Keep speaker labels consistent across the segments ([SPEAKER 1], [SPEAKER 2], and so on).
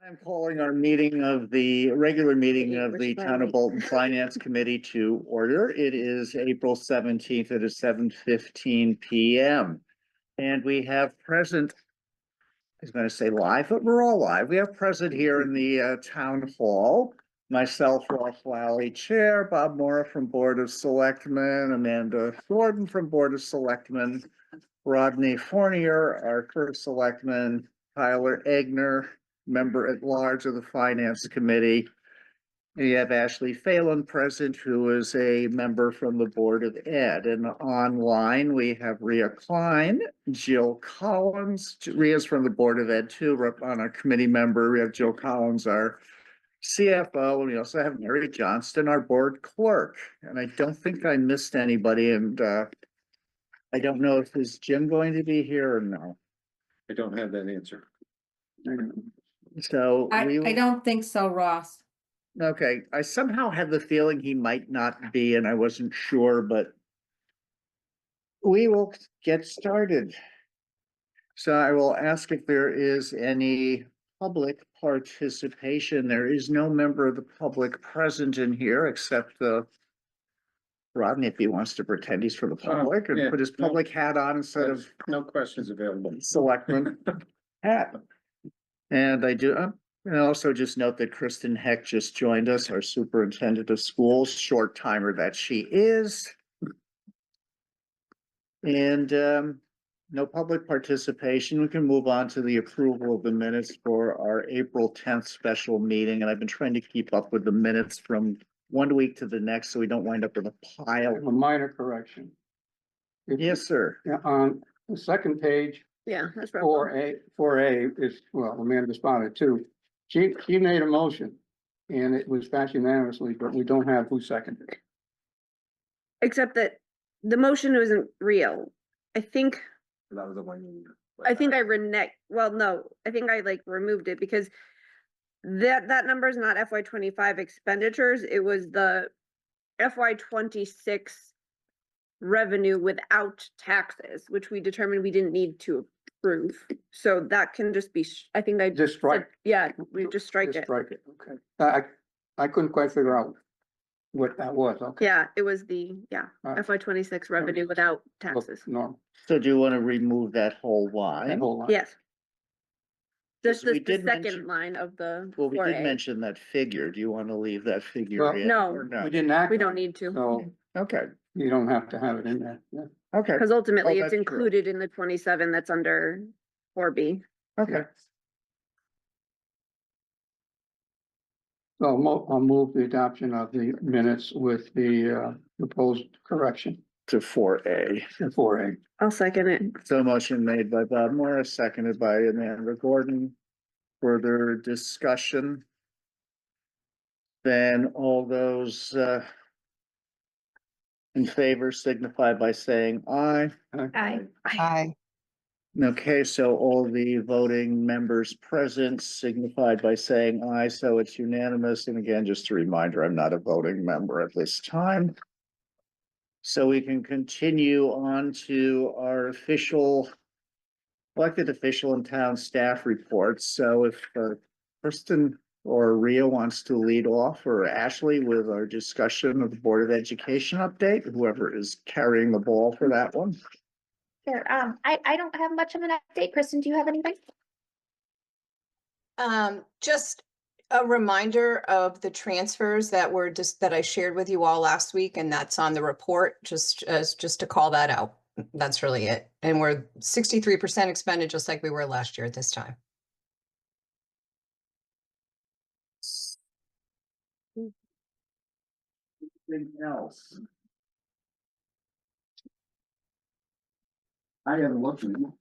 [SPEAKER 1] I'm calling our regular meeting of the Town of Bolton Finance Committee to order. It is April 17th. It is 7:15 p.m. And we have present, I was going to say live, but we're all live. We have present here in the Town Hall, myself, Ross Lally, Chair, Bob Mora from Board of Selectmen, Amanda Gordon from Board of Selectmen, Rodney Fournier, our first selectman, Tyler Egner, member at large of the Finance Committee. We have Ashley Phelan present, who is a member from the Board of Ed. And online, we have Rhea Klein, Jill Collins. Rhea's from the Board of Ed too, on our committee member. We have Jill Collins, our CFO, and we also have Mary Johnston, our board clerk. And I don't think I missed anybody. And I don't know if is Jim going to be here or no.
[SPEAKER 2] I don't have that answer.
[SPEAKER 1] So
[SPEAKER 3] I don't think so, Ross.
[SPEAKER 1] Okay, I somehow had the feeling he might not be, and I wasn't sure, but we will get started. So I will ask if there is any public participation. There is no member of the public present in here except Rodney, if he wants to pretend he's for the public and put his public hat on instead of
[SPEAKER 2] no questions available.
[SPEAKER 1] Selectman hat. And I do, and also just note that Kristen Heck just joined us, our superintendent of schools, short timer that she is. And no public participation. We can move on to the approval of the minutes for our April 10th special meeting. And I've been trying to keep up with the minutes from one week to the next so we don't wind up with a pile.
[SPEAKER 4] A minor correction.
[SPEAKER 1] Yes, sir.
[SPEAKER 4] On the second page,
[SPEAKER 3] Yeah, that's right.
[SPEAKER 4] 4A is, well, Amanda responded too. She made a motion and it was passed unanimously, but we don't have who seconded it.
[SPEAKER 5] Except that the motion wasn't real. I think
[SPEAKER 2] That was the one.
[SPEAKER 5] I removed it because that number is not FY25 expenditures. It was the FY26 revenue without taxes, which we determined we didn't need to approve. So that can just be, I think I
[SPEAKER 4] Just strike.
[SPEAKER 5] yeah, we just strike it.
[SPEAKER 4] Strike it, okay. I couldn't quite figure out what that was, okay.
[SPEAKER 5] Yeah, it was the,
[SPEAKER 4] Alright.
[SPEAKER 5] FY26 revenue without taxes.
[SPEAKER 4] No,
[SPEAKER 1] So do you want to remove that whole
[SPEAKER 4] that
[SPEAKER 1] line?
[SPEAKER 4] whole line.
[SPEAKER 5] Yes. Just
[SPEAKER 1] We
[SPEAKER 5] the
[SPEAKER 1] did
[SPEAKER 5] second
[SPEAKER 1] mention-
[SPEAKER 5] line of the
[SPEAKER 1] Well, we did
[SPEAKER 5] 4A.
[SPEAKER 1] mention that figure. Do you want to leave that figure
[SPEAKER 4] Well,
[SPEAKER 1] in?
[SPEAKER 5] No.
[SPEAKER 1] or
[SPEAKER 4] We didn't act.
[SPEAKER 5] We
[SPEAKER 4] on
[SPEAKER 5] don't
[SPEAKER 4] it,
[SPEAKER 5] need to,
[SPEAKER 4] So
[SPEAKER 1] Okay,
[SPEAKER 4] you don't have to have it in there, yeah.
[SPEAKER 1] okay,
[SPEAKER 5] because ultimately
[SPEAKER 1] Oh,
[SPEAKER 5] it's
[SPEAKER 1] that's true.
[SPEAKER 5] included in the 27 that's under 4B.
[SPEAKER 1] okay.
[SPEAKER 4] So I'll move the adoption of the minutes with the proposed correction
[SPEAKER 1] To 4A.
[SPEAKER 4] in 4A.
[SPEAKER 5] I'll second it.
[SPEAKER 1] So motion made by Bob Morris, seconded by Amanda Gordon. Further discussion? Then all those in favor signify by saying aye.
[SPEAKER 3] Aye.
[SPEAKER 1] Okay, so all the voting members present signified by saying aye, so it's unanimous. And again, just a reminder, I'm not a voting member at this time. So we can continue on to our elected official and town staff reports. So if Kristen or Rhea wants to lead off, or Ashley with our discussion of the Board of Education update, whoever is carrying the ball for that one.
[SPEAKER 6] Sure. I don't have much of an update. Kristen, do you have anything?
[SPEAKER 3] Just a reminder of the transfers that I shared with you all last week, and that's on the report, just to call that out. That's really it. And we're 63% expended, just like we were last year at this time.
[SPEAKER 1] Anything else? I am looking.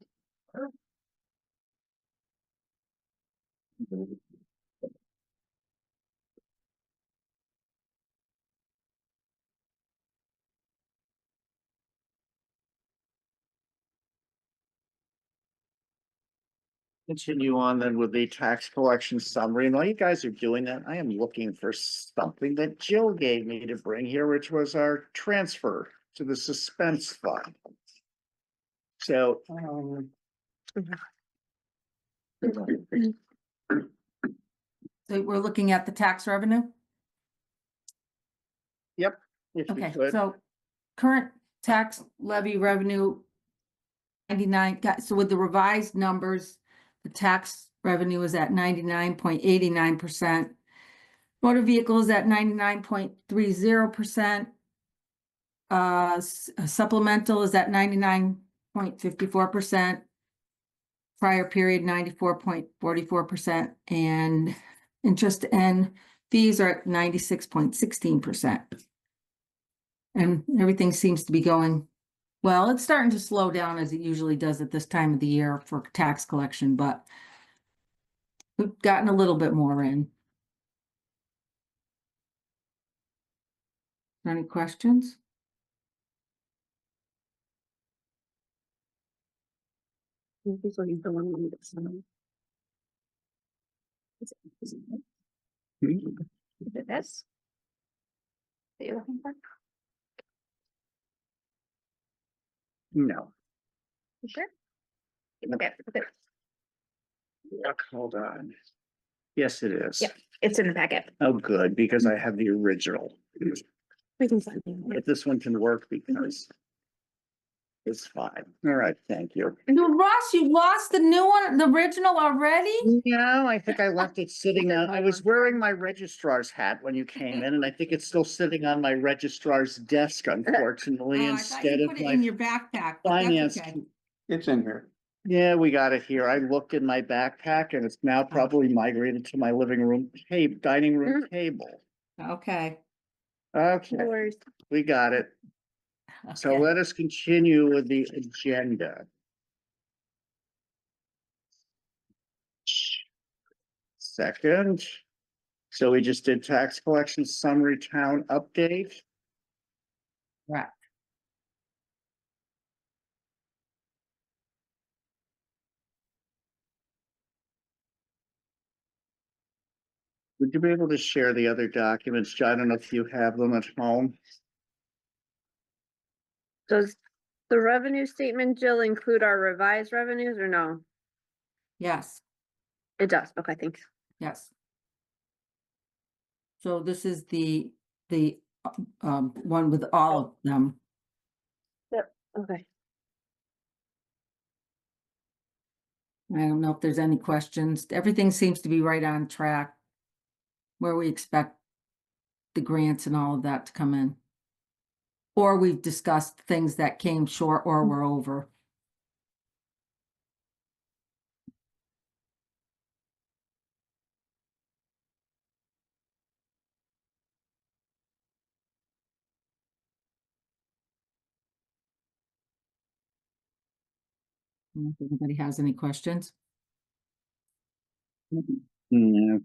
[SPEAKER 1] Continue on then with the tax collection summary. And while you guys are doing that, I am looking for something that Jill gave me to bring here, which was our transfer to the suspense fund. So
[SPEAKER 7] So we're looking at the tax revenue?
[SPEAKER 1] If you
[SPEAKER 7] Okay,
[SPEAKER 1] could.
[SPEAKER 7] so current tax levy revenue 99, so with the revised numbers, the tax revenue is at 99.89%. Motor vehicle is at 99.30%. Supplemental is at 99.54%. Prior period 94.44%, and interest and fees are at 96.16%. And everything seems to be going well. It's starting to slow down as it usually does at this time of the year for tax collection, but we've gotten a little bit more in. Any questions?
[SPEAKER 6] Is it this? That you're looking for?
[SPEAKER 1] No,
[SPEAKER 6] You sure? Okay,
[SPEAKER 1] hold on. Yes, it is.
[SPEAKER 6] Yep. It's in the packet.
[SPEAKER 1] Oh, good, because I have the original.
[SPEAKER 6] We can sign it.
[SPEAKER 1] But this one can work because it's fine. All right, thank you.
[SPEAKER 7] No, Ross, you lost the new one, the original already?
[SPEAKER 1] No, I think I left it sitting on, I was wearing my registrar's hat when you came in, and I think it's still sitting on my registrar's desk, unfortunately,
[SPEAKER 7] Oh, I thought
[SPEAKER 1] instead
[SPEAKER 7] you
[SPEAKER 1] of
[SPEAKER 7] put it in
[SPEAKER 1] my
[SPEAKER 7] your backpack, but
[SPEAKER 1] finance.
[SPEAKER 7] that's okay.
[SPEAKER 4] It's in here.
[SPEAKER 1] Yeah, we got it here. I looked in my backpack and it's now probably migrated to my living room dining room table.
[SPEAKER 7] Okay.
[SPEAKER 1] Okay,
[SPEAKER 6] No worries.
[SPEAKER 1] we got it. So
[SPEAKER 7] Okay.
[SPEAKER 1] let us continue with the agenda. Second. So we just did tax collection summary town update.
[SPEAKER 7] Right.
[SPEAKER 1] Would you be able to share the other documents? John? I don't know if you have them at home.
[SPEAKER 5] Does the revenue statement, Jill, include our revised revenues or no?
[SPEAKER 7] Yes,
[SPEAKER 5] It does. Okay, thanks.
[SPEAKER 7] yes. So this is the one with all of them.
[SPEAKER 5] Okay.
[SPEAKER 7] I don't know if there's any questions. Everything seems to be right on track where we expect the grants and all of that to come in. Or we've discussed things that came short or were over. I don't know if anybody has any questions?
[SPEAKER 1] Yeah.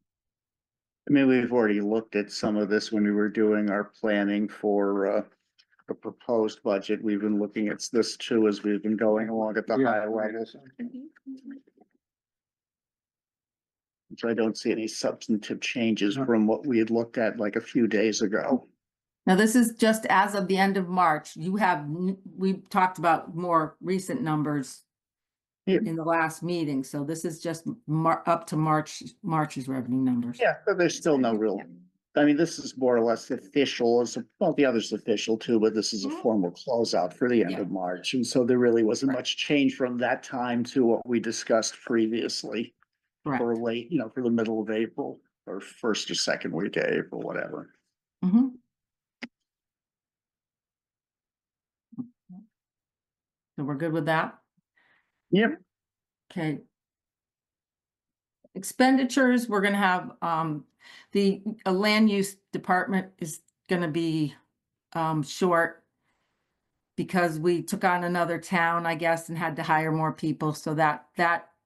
[SPEAKER 1] I mean, we've already looked at some of this when we were doing our planning for the proposed budget. We've been looking at this too as we've been going along at the
[SPEAKER 4] Yeah,
[SPEAKER 1] high level. So I don't see any substantive changes from what we had looked at like a few days ago.
[SPEAKER 7] Now, this is just as of the end of March. You have, we talked about more recent numbers
[SPEAKER 1] Yeah.
[SPEAKER 7] in the last meeting, so this is just up to March's revenue numbers.
[SPEAKER 1] Yeah, but there's still no real, I mean, this is more or less official as, well, the other's official too, but this is a formal closeout for the end of March. And so there really wasn't much change from that time to what we discussed previously.
[SPEAKER 7] Correct.
[SPEAKER 1] For late, for the middle of April or first or second week of April, whatever.
[SPEAKER 7] Mhm. So we're good with that?
[SPEAKER 1] Yep.
[SPEAKER 7] Okay. Expenditures, we're gonna have, the land use department is gonna be, short because we took on another town, I guess, and had to hire more people, so that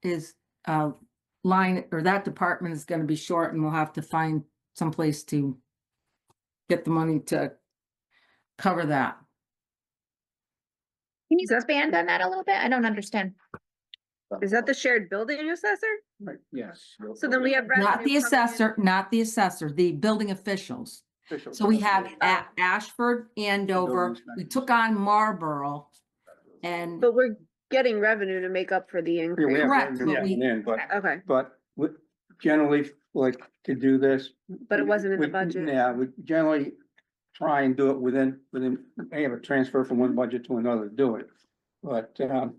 [SPEAKER 7] is, line, or that department is gonna be short, and we'll have to find someplace to get the money to cover that.
[SPEAKER 6] Can you expand on that a little bit? I don't understand.
[SPEAKER 5] Is that the shared building assessor?
[SPEAKER 2] Right, yes.
[SPEAKER 5] So then we have.
[SPEAKER 7] Not the
[SPEAKER 5] revenue coming in-
[SPEAKER 7] assessor, not the assessor, the building officials.
[SPEAKER 4] Official.
[SPEAKER 7] So we have Ashford, Andover, we
[SPEAKER 4] inspectors.
[SPEAKER 7] took on Marlboro. And
[SPEAKER 5] But we're getting revenue to make up for the
[SPEAKER 4] Yeah, we
[SPEAKER 5] increase.
[SPEAKER 4] have
[SPEAKER 7] Correct,
[SPEAKER 4] revenue
[SPEAKER 7] but we-
[SPEAKER 4] coming in,
[SPEAKER 5] Okay,
[SPEAKER 4] but generally like to do this.
[SPEAKER 5] But it wasn't in the
[SPEAKER 4] We-
[SPEAKER 5] budget.
[SPEAKER 4] Yeah, we generally try and do it within, they have a transfer from one budget to another to do it. But,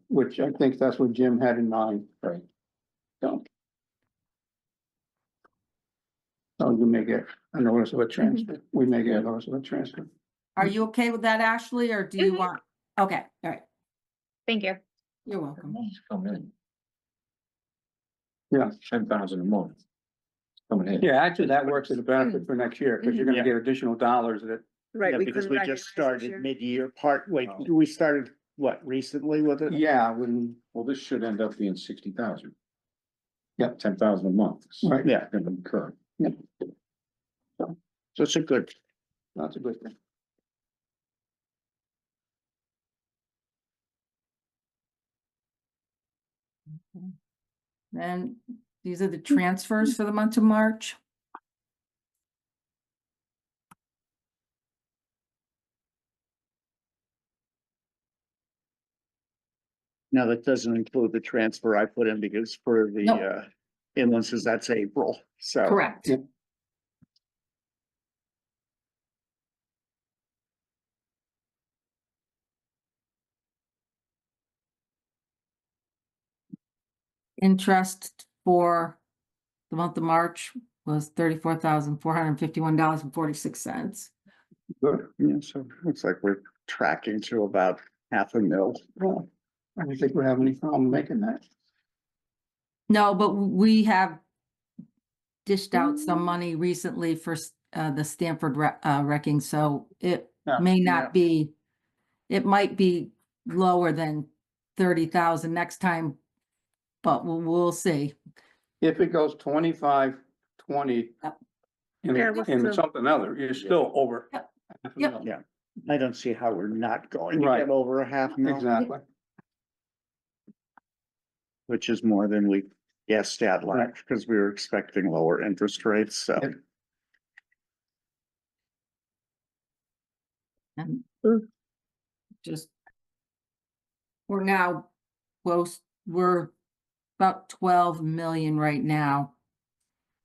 [SPEAKER 4] which I think that's what Jim had in mind.
[SPEAKER 2] Right.
[SPEAKER 4] So. So you may get a notice of a transfer. We may get a notice of a transfer.
[SPEAKER 7] Are you okay with that, Ashley, or do you want? Okay, all right,
[SPEAKER 6] Thank you.
[SPEAKER 7] you're welcome.
[SPEAKER 2] Come in.
[SPEAKER 4] Yeah.
[SPEAKER 2] 10,000 a month. Coming in.
[SPEAKER 4] Yeah, actually, that works as a benefit for next year, because you're gonna
[SPEAKER 1] Yeah.
[SPEAKER 4] get additional dollars that,
[SPEAKER 5] Right.
[SPEAKER 1] Yeah, because
[SPEAKER 5] couldn't
[SPEAKER 1] we
[SPEAKER 5] recognize
[SPEAKER 1] just
[SPEAKER 5] this
[SPEAKER 1] started
[SPEAKER 5] year.
[SPEAKER 1] mid-year wait,
[SPEAKER 2] Oh.
[SPEAKER 1] we started what, recently with it?
[SPEAKER 4] yeah, when,
[SPEAKER 2] Well, this should end up being 60,000.
[SPEAKER 4] Yeah.
[SPEAKER 2] 10,000 a month.
[SPEAKER 4] right,
[SPEAKER 1] Yeah,
[SPEAKER 2] Gonna incur.
[SPEAKER 1] so it's a good,
[SPEAKER 4] that's a good thing.
[SPEAKER 7] And these are the transfers for the month of March.
[SPEAKER 1] now that doesn't include the transfer I put in because for the,
[SPEAKER 7] No.
[SPEAKER 1] inland says that's April, so.
[SPEAKER 7] Correct.
[SPEAKER 4] Yeah.
[SPEAKER 7] Interest for the month of March was $34,451.46.
[SPEAKER 4] Good.
[SPEAKER 1] Yeah, so looks like we're tracking to about $500,000.
[SPEAKER 4] Well, I don't think we have any problem making that.
[SPEAKER 7] No, but we have dished out some money recently for the Stanford wrecking, so it
[SPEAKER 4] Yeah.
[SPEAKER 7] may
[SPEAKER 1] Yeah.
[SPEAKER 7] not be, it might be lower than 30,000 next time, but we'll see.
[SPEAKER 4] If it goes 25, 20.
[SPEAKER 7] Yep.
[SPEAKER 4] And,
[SPEAKER 5] Yeah, we're
[SPEAKER 4] and
[SPEAKER 5] still-
[SPEAKER 4] something other, you're still over.
[SPEAKER 7] Yep.
[SPEAKER 4] half a
[SPEAKER 7] Yep.
[SPEAKER 4] mil.
[SPEAKER 1] Yeah, I don't see how we're not going to
[SPEAKER 4] Right.
[SPEAKER 1] get over $500,000,
[SPEAKER 4] Exactly.
[SPEAKER 1] which is more than we guessed at
[SPEAKER 4] Right.
[SPEAKER 1] last, because we were expecting lower interest rates, so.
[SPEAKER 4] Yep.
[SPEAKER 7] And
[SPEAKER 5] Mm.
[SPEAKER 7] just, we're now close, we're about 12 million right now.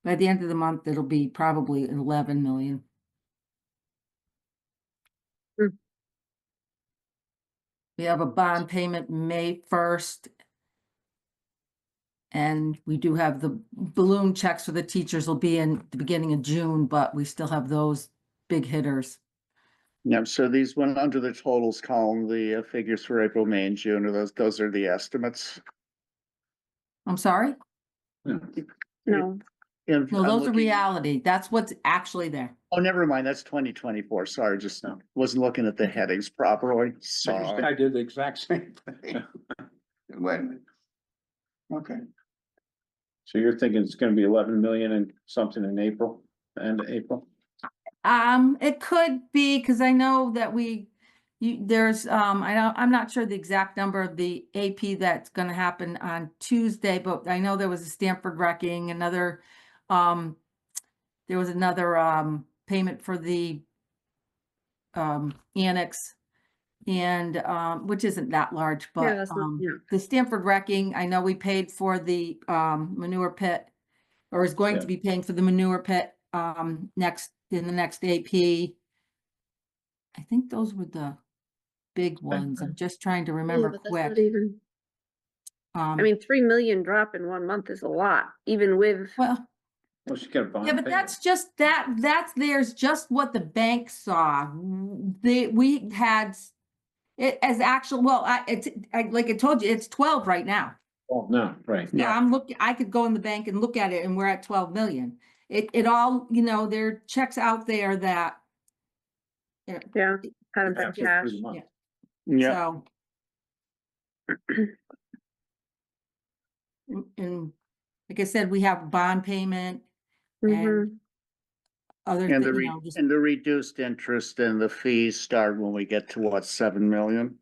[SPEAKER 7] By the end of the month, it'll be probably 11 million.
[SPEAKER 5] Mm.
[SPEAKER 7] We have a bond payment May 1st. And we do have the balloon checks for the teachers will be in the beginning of June, but we still have those big hitters.
[SPEAKER 1] Yeah, so these went under the totals column, the figures for April, May, and June, are those are the estimates.
[SPEAKER 7] I'm sorry?
[SPEAKER 5] No,
[SPEAKER 1] And
[SPEAKER 7] No,
[SPEAKER 1] I'm
[SPEAKER 7] those are
[SPEAKER 1] looking-
[SPEAKER 7] reality. That's what's actually there.
[SPEAKER 1] Oh, never mind, that's 2024, sorry, just wasn't looking at the headings properly,
[SPEAKER 4] I
[SPEAKER 1] sorry.
[SPEAKER 4] did the exact same thing. Wait a minute. Okay,
[SPEAKER 2] So you're thinking it's gonna be 11 million and something in April, end of April?
[SPEAKER 7] It could be, because I know that there's, I'm not sure the exact number of the AP that's gonna happen on Tuesday, but I know there was a Stanford wrecking, there was another, payment for the, annex. And, which isn't that large,
[SPEAKER 5] yeah,
[SPEAKER 7] but,
[SPEAKER 5] that's not, yeah.
[SPEAKER 7] the Stanford wrecking, I know we paid for the, manure pit. Or is going to
[SPEAKER 2] Yeah.
[SPEAKER 7] be paying for the manure pit, in the next AP. I think those were the big ones. I'm just trying to
[SPEAKER 5] Yeah,
[SPEAKER 7] remember
[SPEAKER 5] but that's
[SPEAKER 7] quick.
[SPEAKER 5] not even, I
[SPEAKER 7] Um,
[SPEAKER 5] mean, 3 million drop in 1 month is a lot, even with,
[SPEAKER 7] well,
[SPEAKER 2] Well, she got a bond.
[SPEAKER 7] yeah, but
[SPEAKER 2] payment.
[SPEAKER 7] that's just there's just what the bank saw. We had it as actual, well, like I told you, it's 12 right now.
[SPEAKER 2] Oh, no, right.
[SPEAKER 7] Yeah,
[SPEAKER 1] Yeah.
[SPEAKER 7] I could go in the bank and look at it and we're at 12 million. It all, there are checks out there that.
[SPEAKER 5] yeah, haven't
[SPEAKER 7] It's
[SPEAKER 5] been
[SPEAKER 7] just-
[SPEAKER 5] cash.
[SPEAKER 2] Through the month.
[SPEAKER 1] Yeah,
[SPEAKER 7] So. And like I said, we have bond payment
[SPEAKER 5] Mhm.
[SPEAKER 7] and other
[SPEAKER 1] and
[SPEAKER 7] things,
[SPEAKER 1] and the reduced interest and the fees start when we get to what, 7 million?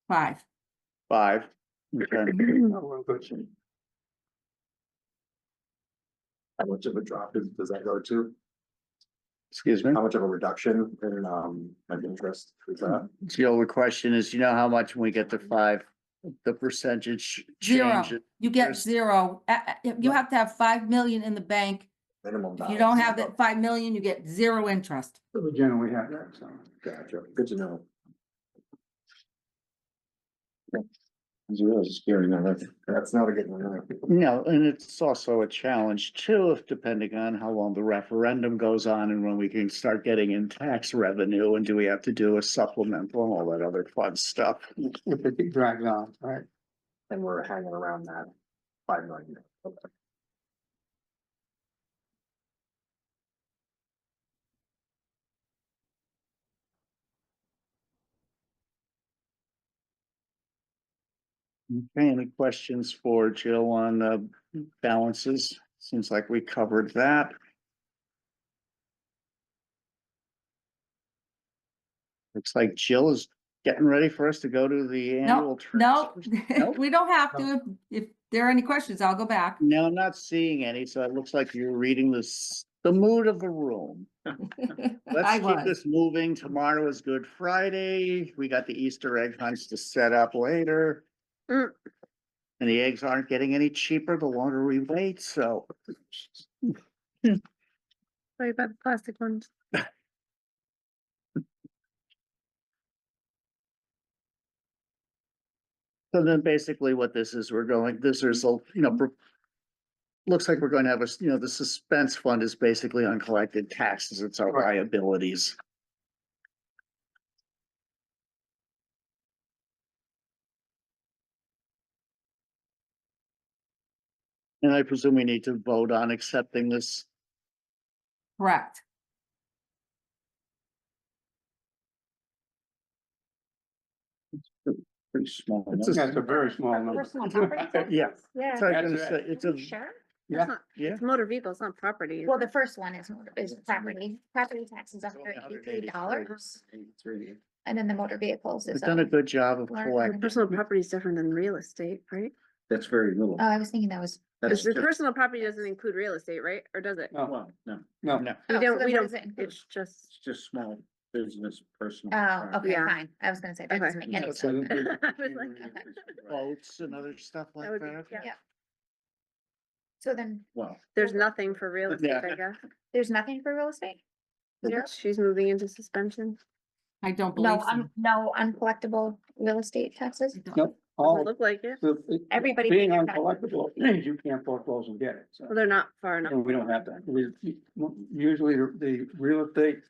[SPEAKER 7] 5.
[SPEAKER 1] 5? Okay.
[SPEAKER 4] oh, we're in good shape.
[SPEAKER 8] How much of a drop does that go to?
[SPEAKER 1] Excuse me?
[SPEAKER 8] How much of a reduction in, like interest is that?
[SPEAKER 1] The only question is, how much when we get to 5 the percentage
[SPEAKER 7] Zero.
[SPEAKER 1] change.
[SPEAKER 7] You get
[SPEAKER 1] There's-
[SPEAKER 7] zero. You have to have 5 million in the bank.
[SPEAKER 8] Minimum.
[SPEAKER 7] If you don't
[SPEAKER 8] balance.
[SPEAKER 7] have that 5 million, you get zero interest.
[SPEAKER 4] We generally have that, so.
[SPEAKER 8] Gotcha, good to know.
[SPEAKER 2] It's really scary now.
[SPEAKER 8] That's not a good one.
[SPEAKER 1] No, and it's also a challenge too, if depending on how long the referendum goes on and when we can start getting in tax revenue, and do we have to do a supplemental and all that other fun stuff.
[SPEAKER 4] If it drags on, right?
[SPEAKER 8] And we're hanging around that 5 million. Okay.
[SPEAKER 1] Okay, any questions for Jill on balances? Seems like we covered that. Looks like Jill is getting ready for us to go to the annual.
[SPEAKER 7] No,
[SPEAKER 1] Nope.
[SPEAKER 7] we don't have to. If there are any questions, I'll go back.
[SPEAKER 1] No, I'm not seeing any, so it looks like you're reading the mood of the room.
[SPEAKER 7] I
[SPEAKER 1] Let's keep
[SPEAKER 7] was.
[SPEAKER 1] this moving. Tomorrow is Good Friday. We got the Easter egg hunts to set up later.
[SPEAKER 5] Mm.
[SPEAKER 1] And the eggs aren't getting any cheaper the longer we wait, so.
[SPEAKER 5] Sorry about the plastic ones.
[SPEAKER 1] So then basically what this is, this is, looks like we're going to have the suspense fund is basically uncollected taxes. It's our
[SPEAKER 4] Right.
[SPEAKER 1] liabilities. And I presume we need to vote on accepting this.
[SPEAKER 7] Correct.
[SPEAKER 2] Pretty small.
[SPEAKER 1] It's
[SPEAKER 2] number.
[SPEAKER 4] Yeah, it's a very small number.
[SPEAKER 6] Personal property taxes?
[SPEAKER 1] Yeah.
[SPEAKER 6] Yeah.
[SPEAKER 1] So I'm gonna
[SPEAKER 4] That's
[SPEAKER 1] say,
[SPEAKER 4] right.
[SPEAKER 1] it's
[SPEAKER 6] Are
[SPEAKER 1] a,
[SPEAKER 6] you sure?
[SPEAKER 4] Yeah.
[SPEAKER 5] It's not,
[SPEAKER 1] yeah.
[SPEAKER 5] it's motor vehicles, not property.
[SPEAKER 6] Well, the first one is property. Property taxes up to $83. And then the motor vehicles
[SPEAKER 1] We've
[SPEAKER 6] is.
[SPEAKER 1] done a good job of
[SPEAKER 6] Large.
[SPEAKER 1] collecting.
[SPEAKER 5] Personal property is different than real estate, right?
[SPEAKER 2] That's very little.
[SPEAKER 6] Oh, I was thinking that was.
[SPEAKER 2] That's
[SPEAKER 5] The
[SPEAKER 2] just,
[SPEAKER 5] personal property doesn't include real estate, right? Or does it?
[SPEAKER 4] No,
[SPEAKER 2] well, no,
[SPEAKER 4] no,
[SPEAKER 1] No.
[SPEAKER 6] Oh, so then
[SPEAKER 5] We
[SPEAKER 6] what
[SPEAKER 5] don't,
[SPEAKER 6] does it include?
[SPEAKER 5] it's just.
[SPEAKER 2] it's just small business, personal.
[SPEAKER 6] Oh, okay,
[SPEAKER 5] Yeah.
[SPEAKER 6] fine. I was gonna say, that
[SPEAKER 5] Okay.
[SPEAKER 6] doesn't make any
[SPEAKER 1] So
[SPEAKER 6] sense.
[SPEAKER 5] I was like,
[SPEAKER 1] Boats and other stuff like
[SPEAKER 5] That would be-
[SPEAKER 1] that.
[SPEAKER 5] yeah.
[SPEAKER 6] Yeah. So then
[SPEAKER 2] Well,
[SPEAKER 5] There's nothing for real estate,
[SPEAKER 1] Yeah.
[SPEAKER 5] I guess.
[SPEAKER 6] there's nothing for real estate? Zero?
[SPEAKER 5] She's moving into suspension.
[SPEAKER 7] I don't believe
[SPEAKER 6] No,
[SPEAKER 7] so.
[SPEAKER 6] no uncollectible real estate taxes?
[SPEAKER 7] I don't.
[SPEAKER 4] no,
[SPEAKER 5] Doesn't
[SPEAKER 4] all,
[SPEAKER 5] look like it.
[SPEAKER 6] Everybody
[SPEAKER 4] being
[SPEAKER 6] pays their taxes.
[SPEAKER 4] uncollectible, you can't foreclose and get it, so.
[SPEAKER 5] Well, they're not far enough.
[SPEAKER 4] And we don't have that. Usually the real estate,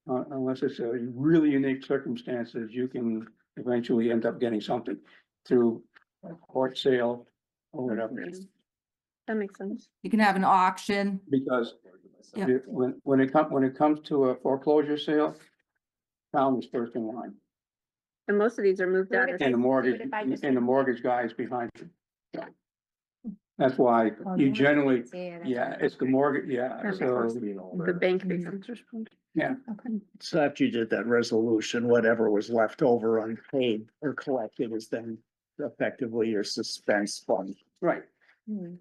[SPEAKER 4] unless it's a really unique circumstances, you can eventually end up getting something through a court sale or whatever.
[SPEAKER 5] That makes sense.
[SPEAKER 7] You can have an auction.
[SPEAKER 4] Because
[SPEAKER 7] Yeah.
[SPEAKER 4] when it comes to a foreclosure sale, town is first in line,
[SPEAKER 5] And most of these are moved out.
[SPEAKER 6] Would
[SPEAKER 5] of-
[SPEAKER 6] it
[SPEAKER 4] and the mortgage,
[SPEAKER 6] If I just-
[SPEAKER 4] and the mortgage guy is behind you. That's why you generally, yeah, it's the mortgage, yeah,
[SPEAKER 5] Okay.
[SPEAKER 4] so,
[SPEAKER 5] The bank becomes responsible.
[SPEAKER 4] yeah.
[SPEAKER 6] Okay.
[SPEAKER 1] So after you did that resolution, whatever was left over unpaid or collected is then effectively your suspense fund.
[SPEAKER 4] Right.
[SPEAKER 6] Hmm.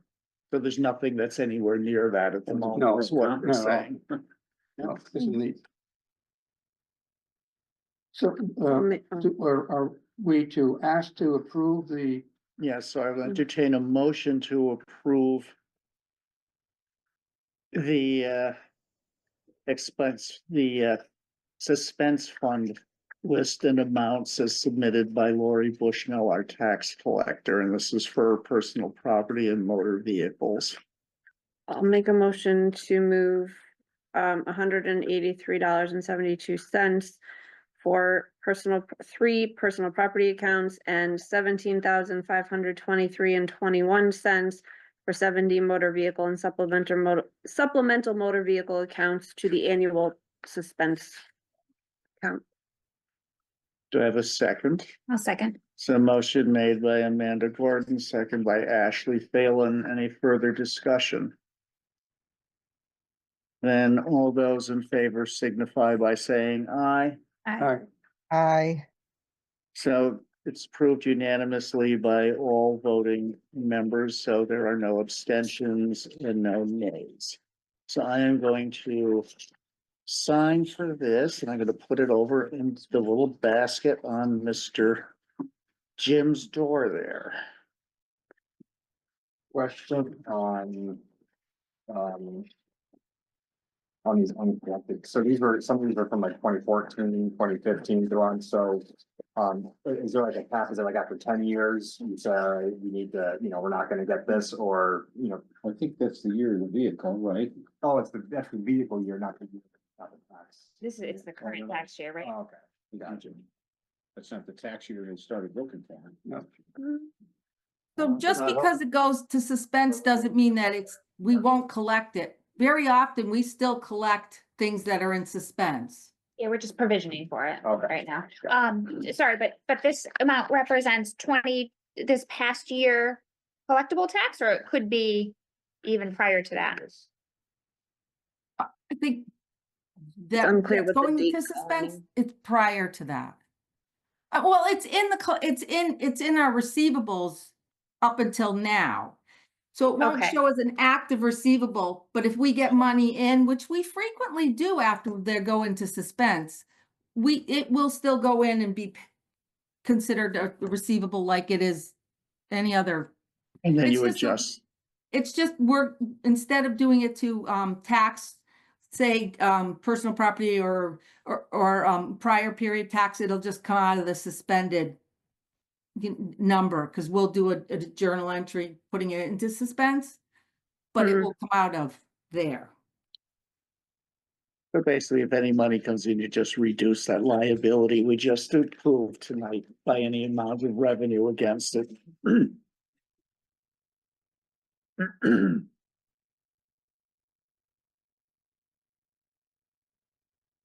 [SPEAKER 1] So there's nothing that's anywhere near that at the moment,
[SPEAKER 4] No,
[SPEAKER 1] is what we're
[SPEAKER 4] no.
[SPEAKER 1] saying.
[SPEAKER 4] No, this is neat. So,
[SPEAKER 5] Oh.
[SPEAKER 4] are we to ask to approve the,
[SPEAKER 1] Yeah, so I will entertain a motion to approve the suspense fund list and amounts as submitted by Lori Bushnell, our tax collector, and this is for personal property and motor vehicles.
[SPEAKER 5] I'll make a motion to move $183.72 for three personal property accounts and 17,523.21 for 70 motor vehicle and supplemental motor vehicle accounts to the annual suspense account.
[SPEAKER 1] Do I have a second?
[SPEAKER 6] I'll second.
[SPEAKER 1] So motion made by Amanda Gordon, second by Ashley Phelan. Any further discussion? Then all those in favor signify by saying aye.
[SPEAKER 6] Aye.
[SPEAKER 1] So it's approved unanimously by all voting members, so there are no abstentions and no nays. So I am going to sign for this, and I'm gonna put it over in the little basket on Mr. Jim's door there.
[SPEAKER 8] Question on these unconnected, so some of these are from like 2014, 2015 on, so. Is there like a cap, is it like after 10 years, you say, all right, we need to, we're not gonna get this, or,
[SPEAKER 2] I think that's the year of the vehicle, right?
[SPEAKER 8] oh, that's the vehicle year, not the tax.
[SPEAKER 6] It's the current tax year, right?
[SPEAKER 8] Oh, okay, gotcha.
[SPEAKER 2] That's not the tax year they started looking for.
[SPEAKER 4] No,
[SPEAKER 7] So just because it goes to suspense doesn't mean that we won't collect it. Very often, we still collect things that are in suspense.
[SPEAKER 6] Yeah, we're just provisioning for it
[SPEAKER 8] Okay.
[SPEAKER 6] right now. Sorry, but this amount represents this past year collectible tax, or it could be even prior to that.
[SPEAKER 7] I think that
[SPEAKER 5] unclear
[SPEAKER 7] that's
[SPEAKER 5] what the
[SPEAKER 7] going
[SPEAKER 5] date
[SPEAKER 7] into suspense,
[SPEAKER 5] is.
[SPEAKER 7] it's prior to that. Well, it's in our receivables up until now. So it won't
[SPEAKER 6] Okay.
[SPEAKER 7] show as an active receivable, but if we get money in, which we frequently do after they go into suspense, it will still go in and be considered a receivable like it is any other.
[SPEAKER 1] And then
[SPEAKER 7] It's
[SPEAKER 1] you
[SPEAKER 7] just a-
[SPEAKER 1] adjust.
[SPEAKER 7] It's just instead of doing it to tax, say, personal property or prior period tax, it'll just come out of the suspended number, because we'll do a journal entry putting it into suspense, but it
[SPEAKER 5] Mhm.
[SPEAKER 7] will come out of there.
[SPEAKER 1] So basically, if any money comes in, you just reduce that liability we just approved tonight by any amount of revenue against it.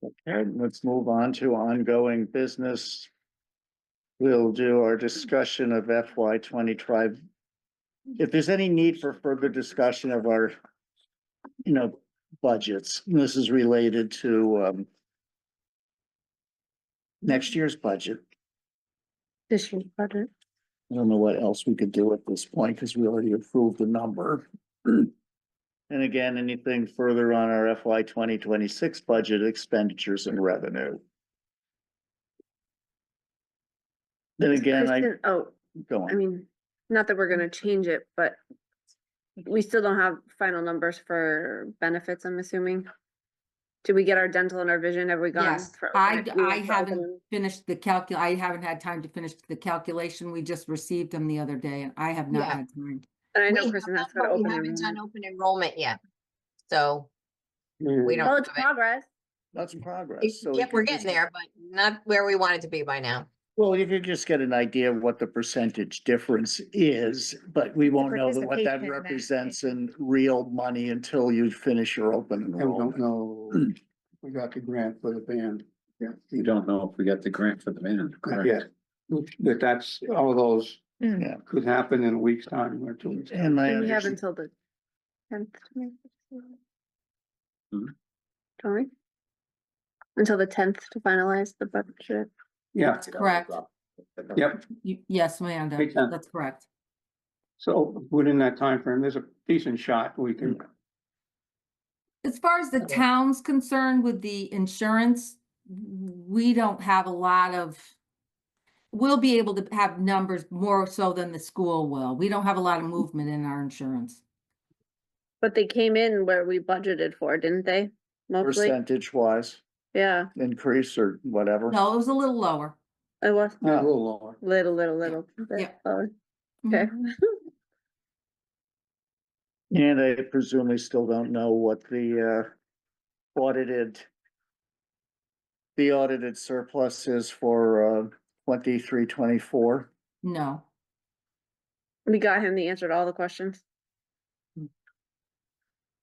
[SPEAKER 1] Okay, let's move on to ongoing business. We'll do our discussion of FY 25. If there's any need for further discussion of our, budgets, this is related to next year's budget.
[SPEAKER 5] This year's budget.
[SPEAKER 1] I don't know what else we could do at this point, because we already approved the number. And again, anything further on our FY 2026 budget expenditures and revenue. Then again,
[SPEAKER 5] Kristen,
[SPEAKER 1] go
[SPEAKER 5] I
[SPEAKER 1] on.
[SPEAKER 5] mean, not that we're gonna change it, but we still don't have final numbers for benefits, I'm assuming. Did we get our dental and our vision? Have we gone?
[SPEAKER 7] Yes,
[SPEAKER 5] for
[SPEAKER 7] I
[SPEAKER 5] open- we went for
[SPEAKER 7] haven't
[SPEAKER 5] open-
[SPEAKER 7] finished I haven't had time to finish the calculation. We just received them the other day and I have not
[SPEAKER 3] Yeah.
[SPEAKER 7] had time.
[SPEAKER 5] And I
[SPEAKER 3] We
[SPEAKER 5] know
[SPEAKER 3] have
[SPEAKER 5] Kristen
[SPEAKER 3] them,
[SPEAKER 5] has to
[SPEAKER 3] but we
[SPEAKER 5] open.
[SPEAKER 3] haven't done
[SPEAKER 5] enrollment.
[SPEAKER 3] open enrollment yet. So we don't.
[SPEAKER 5] Well, it's
[SPEAKER 3] have it.
[SPEAKER 5] progress.
[SPEAKER 1] That's progress. So we
[SPEAKER 3] Yep, we're
[SPEAKER 1] can
[SPEAKER 3] getting
[SPEAKER 1] just-
[SPEAKER 3] there, but not where we want it to be by now.
[SPEAKER 1] Well, you could just get an idea of what the percentage difference is, but we won't know what that
[SPEAKER 6] participation in that,
[SPEAKER 1] represents in real money until you finish your open
[SPEAKER 4] and we
[SPEAKER 1] enrollment.
[SPEAKER 4] don't know, we got the grant for the band. Yeah.
[SPEAKER 2] You don't know if we got the grant for the band,
[SPEAKER 4] Not
[SPEAKER 2] correct?
[SPEAKER 4] yet. But that's, all of those
[SPEAKER 6] Mm.
[SPEAKER 1] Yeah.
[SPEAKER 4] could happen in a week's time or 2 weeks.
[SPEAKER 1] And my
[SPEAKER 5] And we have
[SPEAKER 1] understanding,
[SPEAKER 5] until the 10th. to make the decision.
[SPEAKER 2] Hmm.
[SPEAKER 5] Don't we? Until the 10th to finalize the budget.
[SPEAKER 4] Yeah,
[SPEAKER 7] That's correct.
[SPEAKER 4] yep.
[SPEAKER 7] Yes, Amanda,
[SPEAKER 4] Big time.
[SPEAKER 7] that's correct.
[SPEAKER 4] So within that time frame, there's a decent shot we can,
[SPEAKER 7] As far as the town's concerned with the insurance, we don't have a lot of. We'll be able to have numbers more so than the school will. We don't have a lot of movement in our insurance.
[SPEAKER 5] But they came in where we budgeted for, didn't they? Mostly,
[SPEAKER 1] percentage wise,
[SPEAKER 5] yeah,
[SPEAKER 1] increase or whatever.
[SPEAKER 7] No, it was a little lower.
[SPEAKER 5] it was
[SPEAKER 4] a little lower.
[SPEAKER 5] little bit
[SPEAKER 7] Yeah.
[SPEAKER 5] lower. Okay.
[SPEAKER 7] Mhm.
[SPEAKER 1] And I presume we still don't know what the audited. The audited surplus is for 23, 24.
[SPEAKER 7] No,
[SPEAKER 5] We got him the answer to all the questions.
[SPEAKER 7] um,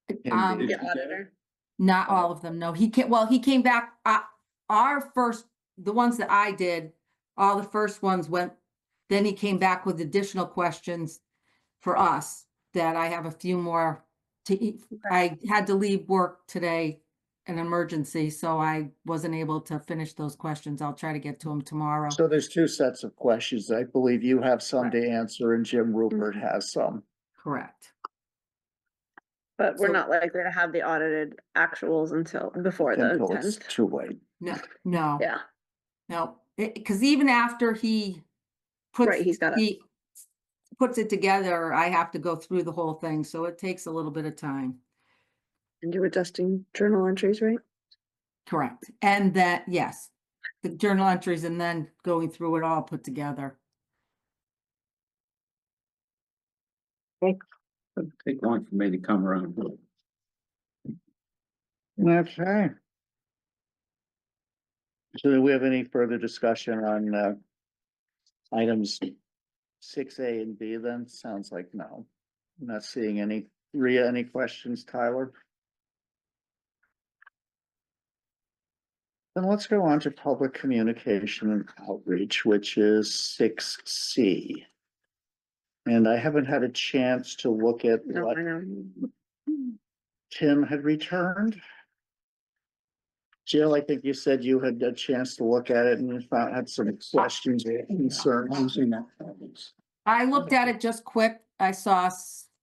[SPEAKER 2] Did
[SPEAKER 5] The
[SPEAKER 2] you get it?
[SPEAKER 5] auditor.
[SPEAKER 7] not all of them. No, he came back, the ones that I did, all the first ones went, then he came back with additional questions for us that I have a few more I had to leave work today, an emergency, so I wasn't able to finish those questions. I'll try to get to them tomorrow.
[SPEAKER 1] So there's two sets of questions. I believe you have some to answer and Jim Rupert
[SPEAKER 5] Mhm.
[SPEAKER 1] has some.
[SPEAKER 7] Correct.
[SPEAKER 5] But we're
[SPEAKER 7] So-
[SPEAKER 5] not likely to have the audited actuals until before the
[SPEAKER 1] Until it's
[SPEAKER 5] 10th.
[SPEAKER 1] too late.
[SPEAKER 7] No,
[SPEAKER 5] Yeah,
[SPEAKER 7] no, because even after he
[SPEAKER 5] Right, he's got it.
[SPEAKER 7] he puts it together, I have to go through the whole thing, so it takes a little bit of time.
[SPEAKER 5] And you're adjusting journal entries, right?
[SPEAKER 7] Correct. And that, yes, the journal entries and then going through it all put together.
[SPEAKER 2] It'd take long for me to come around.
[SPEAKER 1] Okay. So do we have any further discussion on items 6A and B then? Sounds like no. I'm not seeing any. Rhea, any questions, Tyler? Then let's go on to public communication and outreach, which is 6C. And I haven't had a chance to look at
[SPEAKER 5] No,
[SPEAKER 1] what
[SPEAKER 5] I know.
[SPEAKER 1] Tim had returned. Jill, I think you said you had a chance to look at it and you found, had some questions or
[SPEAKER 4] I haven't
[SPEAKER 1] concerns.
[SPEAKER 4] seen that.
[SPEAKER 7] I looked at it just quick. I saw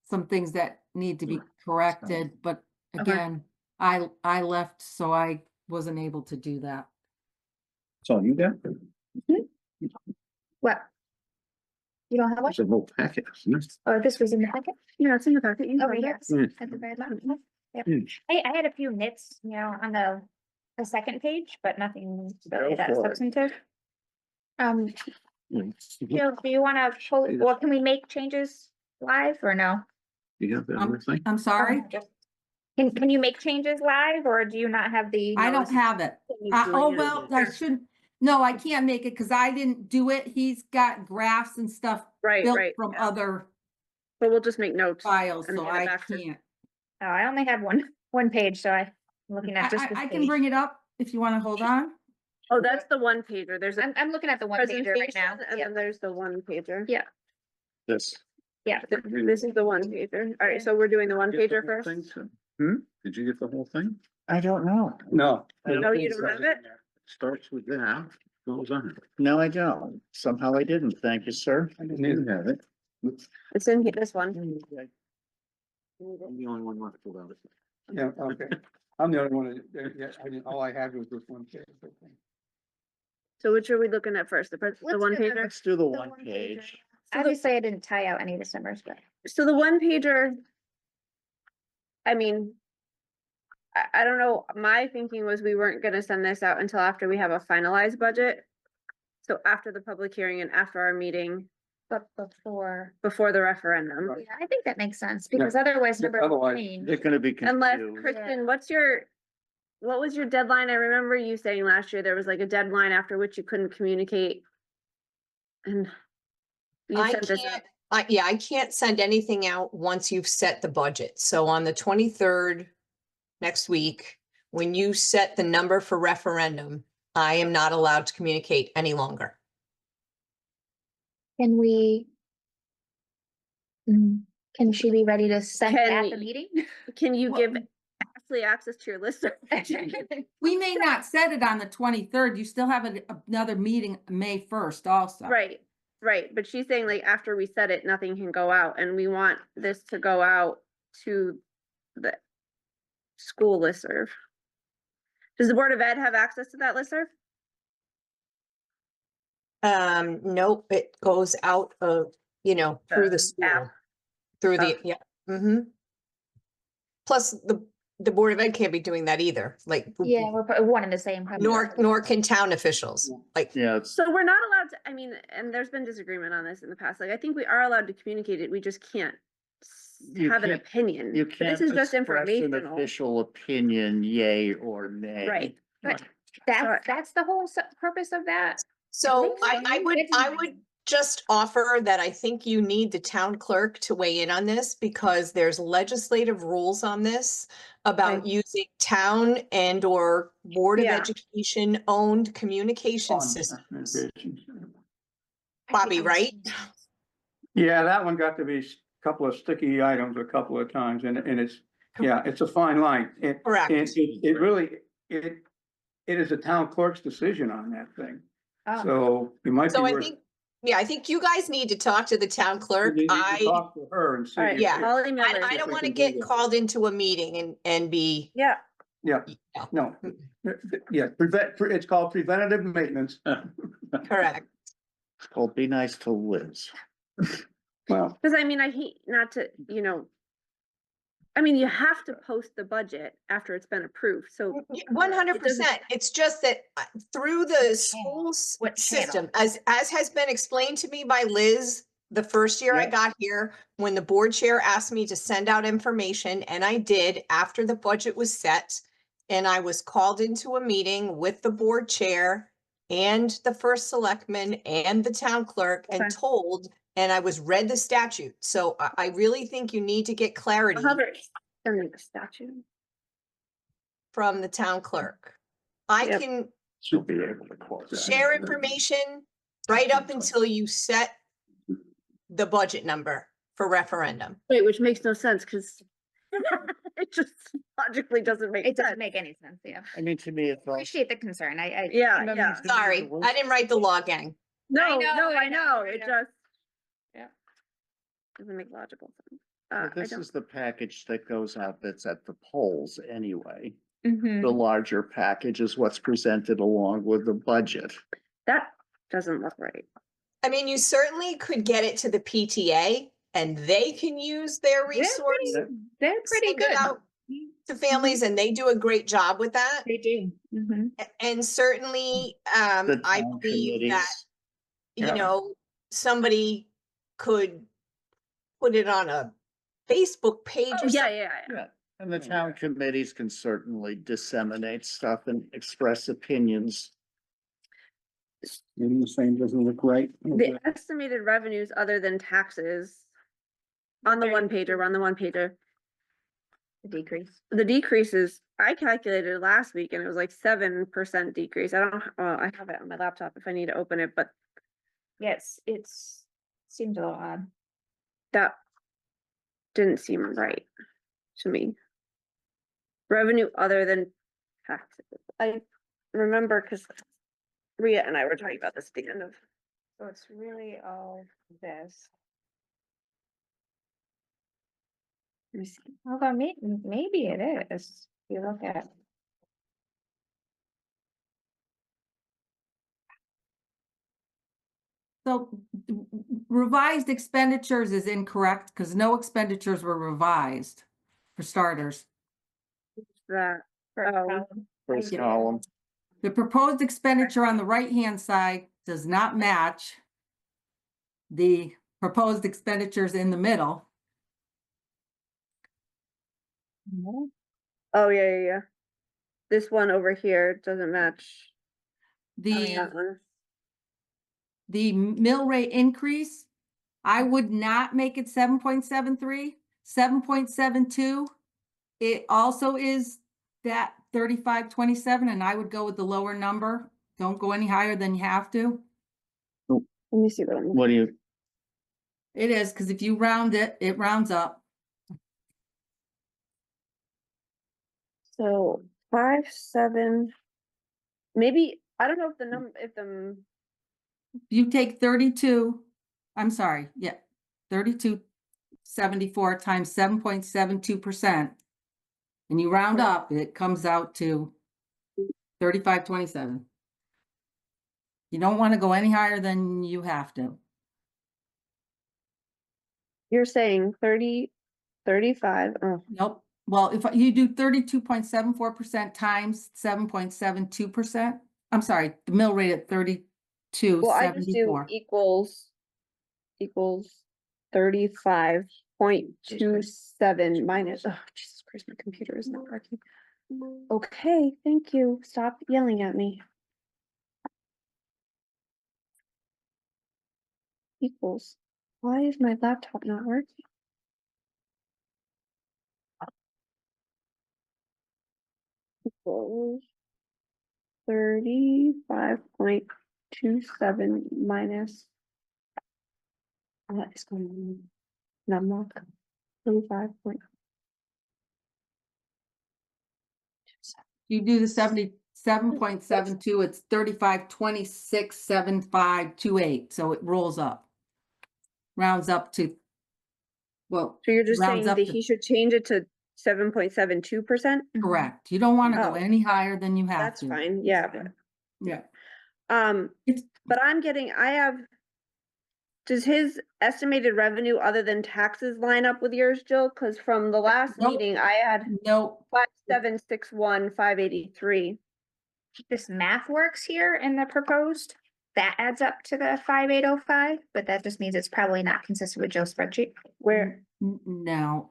[SPEAKER 7] some things that need to be corrected, but again, I left, so I wasn't able to do that.
[SPEAKER 2] So you got,
[SPEAKER 6] What? You don't have one?
[SPEAKER 2] there's a whole packet.
[SPEAKER 6] Oh, this was in the packet?
[SPEAKER 5] Yeah, it's in the packet. You can
[SPEAKER 6] Oh,
[SPEAKER 5] find it.
[SPEAKER 6] yes,
[SPEAKER 2] Mm.
[SPEAKER 6] at the very bottom. Yep.
[SPEAKER 2] Mm.
[SPEAKER 6] I had a few nits, on the second page, but nothing really
[SPEAKER 1] Go
[SPEAKER 6] that
[SPEAKER 1] for it.
[SPEAKER 6] substantive.
[SPEAKER 2] You
[SPEAKER 6] Jill, do you wanna, or can we make changes live or no?
[SPEAKER 2] got the other thing?
[SPEAKER 7] I'm sorry,
[SPEAKER 6] Can you make changes live or do you not have the?
[SPEAKER 7] I don't have it. Oh, well, I should, no, I can't make it because I didn't do it. He's got graphs and stuff
[SPEAKER 5] Right,
[SPEAKER 7] built
[SPEAKER 5] right.
[SPEAKER 7] from
[SPEAKER 5] yeah.
[SPEAKER 7] other
[SPEAKER 5] But we'll just make notes.
[SPEAKER 7] files,
[SPEAKER 5] and
[SPEAKER 7] so
[SPEAKER 5] get it
[SPEAKER 7] I
[SPEAKER 5] back to-
[SPEAKER 7] can't.
[SPEAKER 6] Oh, I only have one page, so I'm looking at just.
[SPEAKER 7] I
[SPEAKER 6] this
[SPEAKER 7] can
[SPEAKER 6] page.
[SPEAKER 7] bring it up if you want to hold on.
[SPEAKER 5] Oh, that's the one pager. There's a
[SPEAKER 6] I'm looking at the one pager right
[SPEAKER 5] presentation
[SPEAKER 6] now.
[SPEAKER 5] and
[SPEAKER 6] Yeah.
[SPEAKER 5] then there's the one pager.
[SPEAKER 6] Yeah.
[SPEAKER 1] This.
[SPEAKER 6] Yeah.
[SPEAKER 5] This is the one pager. All right, so we're doing the one
[SPEAKER 2] Get the
[SPEAKER 5] pager
[SPEAKER 2] whole
[SPEAKER 5] first.
[SPEAKER 2] thing, too?
[SPEAKER 1] Hmm?
[SPEAKER 2] Did you get the whole thing?
[SPEAKER 1] I don't know.
[SPEAKER 4] No.
[SPEAKER 5] No, you don't have it?
[SPEAKER 2] Starts with that, goes on.
[SPEAKER 1] No, I don't. Somehow I didn't. Thank you, sir.
[SPEAKER 4] I didn't
[SPEAKER 2] You
[SPEAKER 4] either.
[SPEAKER 2] have it.
[SPEAKER 5] It's in here, this one.
[SPEAKER 2] I'm the only one left without it.
[SPEAKER 4] Yeah, okay. I'm the only one that, yeah, all I had was this one page.
[SPEAKER 5] So which are we looking at first? The
[SPEAKER 6] Let's
[SPEAKER 5] one
[SPEAKER 6] do the-
[SPEAKER 5] pager?
[SPEAKER 1] Let's do the
[SPEAKER 6] The
[SPEAKER 1] one
[SPEAKER 6] one
[SPEAKER 1] page.
[SPEAKER 6] pager. Obviously, I didn't tie out any of the numbers, but.
[SPEAKER 5] So the one pager. I mean. I don't know, my thinking was we weren't gonna send this out until after we have a finalized budget. So after the public hearing and after our meeting,
[SPEAKER 6] But before,
[SPEAKER 5] before the referendum.
[SPEAKER 4] Right.
[SPEAKER 6] yeah, I think that makes sense because otherwise
[SPEAKER 4] Yeah,
[SPEAKER 6] numbers will
[SPEAKER 4] otherwise,
[SPEAKER 6] change.
[SPEAKER 1] They're gonna be
[SPEAKER 5] Unless,
[SPEAKER 1] confused.
[SPEAKER 5] Kristen, what was your deadline? I remember you saying last year there was like a deadline after which you couldn't communicate. And. you
[SPEAKER 3] I
[SPEAKER 5] sent this out.
[SPEAKER 3] can't, I can't send anything out once you've set the budget. So on the 23rd, next week, when you set the number for referendum, I am not allowed to communicate any longer.
[SPEAKER 6] Can we? Can she be ready to send
[SPEAKER 5] Can
[SPEAKER 6] at the
[SPEAKER 5] y-
[SPEAKER 6] meeting?
[SPEAKER 5] Can you
[SPEAKER 7] Well-
[SPEAKER 5] give Ashley access to your list?
[SPEAKER 7] We may not set it on the 23rd. You still have another meeting May 1st also.
[SPEAKER 5] Right, right, but she's saying like after we set it, nothing can go out, and we want this to go out to the school listserv. Does the Board of Ed have access to that listserv?
[SPEAKER 3] Nope, it goes out of, through the
[SPEAKER 5] The
[SPEAKER 3] school,
[SPEAKER 5] app.
[SPEAKER 3] through the,
[SPEAKER 5] Okay.
[SPEAKER 3] yeah. Plus, the Board of Ed can't be doing that either, like.
[SPEAKER 6] Yeah, we're one and the same. probably.
[SPEAKER 3] Nor can town officials, like,
[SPEAKER 1] Yeah, it's,
[SPEAKER 5] So we're not allowed to, I mean, and there's been disagreement on this in the past, like, I think we are allowed to communicate it, we just can't
[SPEAKER 1] You
[SPEAKER 5] have an
[SPEAKER 1] can't-
[SPEAKER 5] opinion.
[SPEAKER 1] you
[SPEAKER 5] But
[SPEAKER 1] can't
[SPEAKER 5] This is just
[SPEAKER 1] express an
[SPEAKER 5] informational,
[SPEAKER 1] official opinion, yay or nay.
[SPEAKER 5] right?
[SPEAKER 6] But
[SPEAKER 5] Sorry.
[SPEAKER 6] that's the whole purpose of that.
[SPEAKER 3] so
[SPEAKER 6] think so.
[SPEAKER 3] I would just offer that I think you need the town clerk to weigh in on this because there's legislative rules on this about
[SPEAKER 5] Okay.
[SPEAKER 3] using town and or Board of
[SPEAKER 5] Yeah.
[SPEAKER 3] Education owned communication systems. Bobby, right?
[SPEAKER 4] Yeah, that one got to be a couple of sticky items a couple of times and it's, yeah, it's a fine line.
[SPEAKER 3] Correct.
[SPEAKER 4] It really, it is a town clerk's decision on that thing.
[SPEAKER 6] Oh.
[SPEAKER 4] So it might be
[SPEAKER 3] So I
[SPEAKER 4] worth.
[SPEAKER 3] think, I think you guys need to talk to the town clerk.
[SPEAKER 4] you need to
[SPEAKER 3] I
[SPEAKER 4] Talk to her and see.
[SPEAKER 5] All right,
[SPEAKER 3] Yeah.
[SPEAKER 5] I'll email her.
[SPEAKER 3] don't
[SPEAKER 4] we
[SPEAKER 3] want to
[SPEAKER 4] can do
[SPEAKER 3] get
[SPEAKER 4] that.
[SPEAKER 3] called into a meeting and be,
[SPEAKER 5] Yeah,
[SPEAKER 4] Yeah, no, yeah, it's called preventative maintenance.
[SPEAKER 3] correct.
[SPEAKER 1] It's called Be Nice to Liz.
[SPEAKER 4] Well,
[SPEAKER 5] Cause I mean, I hate not to, I mean, you have to post the budget after it's been approved, so.
[SPEAKER 3] 100%. It's just that through the school's
[SPEAKER 6] What channel?
[SPEAKER 3] system, as has been explained to me by Liz, the first year I
[SPEAKER 1] Yep.
[SPEAKER 3] got here, when the board chair asked me to send out information, and I did after the budget was set. And I was called into a meeting with the board chair and the first selectman and the town clerk and
[SPEAKER 5] Okay.
[SPEAKER 3] told, and I was read the statute. So I really think you need to get clarity
[SPEAKER 5] I'll have it send me the statute.
[SPEAKER 3] from the town clerk. I
[SPEAKER 5] Yep.
[SPEAKER 3] can
[SPEAKER 1] She'll be able to quote that.
[SPEAKER 3] share information right up until you set the budget number for referendum.
[SPEAKER 5] Wait, which makes no sense, cause it just logically doesn't make
[SPEAKER 6] It
[SPEAKER 5] sense.
[SPEAKER 6] doesn't make any sense, yeah.
[SPEAKER 1] I mean, to me, it's all.
[SPEAKER 6] Appreciate the concern, I.
[SPEAKER 5] Yeah,
[SPEAKER 1] I mean,
[SPEAKER 5] yeah.
[SPEAKER 1] to me,
[SPEAKER 3] Sorry,
[SPEAKER 1] the worst-
[SPEAKER 3] I didn't write the law, gang.
[SPEAKER 5] No,
[SPEAKER 6] know,
[SPEAKER 5] no,
[SPEAKER 6] I
[SPEAKER 5] I
[SPEAKER 6] know,
[SPEAKER 5] know,
[SPEAKER 6] I
[SPEAKER 5] it
[SPEAKER 6] know.
[SPEAKER 5] just.
[SPEAKER 6] Yeah.
[SPEAKER 5] Doesn't make logical sense.
[SPEAKER 1] Well,
[SPEAKER 5] I
[SPEAKER 1] This
[SPEAKER 5] don't,
[SPEAKER 1] is the package that goes out that's at the polls anyway.
[SPEAKER 6] Mhm.
[SPEAKER 1] The larger package is what's presented along with the budget.
[SPEAKER 5] that doesn't look right.
[SPEAKER 3] I mean, you certainly could get it to the PTA and they can use their resource.
[SPEAKER 6] They're pretty
[SPEAKER 3] send it
[SPEAKER 6] good.
[SPEAKER 3] out to families and they do a great job with that.
[SPEAKER 6] They do. Mhm.
[SPEAKER 3] And certainly,
[SPEAKER 1] The
[SPEAKER 3] I
[SPEAKER 1] town
[SPEAKER 3] believe that,
[SPEAKER 1] committees.
[SPEAKER 3] you
[SPEAKER 1] Yeah.
[SPEAKER 3] know, somebody could put it on a Facebook page
[SPEAKER 5] Oh,
[SPEAKER 3] or
[SPEAKER 5] yeah,
[SPEAKER 3] something.
[SPEAKER 5] yeah, yeah.
[SPEAKER 1] Yeah, and the town committees can certainly disseminate stuff and express opinions.
[SPEAKER 2] Maybe the same doesn't look right.
[SPEAKER 5] The estimated revenues other than taxes. On the one pager,
[SPEAKER 6] The decrease.
[SPEAKER 5] the decreases, I calculated last week and it was like 7% decrease. I don't, well, I have it on my laptop if I need to open it, but
[SPEAKER 6] Yes, seems a little odd.
[SPEAKER 5] that didn't seem right to me. Revenue other than taxes. I remember because Rhea and I were talking about this at the end of,
[SPEAKER 6] So it's really all this.
[SPEAKER 5] let me see.
[SPEAKER 6] Although maybe it is, if you look at.
[SPEAKER 7] So revised expenditures is incorrect because no expenditures were revised for starters.
[SPEAKER 5] That,
[SPEAKER 6] First
[SPEAKER 5] Oh.
[SPEAKER 6] column.
[SPEAKER 1] First
[SPEAKER 6] Yeah.
[SPEAKER 1] column,
[SPEAKER 7] The proposed expenditure on the right-hand side does not match the proposed expenditures in the middle.
[SPEAKER 6] Mhm.
[SPEAKER 5] oh, yeah. This one over here doesn't match that
[SPEAKER 7] The,
[SPEAKER 5] one.
[SPEAKER 7] the mill rate increase, I would not make it 7.73, 7.72. It also is that 35.27, and I would go with the lower number. Don't go any higher than you have to.
[SPEAKER 5] Let me see what I'm.
[SPEAKER 1] what do you,
[SPEAKER 7] It is, because if you round it, it rounds up.
[SPEAKER 5] So 5, 7. Maybe, I don't know if the number, if the,
[SPEAKER 7] You take 32, I'm sorry, yeah, 32.74 times 7.72%. And you round up, it comes out to 35.27. You don't want to go any higher than you have to.
[SPEAKER 5] you're saying 30, 35. Oh,
[SPEAKER 7] Nope. Well, if you do 32.74% times 7.72%, I'm sorry, the mill rate at
[SPEAKER 5] well, I just do
[SPEAKER 7] 32.74.
[SPEAKER 5] equals 35.27 minus, oh, Jesus Christ, my computer is not working. Okay, thank you. Stop yelling at me. Equals, why is my laptop not working? Equals 35.27 minus. What is going on? Number 35 point.
[SPEAKER 7] You do the 77.72, it's 35.267528, so it rolls up. Rounds up to, well,
[SPEAKER 5] So you're just
[SPEAKER 7] rounds
[SPEAKER 5] saying
[SPEAKER 7] up
[SPEAKER 5] that
[SPEAKER 7] to-
[SPEAKER 5] he should change it to 7.72%?
[SPEAKER 7] correct. You don't want to go
[SPEAKER 5] Oh.
[SPEAKER 7] any higher than you have
[SPEAKER 5] That's
[SPEAKER 7] to.
[SPEAKER 5] fine, yeah, but,
[SPEAKER 7] Yeah.
[SPEAKER 5] um,
[SPEAKER 7] It's-
[SPEAKER 5] but I have Does his estimated revenue other than taxes line up with yours, Jill? Cause from the last
[SPEAKER 7] Nope.
[SPEAKER 5] meeting, I had
[SPEAKER 7] No,
[SPEAKER 5] 5761,583.
[SPEAKER 6] This math works here in the proposed, that adds up to the 5805, but that just means it's probably not consistent with Joe's spreadsheet.
[SPEAKER 5] Where,
[SPEAKER 7] no,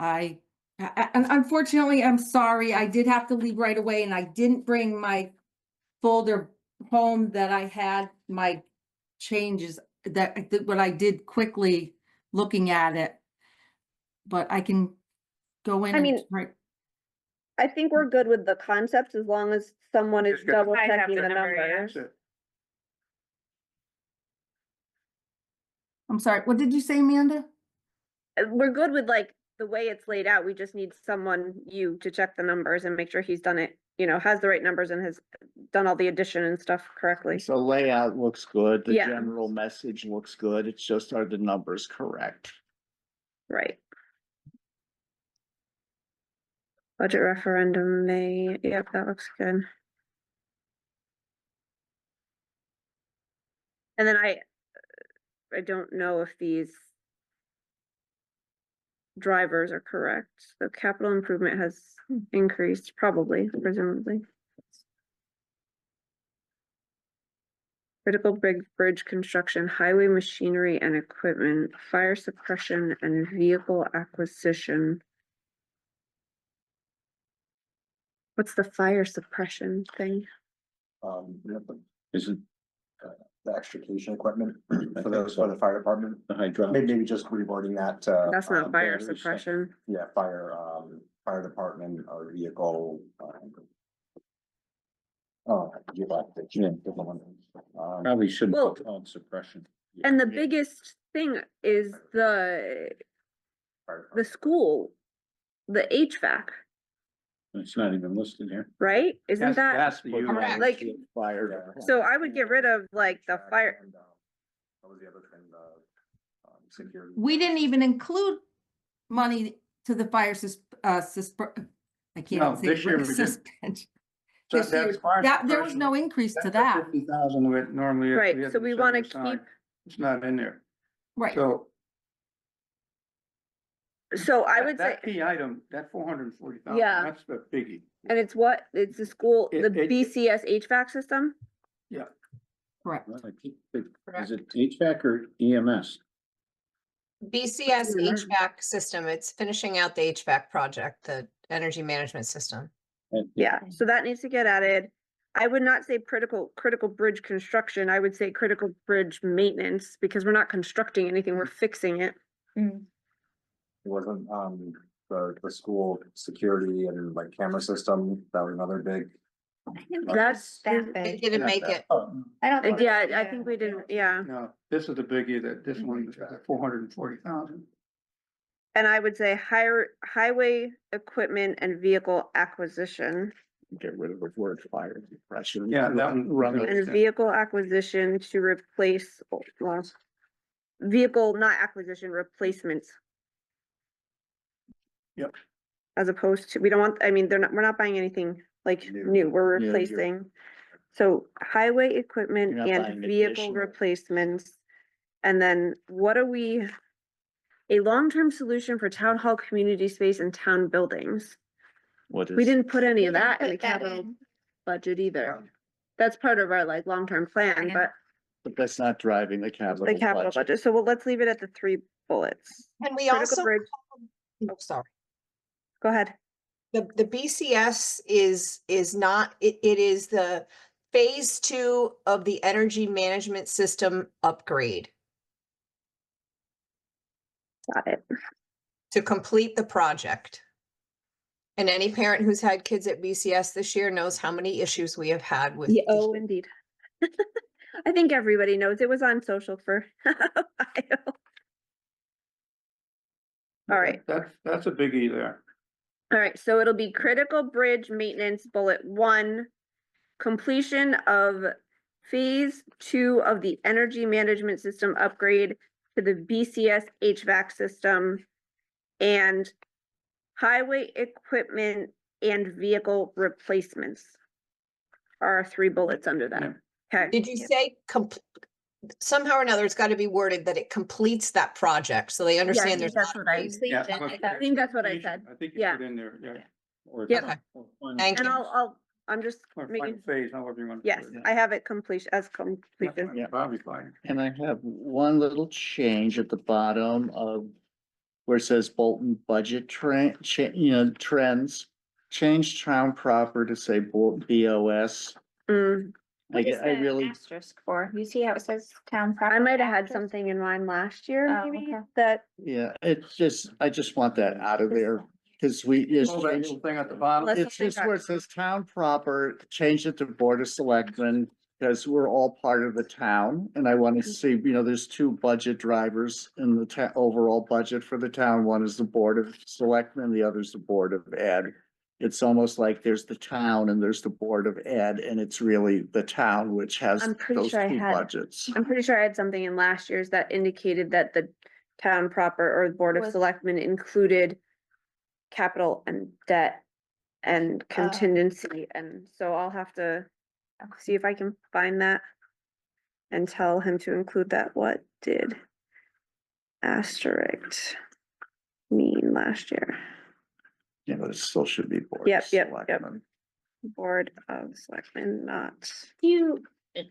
[SPEAKER 7] unfortunately, I'm sorry, I did have to leave right away and I didn't bring my folder home that I had my changes what I did quickly looking at it. But I can go in
[SPEAKER 5] I
[SPEAKER 7] and
[SPEAKER 5] mean,
[SPEAKER 7] try.
[SPEAKER 5] I think we're good with the concepts as long as someone is
[SPEAKER 4] Just get-
[SPEAKER 5] double
[SPEAKER 6] I have
[SPEAKER 5] checking
[SPEAKER 6] the
[SPEAKER 5] the
[SPEAKER 6] number, yeah.
[SPEAKER 5] numbers.
[SPEAKER 4] That's it.
[SPEAKER 7] I'm sorry, what did you say, Amanda?
[SPEAKER 5] We're good with like the way it's laid out. We just need someone, you, to check the numbers and make sure he's done it, you know, has the right numbers and has done all the addition and stuff correctly.
[SPEAKER 1] So layout looks good, the
[SPEAKER 5] Yeah.
[SPEAKER 1] general message looks good, it's just are the numbers correct?
[SPEAKER 5] Right. Budget referendum May, yep, that looks good. And then I don't know if these drivers are correct. The capital improvement has increased, probably, presumably. Critical bridge construction, highway machinery and equipment, fire suppression and vehicle acquisition. What's the fire suppression thing?
[SPEAKER 2] Is it
[SPEAKER 8] The extrication equipment
[SPEAKER 2] I
[SPEAKER 8] for the,
[SPEAKER 2] think so.
[SPEAKER 8] for the fire department,
[SPEAKER 2] the hydraulic?
[SPEAKER 8] maybe just rewording that to.
[SPEAKER 5] That's not fire
[SPEAKER 2] battery stuff.
[SPEAKER 5] suppression.
[SPEAKER 8] Yeah, fire department or vehicle. Oh, you like the, different one.
[SPEAKER 2] Probably shouldn't
[SPEAKER 5] Well,
[SPEAKER 2] be called suppression.
[SPEAKER 5] And the
[SPEAKER 1] Yeah.
[SPEAKER 5] biggest thing is the
[SPEAKER 8] fire
[SPEAKER 5] the
[SPEAKER 8] department.
[SPEAKER 5] school, the HVAC,
[SPEAKER 2] It's not even listed here.
[SPEAKER 5] right? Isn't that,
[SPEAKER 4] That's the unit.
[SPEAKER 3] Correct.
[SPEAKER 5] like,
[SPEAKER 1] Fire.
[SPEAKER 5] so I would get rid of like the fire,
[SPEAKER 8] And, what was the other thing, the, security.
[SPEAKER 7] We didn't even include money to the fire I
[SPEAKER 4] No,
[SPEAKER 7] can't say.
[SPEAKER 4] this year we did.
[SPEAKER 7] suspension.
[SPEAKER 4] So
[SPEAKER 7] This year,
[SPEAKER 4] that's fire
[SPEAKER 7] there was
[SPEAKER 4] suppression.
[SPEAKER 7] no increase to
[SPEAKER 4] That's
[SPEAKER 7] that,
[SPEAKER 4] 50,000 we normally.
[SPEAKER 5] right,
[SPEAKER 4] had
[SPEAKER 5] so
[SPEAKER 4] to
[SPEAKER 5] we
[SPEAKER 4] set
[SPEAKER 5] wanna
[SPEAKER 4] aside.
[SPEAKER 5] keep,
[SPEAKER 4] It's not in there.
[SPEAKER 7] right?
[SPEAKER 4] So.
[SPEAKER 5] so I would say,
[SPEAKER 4] That key item, that 440,000.
[SPEAKER 5] Yeah.
[SPEAKER 4] That's the biggie.
[SPEAKER 5] and it's what, it's the school, the
[SPEAKER 4] It-
[SPEAKER 5] BCS HVAC system?
[SPEAKER 7] Correct.
[SPEAKER 2] Well, I think Is it HVAC or EMS?
[SPEAKER 3] BCS
[SPEAKER 5] Yeah.
[SPEAKER 3] HVAC system, it's finishing out the HVAC project, the energy management system.
[SPEAKER 5] Yeah, so that needs to get added. I would not say critical bridge construction. I would say critical bridge maintenance, because we're not constructing anything, we're fixing it.
[SPEAKER 8] It wasn't, the school security and like camera system, that was another big.
[SPEAKER 5] That's,
[SPEAKER 6] That
[SPEAKER 3] It
[SPEAKER 6] big.
[SPEAKER 3] didn't make it.
[SPEAKER 6] I don't think.
[SPEAKER 5] yeah, I think we didn't, yeah.
[SPEAKER 4] No, this is the biggie that this one is 440,000.
[SPEAKER 5] And I would say highway equipment and vehicle acquisition.
[SPEAKER 1] Get rid of the word fire suppression.
[SPEAKER 4] Yeah, that one-
[SPEAKER 1] Run
[SPEAKER 4] that
[SPEAKER 1] it.
[SPEAKER 5] And vehicle acquisition to replace, well, vehicle, not acquisition, replacements.
[SPEAKER 4] Yep.
[SPEAKER 5] As opposed to, we don't want, I mean, we're not buying anything like new, we're
[SPEAKER 1] Yeah, you're-
[SPEAKER 5] replacing. So highway equipment
[SPEAKER 1] You're not buying
[SPEAKER 5] and vehicle
[SPEAKER 1] additional.
[SPEAKER 5] replacements. And then what are we? A long-term solution for town hall community space and town buildings.
[SPEAKER 1] What is?
[SPEAKER 5] We didn't put any of
[SPEAKER 6] We didn't
[SPEAKER 5] that in the
[SPEAKER 6] put that
[SPEAKER 5] capital
[SPEAKER 6] in.
[SPEAKER 5] budget either. That's part of our like long-term plan,
[SPEAKER 6] Yeah.
[SPEAKER 5] but
[SPEAKER 1] But that's not driving the capital.
[SPEAKER 5] the capital budget, so let's leave it at the 3 bullets.
[SPEAKER 3] And we
[SPEAKER 5] Critical
[SPEAKER 3] also,
[SPEAKER 5] bridge,
[SPEAKER 3] oh, sorry.
[SPEAKER 5] go ahead.
[SPEAKER 3] The BCS is not, it is the phase 2 of the energy management system upgrade
[SPEAKER 5] Got it.
[SPEAKER 3] to complete the project. And any parent who's had kids at BCS this year knows how many issues we have had with.
[SPEAKER 5] Yeah, oh, indeed. I think everybody knows. It was on social for a while. All right,
[SPEAKER 4] That's a biggie there.
[SPEAKER 5] all right, so it'll be critical bridge maintenance, bullet 1. Completion of phase 2 of the energy management system upgrade to the BCS HVAC system. And highway equipment and vehicle replacements are our 3 bullets under that. Okay,
[SPEAKER 3] Did you say somehow or another, it's got to be worded that it completes that project, so they understand there's.
[SPEAKER 5] that's
[SPEAKER 3] not
[SPEAKER 5] what
[SPEAKER 3] a
[SPEAKER 5] I-
[SPEAKER 3] raise.
[SPEAKER 4] Yeah.
[SPEAKER 5] I think that's what I said.
[SPEAKER 4] I think you
[SPEAKER 5] Yeah.
[SPEAKER 4] put in there, yeah.
[SPEAKER 2] Or-
[SPEAKER 5] Yep.
[SPEAKER 2] or final-
[SPEAKER 3] Thank
[SPEAKER 5] And
[SPEAKER 3] you.
[SPEAKER 5] I'm just
[SPEAKER 4] Or final
[SPEAKER 5] making,
[SPEAKER 4] phase, however you want. to
[SPEAKER 5] yes,
[SPEAKER 4] put it.
[SPEAKER 5] I have it completion.
[SPEAKER 1] Yeah.
[SPEAKER 4] Probably fine.
[SPEAKER 1] And I have one little change at the bottom of where it says Bolton budget trend, trends. Change town proper to say BOS.
[SPEAKER 5] Mm,
[SPEAKER 6] What is
[SPEAKER 1] I
[SPEAKER 6] the
[SPEAKER 1] really,
[SPEAKER 6] asterisk for? You see how it says town property?
[SPEAKER 5] I might have had
[SPEAKER 6] asterisk?
[SPEAKER 5] something in mind last year,
[SPEAKER 6] Oh,
[SPEAKER 5] maybe,
[SPEAKER 6] okay.
[SPEAKER 5] that,
[SPEAKER 1] yeah, I just want that out of there. Cause we,
[SPEAKER 4] Oh, that little thing at the bottom.
[SPEAKER 5] Let's-
[SPEAKER 1] it's just where it says town proper, change it to Board of Selectmen. Because we're all part of the town and I want to see, there's two budget drivers in the overall budget for the town. One is the Board of Selectmen, the other is the Board of Ed. It's almost like there's the town and there's the Board of Ed, and it's really the town which has
[SPEAKER 5] I'm pretty
[SPEAKER 1] those
[SPEAKER 5] sure I
[SPEAKER 1] two
[SPEAKER 5] had-
[SPEAKER 1] budgets.
[SPEAKER 5] I'm pretty sure I had something in last year's that indicated that the town proper or the Board of
[SPEAKER 6] Was-
[SPEAKER 5] Selectmen included capital and debt and contingency, and so I'll have to see if I can find that and tell him to include that. What did asterisk mean last year?
[SPEAKER 1] Yeah, but it still should be Board of
[SPEAKER 5] Yep.
[SPEAKER 1] Selectmen.
[SPEAKER 5] Board of Selectmen, not.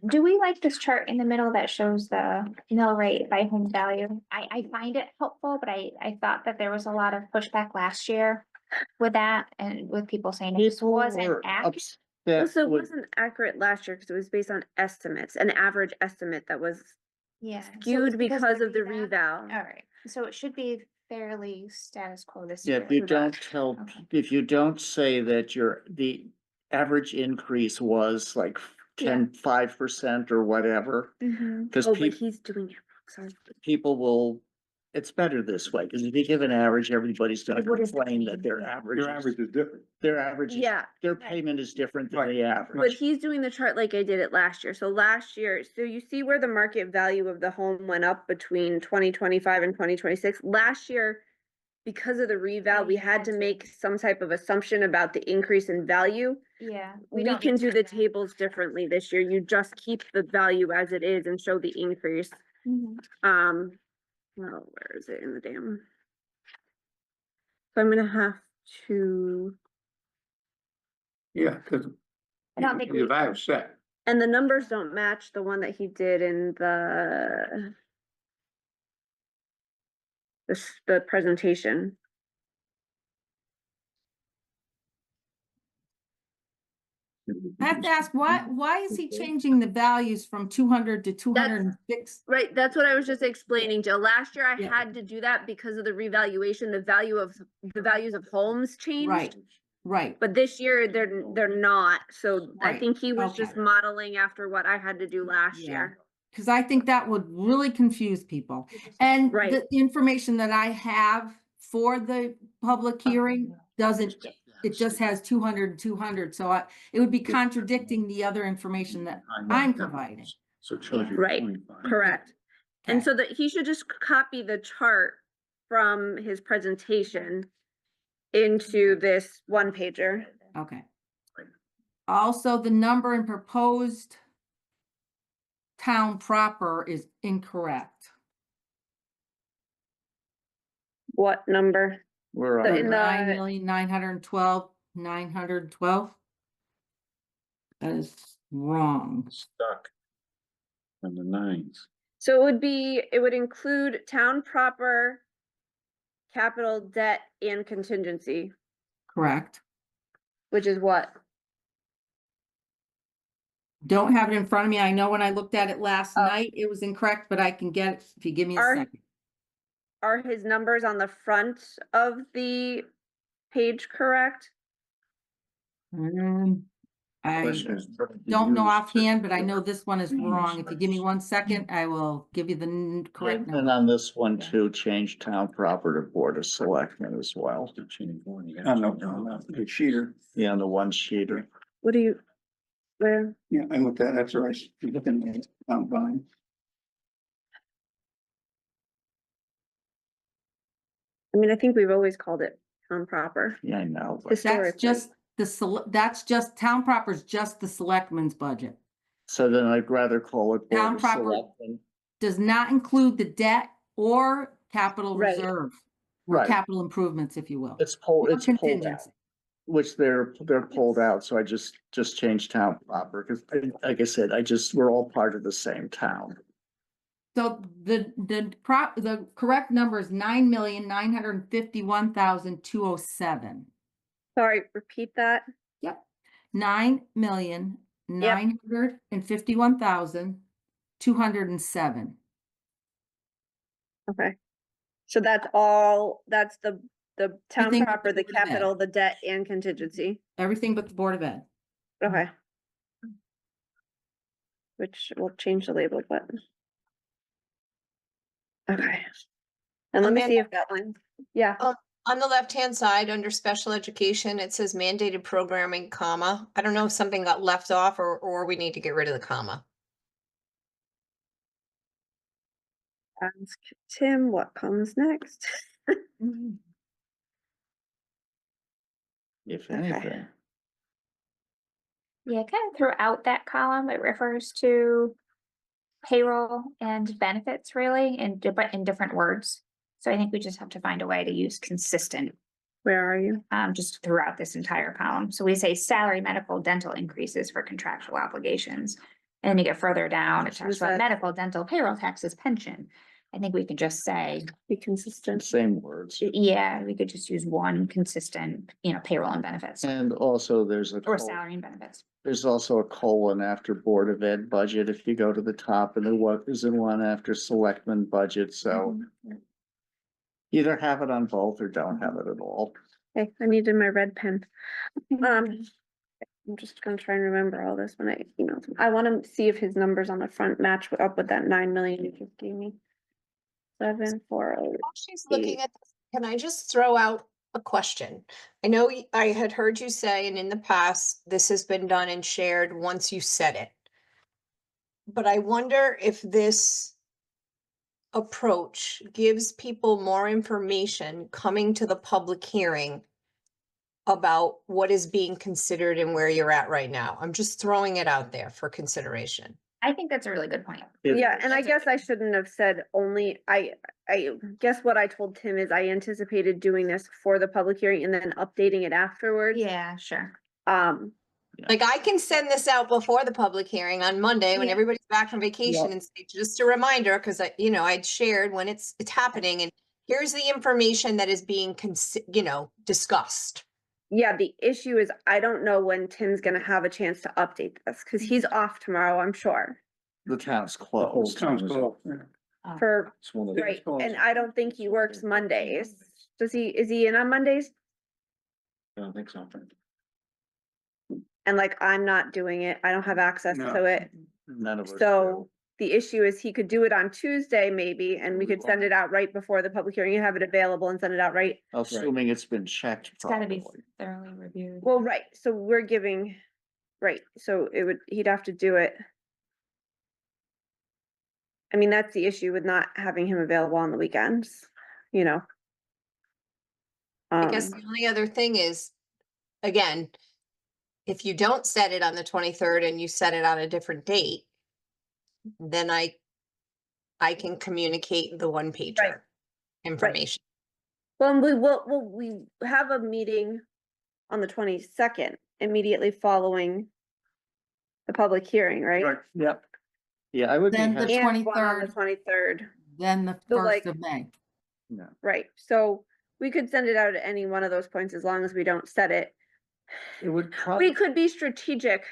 [SPEAKER 6] Do we like this chart in the middle that shows the mill rate by home value? I find it helpful, but I thought that there was a lot of pushback last year with that and with people saying it just
[SPEAKER 1] People
[SPEAKER 6] wasn't
[SPEAKER 1] were
[SPEAKER 6] accurate.
[SPEAKER 1] upset
[SPEAKER 5] So it
[SPEAKER 1] with-
[SPEAKER 5] wasn't accurate last year because it was based on estimates, an average estimate that was
[SPEAKER 6] Yeah. so it's
[SPEAKER 5] skewed because of the
[SPEAKER 6] reval.
[SPEAKER 5] reval.
[SPEAKER 6] All right, so it should be fairly status quo this
[SPEAKER 1] Yeah,
[SPEAKER 6] year.
[SPEAKER 1] if you
[SPEAKER 5] for that.
[SPEAKER 1] don't if you don't say that the average increase was like
[SPEAKER 6] Yeah.
[SPEAKER 1] 5% or whatever.
[SPEAKER 6] Mhm.
[SPEAKER 1] Cause
[SPEAKER 5] Oh, but he's doing it, sorry.
[SPEAKER 1] people will, it's better this way, cause if you give an average, everybody's gonna
[SPEAKER 6] What is the
[SPEAKER 1] complain that their
[SPEAKER 6] payment?
[SPEAKER 1] average.
[SPEAKER 4] Your average is different.
[SPEAKER 1] Their average,
[SPEAKER 5] Yeah,
[SPEAKER 1] their
[SPEAKER 6] Right.
[SPEAKER 1] payment is different than
[SPEAKER 4] Right.
[SPEAKER 1] the
[SPEAKER 5] but
[SPEAKER 1] average.
[SPEAKER 5] he's doing the chart like I did it last year. So last year, so you see where the market value of the home went up between 2025 and 2026. Last year, because of the reval, we had to make some type of assumption about the increase in value.
[SPEAKER 6] Yeah.
[SPEAKER 5] We
[SPEAKER 6] don't
[SPEAKER 5] can
[SPEAKER 6] need
[SPEAKER 5] do
[SPEAKER 6] to
[SPEAKER 5] the
[SPEAKER 6] that.
[SPEAKER 5] tables differently this year. You just keep the value as it is and show the increase.
[SPEAKER 6] Mhm.
[SPEAKER 5] Well, where is it in the damn? So I'm gonna have to,
[SPEAKER 4] Yeah, because
[SPEAKER 6] I don't think
[SPEAKER 4] the
[SPEAKER 6] we-
[SPEAKER 4] value set.
[SPEAKER 5] and the numbers don't match the one that he did in the presentation.
[SPEAKER 7] I have to ask, why is he changing the values from 200 to 206?
[SPEAKER 5] Right, that's what I was just explaining, Joe. Last year I
[SPEAKER 7] Yeah.
[SPEAKER 5] had to do that because of the revaluation, the values of homes changed.
[SPEAKER 7] Right, right.
[SPEAKER 5] But this year, they're not, so I
[SPEAKER 7] Right,
[SPEAKER 5] think he was just
[SPEAKER 7] okay.
[SPEAKER 5] modeling after what I had to do last
[SPEAKER 7] Yeah.
[SPEAKER 5] year.
[SPEAKER 7] Because I think that would really confuse people. And
[SPEAKER 5] Right.
[SPEAKER 7] the information that I have for the public hearing doesn't, it just has 200 and 200. So it would be contradicting the other information that I'm providing.
[SPEAKER 2] So it shows you.
[SPEAKER 5] Right,
[SPEAKER 2] 25.
[SPEAKER 5] correct. And
[SPEAKER 7] Okay.
[SPEAKER 5] so that he should just copy the chart from his presentation into this one pager.
[SPEAKER 7] Okay. Also, the number in proposed town proper is incorrect.
[SPEAKER 5] What number?
[SPEAKER 1] We're
[SPEAKER 5] The-
[SPEAKER 1] on
[SPEAKER 5] in
[SPEAKER 1] that.
[SPEAKER 5] the-
[SPEAKER 7] 9,912,912. That is wrong.
[SPEAKER 2] Stuck. On the nines.
[SPEAKER 5] So it would include town proper, capital debt and contingency,
[SPEAKER 7] Correct.
[SPEAKER 5] which is what?
[SPEAKER 7] Don't have it in front of me. I know when I looked at it last
[SPEAKER 5] Oh.
[SPEAKER 7] night, it was incorrect, but I can get it if you give me a
[SPEAKER 5] Are-
[SPEAKER 7] second.
[SPEAKER 5] Are his numbers on the front of the page correct?
[SPEAKER 7] I
[SPEAKER 2] Question is, what did you
[SPEAKER 7] don't know
[SPEAKER 2] use to-
[SPEAKER 7] offhand, but I know this one is
[SPEAKER 2] Mm.
[SPEAKER 7] wrong. If you give me 1 second, I will give you the correct
[SPEAKER 1] And
[SPEAKER 7] number.
[SPEAKER 1] on this one too, change town proper to Board of Selectmen as well.
[SPEAKER 2] To change one, you gotta
[SPEAKER 4] Oh, no,
[SPEAKER 2] change
[SPEAKER 4] no,
[SPEAKER 2] all
[SPEAKER 4] no,
[SPEAKER 2] that.
[SPEAKER 4] the cheater.
[SPEAKER 1] Yeah, on the one sheeter.
[SPEAKER 5] What do you, where?
[SPEAKER 4] Yeah, I looked at, that's right. You're looking at, fine.
[SPEAKER 5] I mean, I think we've always called it town proper.
[SPEAKER 1] Yeah, I know, but
[SPEAKER 7] That's
[SPEAKER 5] Historically.
[SPEAKER 7] just that's just town proper is just the selectmen's budget.
[SPEAKER 1] So then I'd rather call it. Board
[SPEAKER 7] Town
[SPEAKER 1] of
[SPEAKER 7] proper-
[SPEAKER 1] Selectmen.
[SPEAKER 7] Does not include the debt or capital
[SPEAKER 5] Right.
[SPEAKER 7] reserve, or
[SPEAKER 1] Right,
[SPEAKER 7] capital improvements, if you will.
[SPEAKER 1] it's
[SPEAKER 7] Or
[SPEAKER 1] pulled out,
[SPEAKER 7] contingency.
[SPEAKER 1] which they're pulled out, so I just changed town proper, because like I said, we're all part of the same town.
[SPEAKER 7] So the correct number is 9,951,207.
[SPEAKER 5] Sorry, repeat that.
[SPEAKER 7] Yep, 9,951,207.
[SPEAKER 5] Okay. So that's all, that's the town
[SPEAKER 7] Everything but
[SPEAKER 5] proper,
[SPEAKER 7] the
[SPEAKER 5] the
[SPEAKER 7] Board of Ed.
[SPEAKER 5] capital, the debt and contingency.
[SPEAKER 7] Everything but the Board of Ed.
[SPEAKER 5] Okay. Which will change the label, but. Okay. And let me see
[SPEAKER 3] Amanda?
[SPEAKER 5] if that one, yeah,
[SPEAKER 3] On the left-hand side, under special education, it says mandated programming, comma. I don't know if something got left off or we need to get rid of the comma.
[SPEAKER 5] ask Tim what comes next.
[SPEAKER 1] If
[SPEAKER 5] Okay.
[SPEAKER 1] anything,
[SPEAKER 6] Yeah, kind of throughout that column, it refers to payroll and benefits really but in different words. So I think we just have to find a way to use consistent,
[SPEAKER 5] Where are you?
[SPEAKER 6] just throughout this entire column. So we say salary, medical, dental increases for contractual obligations. And then you get further down, it
[SPEAKER 5] So
[SPEAKER 6] talks
[SPEAKER 5] is
[SPEAKER 6] about
[SPEAKER 5] that-
[SPEAKER 6] medical, dental, payroll taxes, pension. I think we could just say,
[SPEAKER 5] Be consistent.
[SPEAKER 1] same words.
[SPEAKER 6] yeah, we could just use one consistent, payroll and benefits
[SPEAKER 1] And also there's
[SPEAKER 6] or salary and benefits.
[SPEAKER 1] there's also a colon after Board of Ed budget if you go to the top, and there isn't one after Selectmen budget, so either have it on both or don't have it at all.
[SPEAKER 5] Okay, I needed my red pen. I'm just gonna try and remember all this when I email him. I wanna see if his numbers on the front match up with that 9 million you just gave me. 740.
[SPEAKER 3] While she's looking at this, can I just throw out a question? I know I had heard you say, and in the past, this has been done and shared once you said it. But I wonder if this approach gives people more information coming to the public hearing about what is being considered and where you're at right now. I'm just throwing it out there for consideration.
[SPEAKER 6] I think that's a really good point.
[SPEAKER 5] Yeah, and I
[SPEAKER 3] That's
[SPEAKER 5] guess I shouldn't have said only, I guess what I told Tim is I anticipated doing this for the public hearing and then updating it afterwards.
[SPEAKER 6] Yeah, sure.
[SPEAKER 3] Like I can send this out before the public hearing on Monday when
[SPEAKER 6] Yeah.
[SPEAKER 3] everybody's back from vacation and say, just a reminder, because I'd shared when it's happening and here's the information that is being discussed.
[SPEAKER 5] Yeah, the issue is I don't know when Tim's gonna have a chance to update this, cause he's off tomorrow, I'm sure.
[SPEAKER 1] The town's
[SPEAKER 2] The whole
[SPEAKER 1] closed.
[SPEAKER 2] town's
[SPEAKER 4] Sounds
[SPEAKER 2] closed.
[SPEAKER 4] cool. Yeah.
[SPEAKER 5] For,
[SPEAKER 2] It's one of the-
[SPEAKER 5] right, and I don't think he works Mondays. Is he in on Mondays?
[SPEAKER 2] I don't think so.
[SPEAKER 5] And like, I'm not doing it, I don't have access
[SPEAKER 4] No.
[SPEAKER 5] to it.
[SPEAKER 1] None of us.
[SPEAKER 5] So the issue is he could do it on Tuesday maybe, and we could send it out right before the public hearing, and have it available and send it out right.
[SPEAKER 1] do, assuming it's been checked
[SPEAKER 6] It's gotta be
[SPEAKER 1] properly.
[SPEAKER 6] thoroughly reviewed.
[SPEAKER 5] Well, right, so we're giving, right, so he'd have to do it. I mean, that's the issue with not having him available on the weekends, you know?
[SPEAKER 3] I guess
[SPEAKER 5] Um,
[SPEAKER 3] the only other thing is, again, if you don't set it on the 23rd and you set it on a different date, then I can communicate the one pager information.
[SPEAKER 5] well, we have a meeting on the 22nd, immediately following the public hearing, right?
[SPEAKER 4] Right.
[SPEAKER 1] Yep. Yeah, I would be,
[SPEAKER 7] Then the
[SPEAKER 1] happy-
[SPEAKER 5] And one on the
[SPEAKER 7] 23rd.
[SPEAKER 5] 23rd.
[SPEAKER 7] Then the
[SPEAKER 5] So,
[SPEAKER 7] 1st
[SPEAKER 5] like-
[SPEAKER 7] of May.
[SPEAKER 1] no.
[SPEAKER 5] Right, so we could send it out at any one of those points as long as we don't set it.
[SPEAKER 1] It would
[SPEAKER 5] We
[SPEAKER 1] probably,
[SPEAKER 5] could be strategic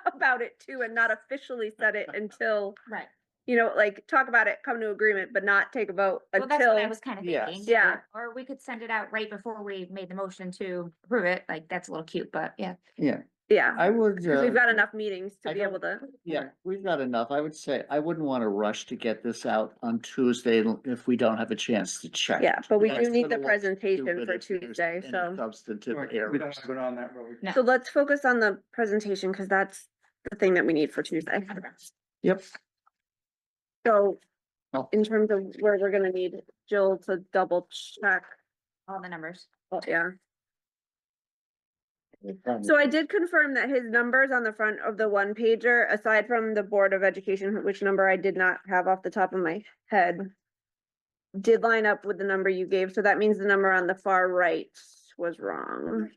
[SPEAKER 5] about it too and not officially set it until,
[SPEAKER 6] Right.
[SPEAKER 5] like, talk about it, come to agreement, but not take a vote
[SPEAKER 6] Well, that's what I
[SPEAKER 5] until.
[SPEAKER 6] was kind of
[SPEAKER 1] Yes.
[SPEAKER 6] thinking.
[SPEAKER 5] Yeah.
[SPEAKER 6] Or we could send it out right before we made the motion to approve it, like, that's a little cute, but yeah.
[SPEAKER 1] yeah,
[SPEAKER 5] Yeah,
[SPEAKER 1] I would.
[SPEAKER 5] because we've got enough meetings to
[SPEAKER 1] I
[SPEAKER 5] be
[SPEAKER 1] don't-
[SPEAKER 5] able to.
[SPEAKER 1] Yeah, we've got enough. I would say, I wouldn't want to rush to get this out on Tuesday if we don't have a chance to check.
[SPEAKER 5] Yeah,
[SPEAKER 1] it.
[SPEAKER 5] but we
[SPEAKER 1] That's
[SPEAKER 5] do need
[SPEAKER 1] gonna
[SPEAKER 5] the
[SPEAKER 1] look
[SPEAKER 5] presentation
[SPEAKER 1] stupid
[SPEAKER 5] for
[SPEAKER 1] if there's
[SPEAKER 5] Tuesday,
[SPEAKER 1] any
[SPEAKER 5] so.
[SPEAKER 1] Substantive
[SPEAKER 4] Right, we don't
[SPEAKER 1] errors.
[SPEAKER 4] want to go down that road.
[SPEAKER 6] No.
[SPEAKER 5] So let's focus on the presentation, because that's the thing that we need for Tuesday.
[SPEAKER 1] Yep.
[SPEAKER 5] So
[SPEAKER 1] Oh.
[SPEAKER 5] in terms of where we're gonna need Jill to double check,
[SPEAKER 6] All the numbers.
[SPEAKER 5] yeah. So I did confirm that his numbers on the front of the one pager, aside from the Board of Education, which number I did not have off the top of my head, did line up with the number you gave, so that means the number on the far right was wrong.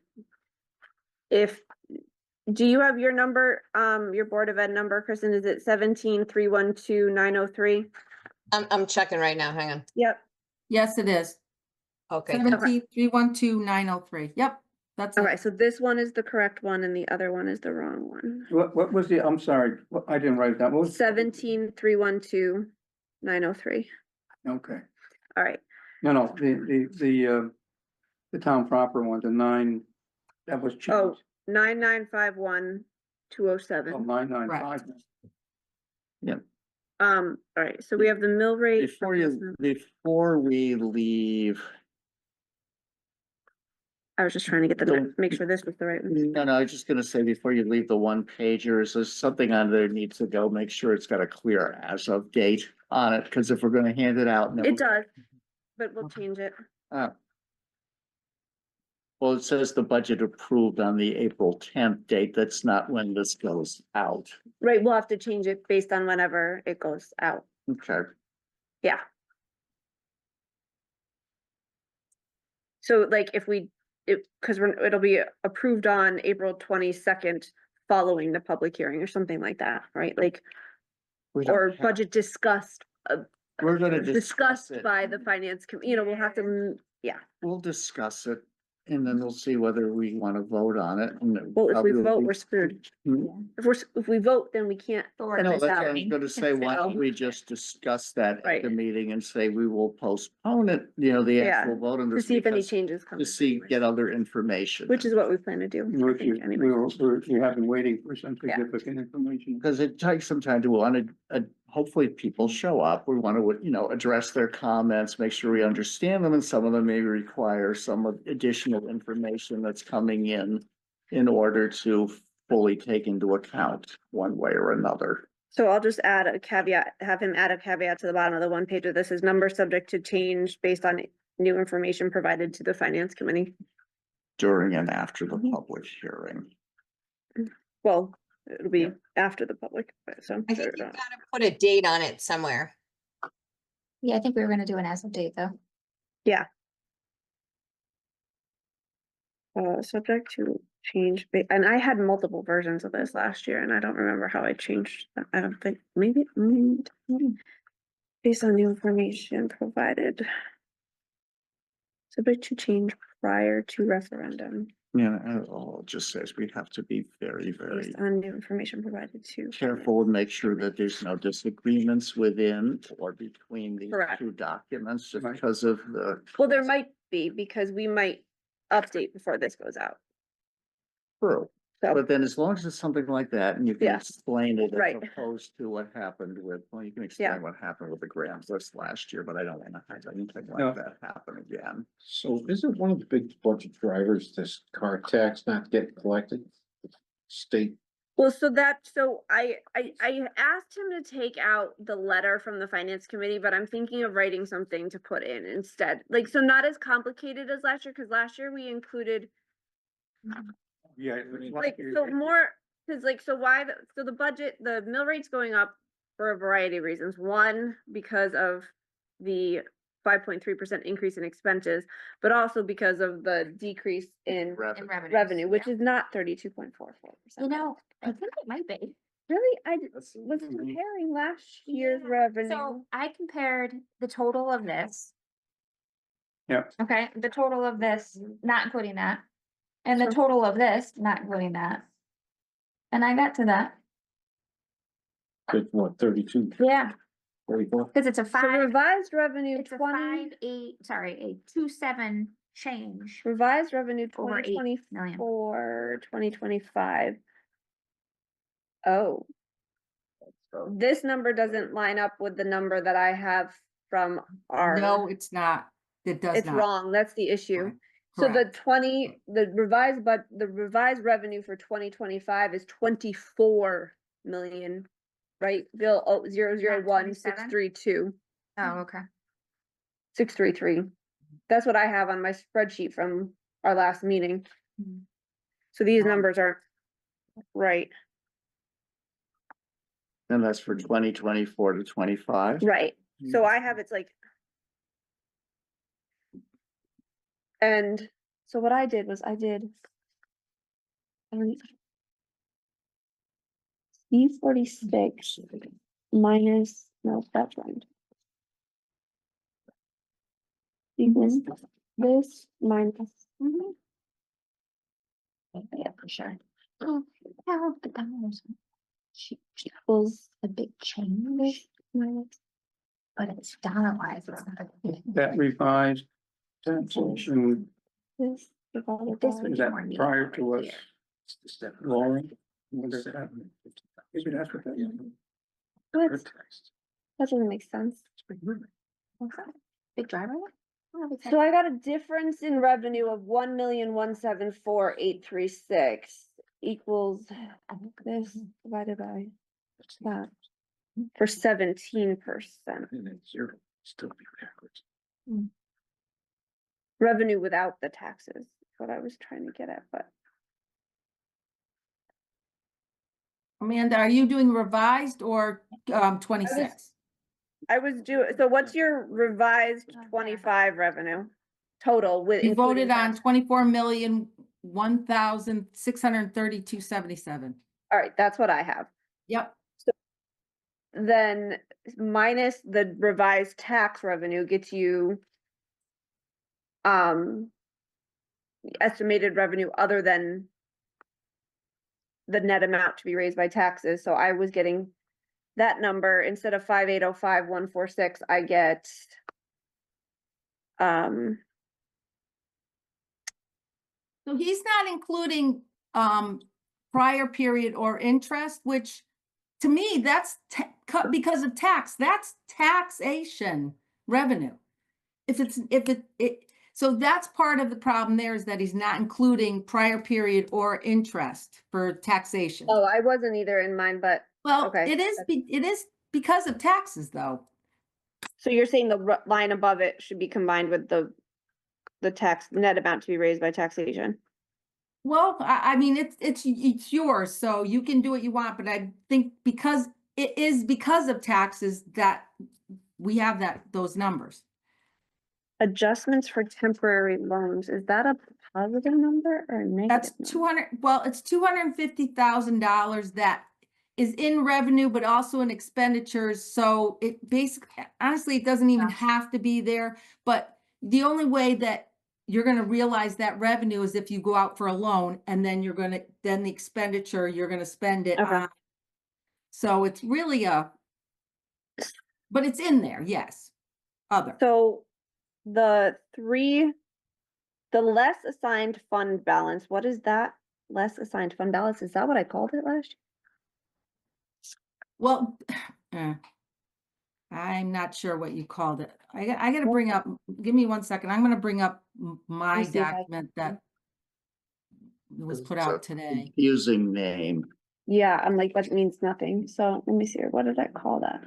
[SPEAKER 5] Do you have your number, your Board of Ed number, Kristen? Is it 17-312-903?
[SPEAKER 3] I'm checking right now. Hang on.
[SPEAKER 5] Yep,
[SPEAKER 7] Yes, it is.
[SPEAKER 3] Okay.
[SPEAKER 7] 17-312-903. Yep, that's
[SPEAKER 5] okay,
[SPEAKER 7] it.
[SPEAKER 5] so this one is the correct one and the other one is the wrong one.
[SPEAKER 4] What was the, I'm sorry, I didn't write it down. What was?
[SPEAKER 5] 17-312-903.
[SPEAKER 4] Okay,
[SPEAKER 5] All right,
[SPEAKER 4] no, the town proper one, the 9, that was
[SPEAKER 5] oh,
[SPEAKER 4] changed.
[SPEAKER 5] 9951-207.
[SPEAKER 4] 995.
[SPEAKER 5] All right, so we have the mill rate.
[SPEAKER 1] Before we leave,
[SPEAKER 5] I was just trying to get the, make sure this was the right one.
[SPEAKER 1] no, I was just gonna say, before you leave the one pagers, there's something on there needs to go, make sure it's got a clear as of date on it, because if we're gonna hand it out.
[SPEAKER 5] It does, but we'll change it.
[SPEAKER 1] Well, it says the budget approved on the April 10th date. That's not when this goes out.
[SPEAKER 5] Right, we'll have to change it based on whenever it goes out.
[SPEAKER 1] Okay.
[SPEAKER 5] Yeah. So like if cause it'll be approved on April 22nd following the public hearing or something like that, right? Like,
[SPEAKER 1] We don't
[SPEAKER 5] or
[SPEAKER 1] have-
[SPEAKER 5] budget discussed,
[SPEAKER 1] We're gonna discuss
[SPEAKER 5] discussed
[SPEAKER 1] it.
[SPEAKER 5] by the finance we'll have to, yeah.
[SPEAKER 1] We'll discuss it and then we'll see whether we want to vote on it. And
[SPEAKER 5] Well, if we
[SPEAKER 1] probably-
[SPEAKER 5] vote, we're screwed.
[SPEAKER 1] Hmm?
[SPEAKER 5] If we vote, then we can't.
[SPEAKER 6] So
[SPEAKER 5] set
[SPEAKER 6] we're
[SPEAKER 1] No,
[SPEAKER 5] this
[SPEAKER 1] that's
[SPEAKER 5] out.
[SPEAKER 1] what I was gonna say. Why don't we just discuss that at the
[SPEAKER 5] Right.
[SPEAKER 1] meeting and say we will postpone it, the
[SPEAKER 5] Yeah,
[SPEAKER 1] actual vote on
[SPEAKER 5] To
[SPEAKER 1] this.
[SPEAKER 5] see if any
[SPEAKER 1] because-
[SPEAKER 5] changes come.
[SPEAKER 1] To see, get other information.
[SPEAKER 5] Which is what we plan to do, I
[SPEAKER 4] Which
[SPEAKER 5] think,
[SPEAKER 4] you,
[SPEAKER 5] anyway.
[SPEAKER 4] we have been waiting for some
[SPEAKER 5] Yeah.
[SPEAKER 4] significant information.
[SPEAKER 1] Because it takes some time to want to, hopefully people show up. We want to, address their comments, make sure we understand them, and some of them may require some additional information that's coming in order to fully take into account one way or another.
[SPEAKER 5] So I'll just add a caveat, have him add a caveat to the bottom of the one page of this is number subject to change based on new information provided to the finance committee.
[SPEAKER 1] During and after the public hearing.
[SPEAKER 5] Well, it'll be after the public, so.
[SPEAKER 3] I think you gotta put a date on it somewhere.
[SPEAKER 6] Yeah, I think we were gonna do an as of date though.
[SPEAKER 5] Subject to change, and I had multiple versions of this last year and I don't remember how I changed that. I don't think, maybe. Based on new information provided. Subject to change prior to referendum,
[SPEAKER 1] Yeah, all it just says we have to be very, very
[SPEAKER 5] based on new information provided to.
[SPEAKER 1] careful and make sure that there's no disagreements within or between these
[SPEAKER 5] Correct.
[SPEAKER 1] two documents, just
[SPEAKER 4] Right.
[SPEAKER 1] because of the.
[SPEAKER 5] Well, there might be, because we might update before this goes out.
[SPEAKER 1] True.
[SPEAKER 5] So,
[SPEAKER 1] But then as long as it's something like that and you can
[SPEAKER 5] Yeah.
[SPEAKER 1] explain it
[SPEAKER 5] Right.
[SPEAKER 1] as opposed to what happened with, well, you can
[SPEAKER 5] Yeah.
[SPEAKER 1] explain what happened with the grants list last year, but I don't want to have anything
[SPEAKER 4] No.
[SPEAKER 1] like that happen again.
[SPEAKER 2] So isn't one of the big budget drivers this car tax not getting collected? State,
[SPEAKER 5] well, so I asked him to take out the letter from the finance committee, but I'm thinking of writing something to put in instead. Like, so not as complicated as last year, because last year we included
[SPEAKER 4] Yeah.
[SPEAKER 5] like, so more, cause like, so the budget, the mill rate's going up for a variety of reasons. One, because of the 5.3% increase in expenses, but also because of the decrease in
[SPEAKER 1] Revenue.
[SPEAKER 5] revenue, which is not 32.44%.
[SPEAKER 6] You know, I think it might be.
[SPEAKER 5] Really, I
[SPEAKER 1] That's-
[SPEAKER 5] was comparing last year's
[SPEAKER 6] Yeah,
[SPEAKER 5] revenue.
[SPEAKER 6] So I compared the total of this.
[SPEAKER 4] Yeah.
[SPEAKER 6] Okay, the total of this, not including that. And the
[SPEAKER 5] Sure.
[SPEAKER 6] total of this, not including that. And I got to that,
[SPEAKER 2] good, what, 32,
[SPEAKER 6] yeah,
[SPEAKER 2] 44?
[SPEAKER 6] cause it's a
[SPEAKER 5] So
[SPEAKER 6] five,
[SPEAKER 5] revised revenue
[SPEAKER 6] it's a
[SPEAKER 5] 20,
[SPEAKER 6] 2.7 change
[SPEAKER 5] revised revenue
[SPEAKER 6] over 8 million.
[SPEAKER 5] 2024, 2025. Oh. This number doesn't line up with the number that I have from our.
[SPEAKER 7] No, it's not. It does
[SPEAKER 5] It's
[SPEAKER 7] not.
[SPEAKER 5] wrong, that's the issue.
[SPEAKER 7] Correct.
[SPEAKER 5] So the
[SPEAKER 7] Correct.
[SPEAKER 5] the revised revenue for 2025 is 24 million, right? Bill, 001,632,
[SPEAKER 6] Oh, okay.
[SPEAKER 5] 633. That's what I have on my spreadsheet from our last meeting.
[SPEAKER 6] Mhm.
[SPEAKER 5] So these numbers aren't right,
[SPEAKER 1] And that's for 2024 to 25.
[SPEAKER 5] right, so I have it's like. And so what I did was I did. E46 minus, no, that's right. Equals this minus.
[SPEAKER 6] Yeah, for sure. Oh, yeah, but that was
[SPEAKER 5] Equals
[SPEAKER 6] a big change,
[SPEAKER 5] minus.
[SPEAKER 6] but it's dollar wise, it's not a big.
[SPEAKER 4] That revised taxation,
[SPEAKER 5] This divided
[SPEAKER 6] This
[SPEAKER 5] by.
[SPEAKER 6] would
[SPEAKER 4] is
[SPEAKER 6] be
[SPEAKER 4] that
[SPEAKER 6] more needed
[SPEAKER 4] prior to
[SPEAKER 6] right
[SPEAKER 4] us
[SPEAKER 6] here.
[SPEAKER 4] lowering? Wonder if that- Maybe that's what that means.
[SPEAKER 5] What? That doesn't make sense.
[SPEAKER 6] What's that? Big driver? Oh, big
[SPEAKER 5] So I got a difference in revenue of 1,174,836 equals this divided by that for 17%.
[SPEAKER 2] Still be backwards.
[SPEAKER 5] Revenue without the taxes, is what I was trying to get at, but
[SPEAKER 7] Amanda, are you doing revised or 26?
[SPEAKER 5] I was doing, so what's your revised 25 revenue total with?
[SPEAKER 7] You
[SPEAKER 5] including
[SPEAKER 7] voted on
[SPEAKER 5] tax?
[SPEAKER 7] 24,001,632.77.
[SPEAKER 5] All right, that's what I have.
[SPEAKER 7] Yep.
[SPEAKER 5] Then minus the revised tax revenue gets you estimated revenue other than the net amount to be raised by taxes. So I was getting that number instead of 5,805,146, I get
[SPEAKER 7] So he's not including prior period or interest, which to me, that's cut because of tax. That's taxation revenue. So that's part of the problem there is that he's not including prior period or interest for taxation.
[SPEAKER 5] oh, I wasn't either in mine, but
[SPEAKER 7] Well,
[SPEAKER 5] okay.
[SPEAKER 7] it is because of taxes though.
[SPEAKER 5] so you're saying the line above it should be combined with the tax net amount to be raised by taxation.
[SPEAKER 7] Well, I mean, it's yours, so you can do what you want, but I think because it is because of taxes that we have those numbers.
[SPEAKER 5] Adjustments for temporary loans, is that a positive number or a negative?
[SPEAKER 7] That's
[SPEAKER 5] number?
[SPEAKER 7] it's $250,000 that is in revenue, but also in expenditures. So it basically, honestly, it doesn't even have to be there, but the only way that you're going to realize that revenue is if you go out for a loan and then then the expenditure, you're going to spend it
[SPEAKER 5] Okay.
[SPEAKER 7] on. So it's really but it's in there, yes. Other.
[SPEAKER 5] So the less assigned fund balance, what is that? Less assigned fund balance, is that what I called it last year?
[SPEAKER 7] Well, I'm not sure what you called it. I got to bring up, give me 1 second. I'm going to bring up my
[SPEAKER 5] see if I
[SPEAKER 7] document that was put out today.
[SPEAKER 1] Confusing name.
[SPEAKER 5] Yeah, I'm like, that means nothing. So let me see here. What did I call that?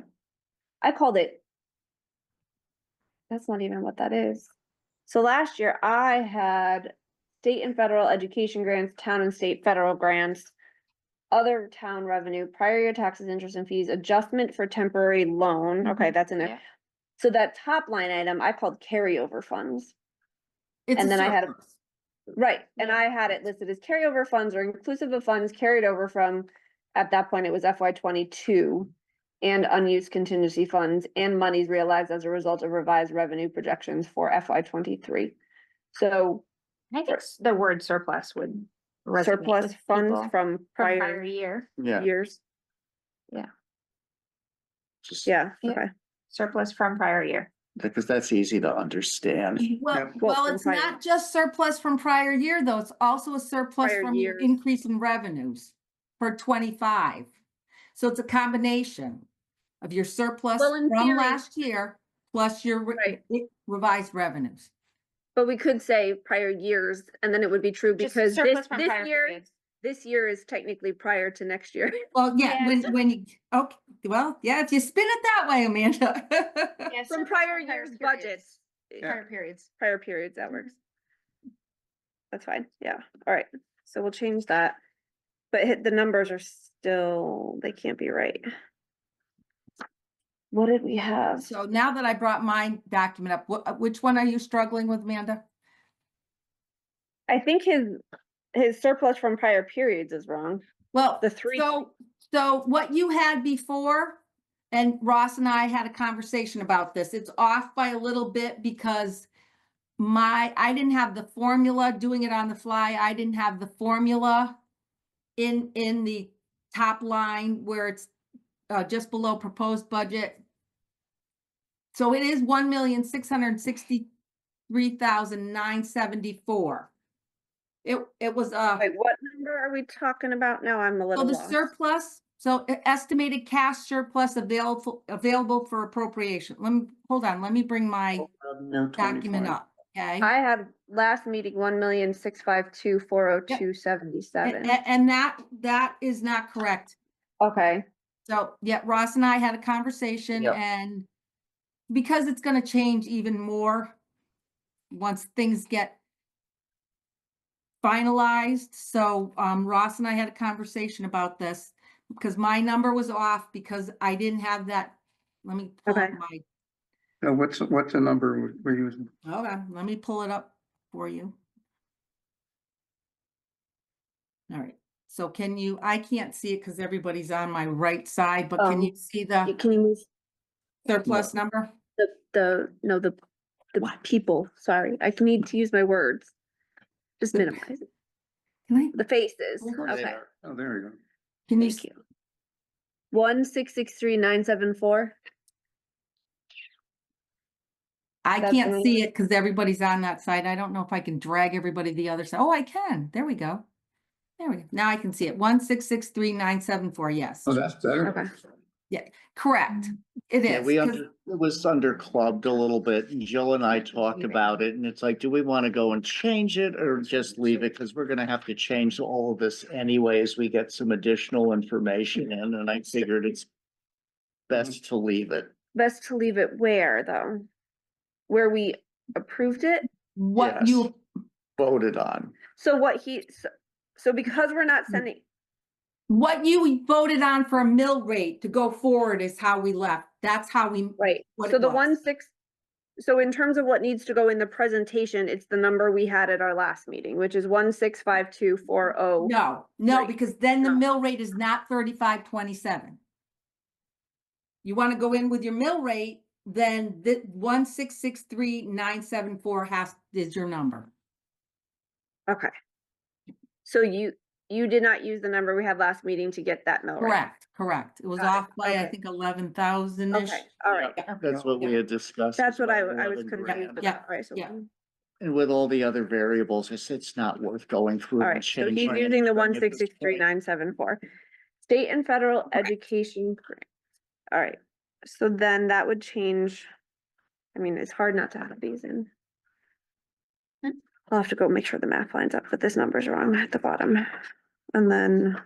[SPEAKER 5] I called it. That's not even what that is. So last year I had state and federal education grants, town and state federal grants, other town revenue, prior year taxes, interest and fees, adjustment for temporary loan. Okay, that's in there.
[SPEAKER 6] Yeah.
[SPEAKER 5] So that top line item I called carryover funds.
[SPEAKER 7] It's
[SPEAKER 5] And
[SPEAKER 7] a
[SPEAKER 5] then I had a-
[SPEAKER 7] surplus.
[SPEAKER 5] Right, and
[SPEAKER 6] Yeah.
[SPEAKER 5] I had it listed as carryover funds or inclusive of funds carried over from, at that point, it was FY 22. And unused contingency funds and monies realized as a result of revised revenue projections for FY 23. So
[SPEAKER 6] I think the word surplus would resonate
[SPEAKER 5] surplus
[SPEAKER 6] with
[SPEAKER 5] funds
[SPEAKER 6] people
[SPEAKER 5] from
[SPEAKER 6] from
[SPEAKER 5] prior
[SPEAKER 6] year.
[SPEAKER 1] Yeah.
[SPEAKER 5] years.
[SPEAKER 1] Just
[SPEAKER 5] Yeah,
[SPEAKER 6] Yeah.
[SPEAKER 5] okay.
[SPEAKER 6] Surplus from prior year.
[SPEAKER 1] because that's easy to understand.
[SPEAKER 7] Well,
[SPEAKER 5] Well, from
[SPEAKER 7] it's
[SPEAKER 5] prior-
[SPEAKER 7] not just surplus from prior year, though. It's also a surplus
[SPEAKER 5] Prior
[SPEAKER 7] from the
[SPEAKER 5] years.
[SPEAKER 7] increase in revenues for 25. So it's a combination of your surplus
[SPEAKER 5] Well, in
[SPEAKER 7] from
[SPEAKER 5] theory-
[SPEAKER 7] last year plus your
[SPEAKER 5] Right.
[SPEAKER 7] revised revenues.
[SPEAKER 5] But we could say prior years and then it would be true
[SPEAKER 6] Just
[SPEAKER 5] because
[SPEAKER 6] surplus from prior
[SPEAKER 5] year,
[SPEAKER 6] periods.
[SPEAKER 5] this year is technically prior to next year.
[SPEAKER 7] Well, yeah,
[SPEAKER 6] Yeah,
[SPEAKER 7] when you, okay, well, yeah, if you spin it that way, Amanda.
[SPEAKER 6] Yeah,
[SPEAKER 5] From
[SPEAKER 6] surplus
[SPEAKER 5] prior years' budgets.
[SPEAKER 6] Prior periods.
[SPEAKER 5] Prior periods, that works. That's fine, yeah, all right. so we'll change that. But the numbers are still, they can't be right. What did we have?
[SPEAKER 7] So now that I brought my document up, which one are you struggling with, Amanda?
[SPEAKER 5] I think his surplus from prior periods is wrong.
[SPEAKER 7] Well,
[SPEAKER 5] The three-
[SPEAKER 7] so what you had before, and Ross and I had a conversation about this, it's off by a little bit because I didn't have the formula, doing it on the fly, I didn't have the formula in the top line where it's just below proposed budget. So it is 1,663,974. It was
[SPEAKER 5] Wait, what number are we talking about now? I'm a
[SPEAKER 7] so
[SPEAKER 5] little
[SPEAKER 7] the
[SPEAKER 5] lost.
[SPEAKER 7] surplus, so estimated cash surplus available for appropriation. Hold on, let me bring my document up, okay?
[SPEAKER 5] I had last meeting 1,652,402.77.
[SPEAKER 7] And that is not correct.
[SPEAKER 5] Okay,
[SPEAKER 7] So, yeah, Ross and I had a conversation
[SPEAKER 8] Yep.
[SPEAKER 7] and because it's gonna change even more once things get finalized, so, Ross and I had a conversation about this because my number was off because I didn't have that. Let me pull up
[SPEAKER 5] Okay.
[SPEAKER 7] my,
[SPEAKER 4] Now, what's the number we're using?
[SPEAKER 7] okay, let me pull it up for you. All right, so I can't see it because everybody's on my right side, but can you see the
[SPEAKER 5] can you move
[SPEAKER 7] surplus number?
[SPEAKER 5] the people, sorry, I need to use my words. Just
[SPEAKER 7] The-
[SPEAKER 5] minimize it.
[SPEAKER 7] Can I,
[SPEAKER 5] The faces,
[SPEAKER 7] Hold on.
[SPEAKER 5] okay,
[SPEAKER 1] There.
[SPEAKER 4] Oh, there you go.
[SPEAKER 7] can you,
[SPEAKER 5] thank you. 1,663,974.
[SPEAKER 7] I
[SPEAKER 5] That's
[SPEAKER 7] can't
[SPEAKER 5] the
[SPEAKER 7] see it because everybody's on that side. I don't know if I can drag everybody to the other side. Oh, I can. There we go. There we go. Now I can see it. 1,663,974. Yes,
[SPEAKER 4] Oh, that's better.
[SPEAKER 5] Okay.
[SPEAKER 7] correct. It
[SPEAKER 1] Yeah,
[SPEAKER 7] is.
[SPEAKER 1] we
[SPEAKER 7] 'Cause-
[SPEAKER 1] it was underclubbed a little bit, and Jill and I talked about it, and it's like, do we want to go and change it or just leave it? Because we're gonna have to change all of this anyway as we get some additional information in, and I figured it's best to leave it.
[SPEAKER 5] Best to leave it where, though? Where we approved it?
[SPEAKER 7] What
[SPEAKER 1] Yes.
[SPEAKER 7] you,
[SPEAKER 1] Voted on.
[SPEAKER 5] So so because we're not sending,
[SPEAKER 7] what you voted on for a mill rate to go forward is how we left. That's how we,
[SPEAKER 5] right,
[SPEAKER 7] what
[SPEAKER 5] so
[SPEAKER 7] it
[SPEAKER 5] the
[SPEAKER 7] was.
[SPEAKER 5] so in terms of what needs to go in the presentation, it's the number we had at our last meeting, which is 1,652,40.
[SPEAKER 7] No,
[SPEAKER 5] Right.
[SPEAKER 7] because then the
[SPEAKER 5] No.
[SPEAKER 7] mill rate is not 35.27. You want to go in with your mill rate, then the 1,663,974 is your number.
[SPEAKER 5] Okay. So you did not use the number we had last meeting to get that mill rate?
[SPEAKER 7] Correct. It was
[SPEAKER 5] Got it.
[SPEAKER 7] off by, I
[SPEAKER 5] Okay.
[SPEAKER 7] think, 11,000-ish.
[SPEAKER 5] Okay, all right.
[SPEAKER 1] That's what we had discussed.
[SPEAKER 5] That's what I
[SPEAKER 1] about
[SPEAKER 5] was
[SPEAKER 1] 11
[SPEAKER 5] confused
[SPEAKER 1] grand.
[SPEAKER 5] about.
[SPEAKER 7] Yeah,
[SPEAKER 5] All right, so.
[SPEAKER 7] yeah.
[SPEAKER 1] And with all the other variables, it's not worth going through.
[SPEAKER 5] All
[SPEAKER 1] and
[SPEAKER 5] right, so he's
[SPEAKER 1] changing
[SPEAKER 5] using the
[SPEAKER 1] anything at this
[SPEAKER 5] 1,663,974. State and federal education grant. All right, so then that would change. I mean, it's hard not to have these in. I'll have to go make sure the math lines up, but this number's wrong at the bottom. And then.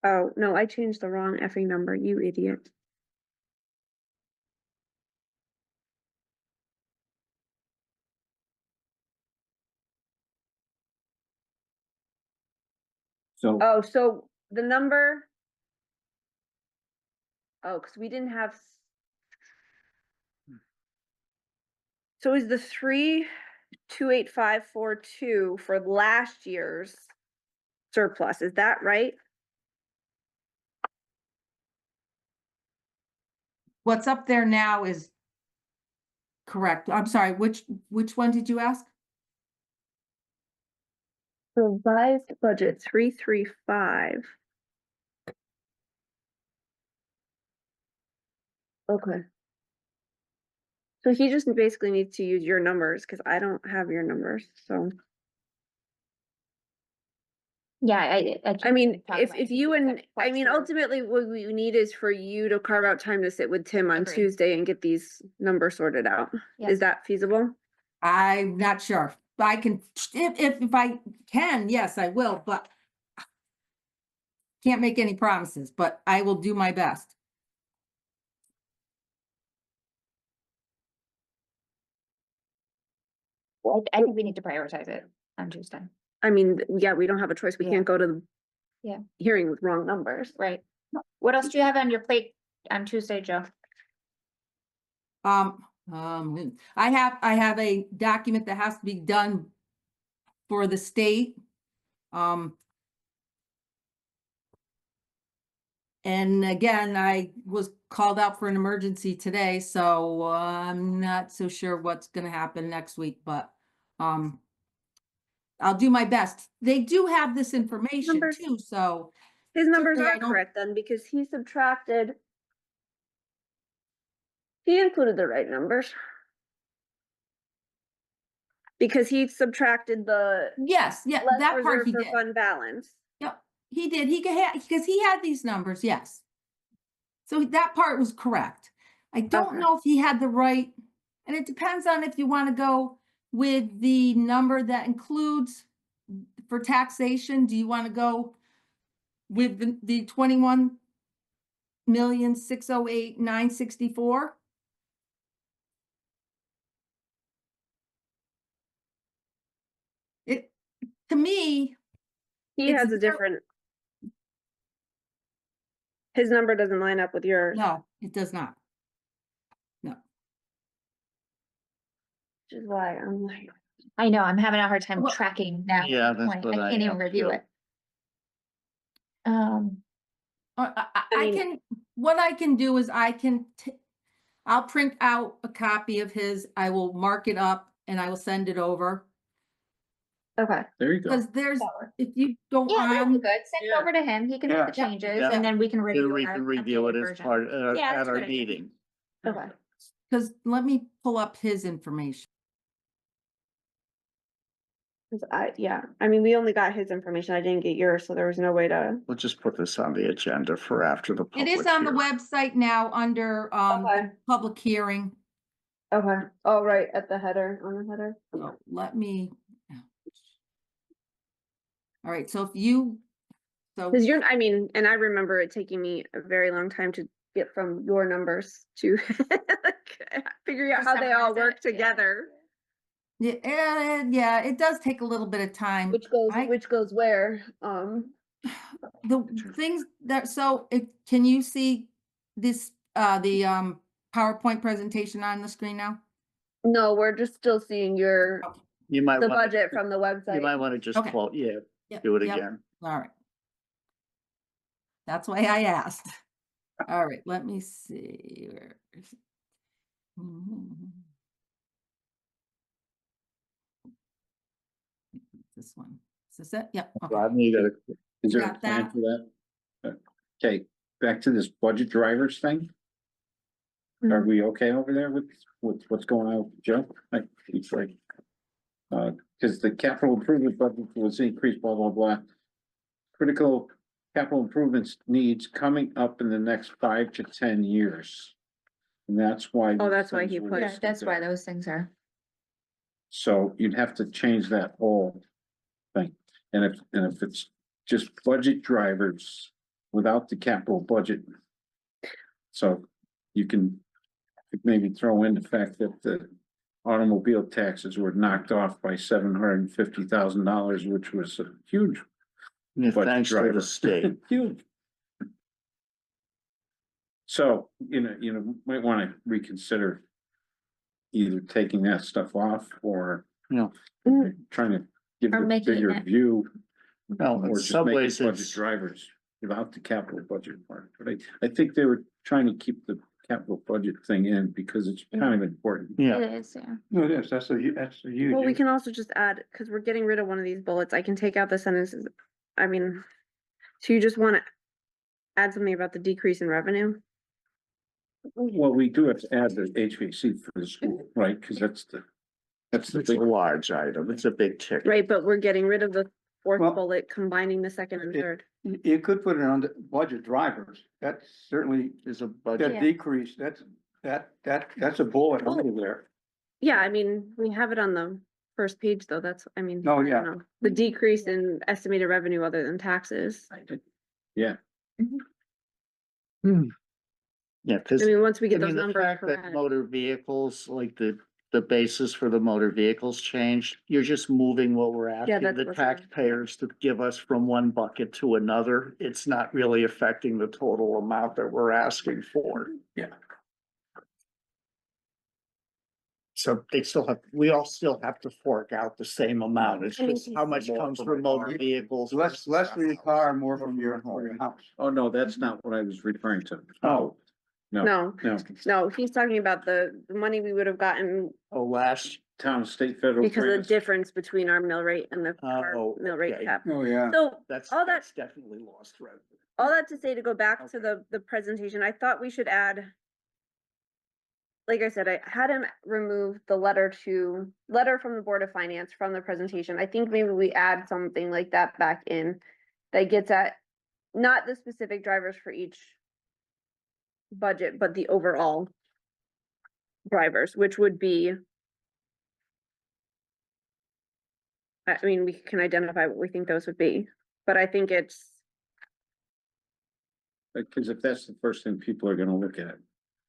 [SPEAKER 5] Oh, no, I changed the wrong effing number, you idiot.
[SPEAKER 8] So,
[SPEAKER 5] Oh, so the number. Oh, because we didn't have. So is the 3,285,42 for last year's surplus, is that right?
[SPEAKER 7] What's up there now is correct. I'm sorry, which one did you ask?
[SPEAKER 5] Revised budget 335. Okay. So he just basically needs to use your numbers, because I don't have your numbers, so.
[SPEAKER 6] Yeah,
[SPEAKER 5] I mean,
[SPEAKER 6] talk
[SPEAKER 5] if
[SPEAKER 6] about it.
[SPEAKER 5] you and, I mean,
[SPEAKER 6] Sure.
[SPEAKER 5] ultimately, what we need is for you to carve out time to sit with Tim on
[SPEAKER 6] Agreed.
[SPEAKER 5] Tuesday and get these numbers sorted out.
[SPEAKER 6] Yep.
[SPEAKER 5] Is that feasible?
[SPEAKER 7] I'm not sure. I can, if I can, yes, I will, but can't make any promises, but I will do my best.
[SPEAKER 6] I think we need to prioritize it on Tuesday.
[SPEAKER 5] I mean, yeah, we don't have a choice. We
[SPEAKER 6] Yeah.
[SPEAKER 5] can't go to the
[SPEAKER 6] Yeah.
[SPEAKER 5] hearing with wrong numbers.
[SPEAKER 6] Right. What else do you have on your plate on Tuesday, Joe?
[SPEAKER 7] I have a document that has to be done for the state. And again, I was called out for an emergency today, so I'm not so sure what's gonna happen next week, but I'll do my best. They do have this information
[SPEAKER 5] Numbers.
[SPEAKER 7] too, so
[SPEAKER 5] His numbers
[SPEAKER 7] Typically, I
[SPEAKER 5] are
[SPEAKER 7] don't-
[SPEAKER 5] correct then, because he subtracted. He included the right numbers. Because he subtracted the
[SPEAKER 7] yes, yeah,
[SPEAKER 5] less
[SPEAKER 7] that part
[SPEAKER 5] reserve
[SPEAKER 7] he
[SPEAKER 5] for
[SPEAKER 7] did.
[SPEAKER 5] fund balance.
[SPEAKER 7] Yep, he did. He could have, because he had these numbers, yes. So that part was correct. I don't
[SPEAKER 5] Okay.
[SPEAKER 7] know if he had the right, and it depends on if you want to go with the number that includes for taxation. Do you want to go with the 21,608,964? It, to me,
[SPEAKER 5] He
[SPEAKER 7] It's
[SPEAKER 5] has a
[SPEAKER 7] zero-
[SPEAKER 5] different. His number doesn't line up with yours.
[SPEAKER 7] no, it does not.
[SPEAKER 5] Which is why I'm like,
[SPEAKER 6] I know, I'm having a hard time
[SPEAKER 7] Well,
[SPEAKER 6] tracking now.
[SPEAKER 1] yeah, that's
[SPEAKER 6] Like,
[SPEAKER 1] what
[SPEAKER 6] I
[SPEAKER 1] I
[SPEAKER 6] can't even
[SPEAKER 1] have
[SPEAKER 6] review
[SPEAKER 1] too.
[SPEAKER 6] it.
[SPEAKER 5] I mean-
[SPEAKER 7] What I can do is I'll print out a copy of his, I will mark it up and I will send it over.
[SPEAKER 5] okay,
[SPEAKER 2] There you go.
[SPEAKER 7] Because there's, if you go
[SPEAKER 6] Yeah, that'd be
[SPEAKER 7] on,
[SPEAKER 6] good. Send it
[SPEAKER 2] Yeah.
[SPEAKER 6] over to him. He can
[SPEAKER 4] Yeah.
[SPEAKER 6] make the changes
[SPEAKER 1] Yeah.
[SPEAKER 6] and then we can
[SPEAKER 1] Then
[SPEAKER 6] review.
[SPEAKER 1] we
[SPEAKER 6] our
[SPEAKER 1] can review it
[SPEAKER 6] updated
[SPEAKER 1] as
[SPEAKER 6] version.
[SPEAKER 1] part,
[SPEAKER 6] Yeah,
[SPEAKER 1] at
[SPEAKER 6] that's a
[SPEAKER 1] our
[SPEAKER 6] good idea.
[SPEAKER 1] meeting.
[SPEAKER 5] okay.
[SPEAKER 7] because let me pull up his information.
[SPEAKER 5] 'Cause I mean, we only got his information. I didn't get yours, so there was no way to.
[SPEAKER 1] We'll just put this on the agenda for after the
[SPEAKER 7] It
[SPEAKER 1] public
[SPEAKER 7] is on the
[SPEAKER 1] hearing.
[SPEAKER 7] website now under
[SPEAKER 5] Okay.
[SPEAKER 7] public hearing.
[SPEAKER 5] Okay, oh, right, at the header, on the header.
[SPEAKER 7] So let me. All right, so if you, so.
[SPEAKER 5] Cause I mean, and I remember it taking me a very long time to get from your numbers to like, figuring out
[SPEAKER 6] To
[SPEAKER 5] how they all
[SPEAKER 6] summarize it,
[SPEAKER 5] work
[SPEAKER 6] yeah.
[SPEAKER 5] together.
[SPEAKER 7] Yeah, it does take a little bit of time.
[SPEAKER 5] Which goes where,
[SPEAKER 7] The things that, so can you see this, the PowerPoint presentation on the screen now?
[SPEAKER 5] no, we're just still seeing your,
[SPEAKER 1] You might
[SPEAKER 5] the
[SPEAKER 1] want,
[SPEAKER 5] budget from the
[SPEAKER 1] you might
[SPEAKER 5] website.
[SPEAKER 1] want to just
[SPEAKER 7] Okay.
[SPEAKER 1] quote, yeah,
[SPEAKER 7] Yep,
[SPEAKER 1] do it
[SPEAKER 7] yep.
[SPEAKER 1] again.
[SPEAKER 7] All right. That's why I asked. All right, let me see. Where is it? This one. Is this it? Yep. Okay.
[SPEAKER 1] Rodney, you gotta,
[SPEAKER 2] Is there a
[SPEAKER 7] Got
[SPEAKER 2] plan
[SPEAKER 7] that.
[SPEAKER 2] for that? Okay, back to this budget drivers thing. Are we okay over there with what's going on with Joe? Like, it's like. Cause the capital improvement budget was increased, blah, blah, blah. Critical capital improvements needs coming up in the next 5 to 10 years. And that's why.
[SPEAKER 5] Oh,
[SPEAKER 2] these
[SPEAKER 5] that's why
[SPEAKER 2] things
[SPEAKER 5] he
[SPEAKER 2] were
[SPEAKER 5] put-
[SPEAKER 6] Yeah,
[SPEAKER 2] listed
[SPEAKER 6] that's why
[SPEAKER 2] there.
[SPEAKER 6] those things are.
[SPEAKER 2] So you'd have to change that whole thing. And if it's just budget drivers without the capital budget. So you can maybe throw in the fact that the automobile taxes were knocked off by $750,000, which was a huge.
[SPEAKER 1] yeah,
[SPEAKER 2] budget
[SPEAKER 1] thanks to
[SPEAKER 2] driver.
[SPEAKER 1] the state.
[SPEAKER 2] Huge. So, might wanna reconsider. Either taking that stuff off or.
[SPEAKER 1] Yeah.
[SPEAKER 2] Trying to give
[SPEAKER 6] Or
[SPEAKER 2] a
[SPEAKER 6] making
[SPEAKER 2] bigger
[SPEAKER 6] it-
[SPEAKER 2] view.
[SPEAKER 1] Well, in
[SPEAKER 2] Or just
[SPEAKER 1] some
[SPEAKER 2] make
[SPEAKER 1] ways,
[SPEAKER 2] it budget
[SPEAKER 1] it's,
[SPEAKER 2] drivers without the capital budget part, but I think they were trying to keep the capital budget thing in because it's kind of important.
[SPEAKER 1] yeah,
[SPEAKER 6] It is, yeah.
[SPEAKER 4] No, it is, that's a huge.
[SPEAKER 5] Well, we can also just add, cause we're getting rid of one of these bullets. I can take out the sentences. I mean, so you just wanna add something about the decrease in revenue?
[SPEAKER 2] Well, we do have to add the HVAC for the school, right? Cause that's the
[SPEAKER 1] it's a
[SPEAKER 2] big,
[SPEAKER 1] large item. It's a big ticket.
[SPEAKER 5] Right, but we're getting rid of the fourth
[SPEAKER 4] Well,
[SPEAKER 5] bullet, combining the second and
[SPEAKER 4] it-
[SPEAKER 5] third.
[SPEAKER 4] You could put it on the budget drivers. That certainly,
[SPEAKER 1] Is a budget.
[SPEAKER 4] that decrease, that's a bullet over there.
[SPEAKER 5] Yeah, I mean, we have it on the first page though. That's, I mean.
[SPEAKER 4] Oh,
[SPEAKER 5] I don't
[SPEAKER 4] yeah.
[SPEAKER 5] know. The decrease in estimated revenue other than taxes.
[SPEAKER 2] yeah,
[SPEAKER 1] Yeah, cause.
[SPEAKER 5] I mean, once we
[SPEAKER 1] I
[SPEAKER 5] get those
[SPEAKER 1] mean, the
[SPEAKER 5] numbers
[SPEAKER 1] fact that
[SPEAKER 5] correct.
[SPEAKER 1] motor vehicles, like the the basis for the motor vehicles changed. You're just moving what we're asking
[SPEAKER 5] that's
[SPEAKER 1] the
[SPEAKER 5] what's wrong.
[SPEAKER 1] taxpayers to give us from one bucket to another. It's not really affecting the total amount that we're asking for.
[SPEAKER 4] Yeah.
[SPEAKER 1] So they still have, we all still have to fork out the same amount. It's just how much comes from motor vehicles.
[SPEAKER 4] Less for your car, more from your house.
[SPEAKER 2] Oh, no, that's not what I was referring to.
[SPEAKER 4] Oh.
[SPEAKER 5] No,
[SPEAKER 2] No,
[SPEAKER 5] no, he's talking about the money we would have gotten
[SPEAKER 1] Oh, last,
[SPEAKER 2] town, state, federal.
[SPEAKER 5] because of the
[SPEAKER 2] grants.
[SPEAKER 5] difference between our mill rate and the car
[SPEAKER 1] Oh,
[SPEAKER 5] mill rate
[SPEAKER 1] okay.
[SPEAKER 5] cap.
[SPEAKER 4] Oh, yeah.
[SPEAKER 5] So
[SPEAKER 1] that's
[SPEAKER 5] all that,
[SPEAKER 1] definitely lost revenue.
[SPEAKER 5] all that to say, to go back to
[SPEAKER 1] Okay.
[SPEAKER 5] the presentation, I thought we should add. Like I said, I had him remove the letter from the Board of Finance from the presentation. I think maybe we add something like that back in. That gets at not the specific drivers for each budget, but the overall drivers, which would be. I mean, we can identify what we think those would be, but I think it's,
[SPEAKER 2] Because if that's the first thing people are gonna look at,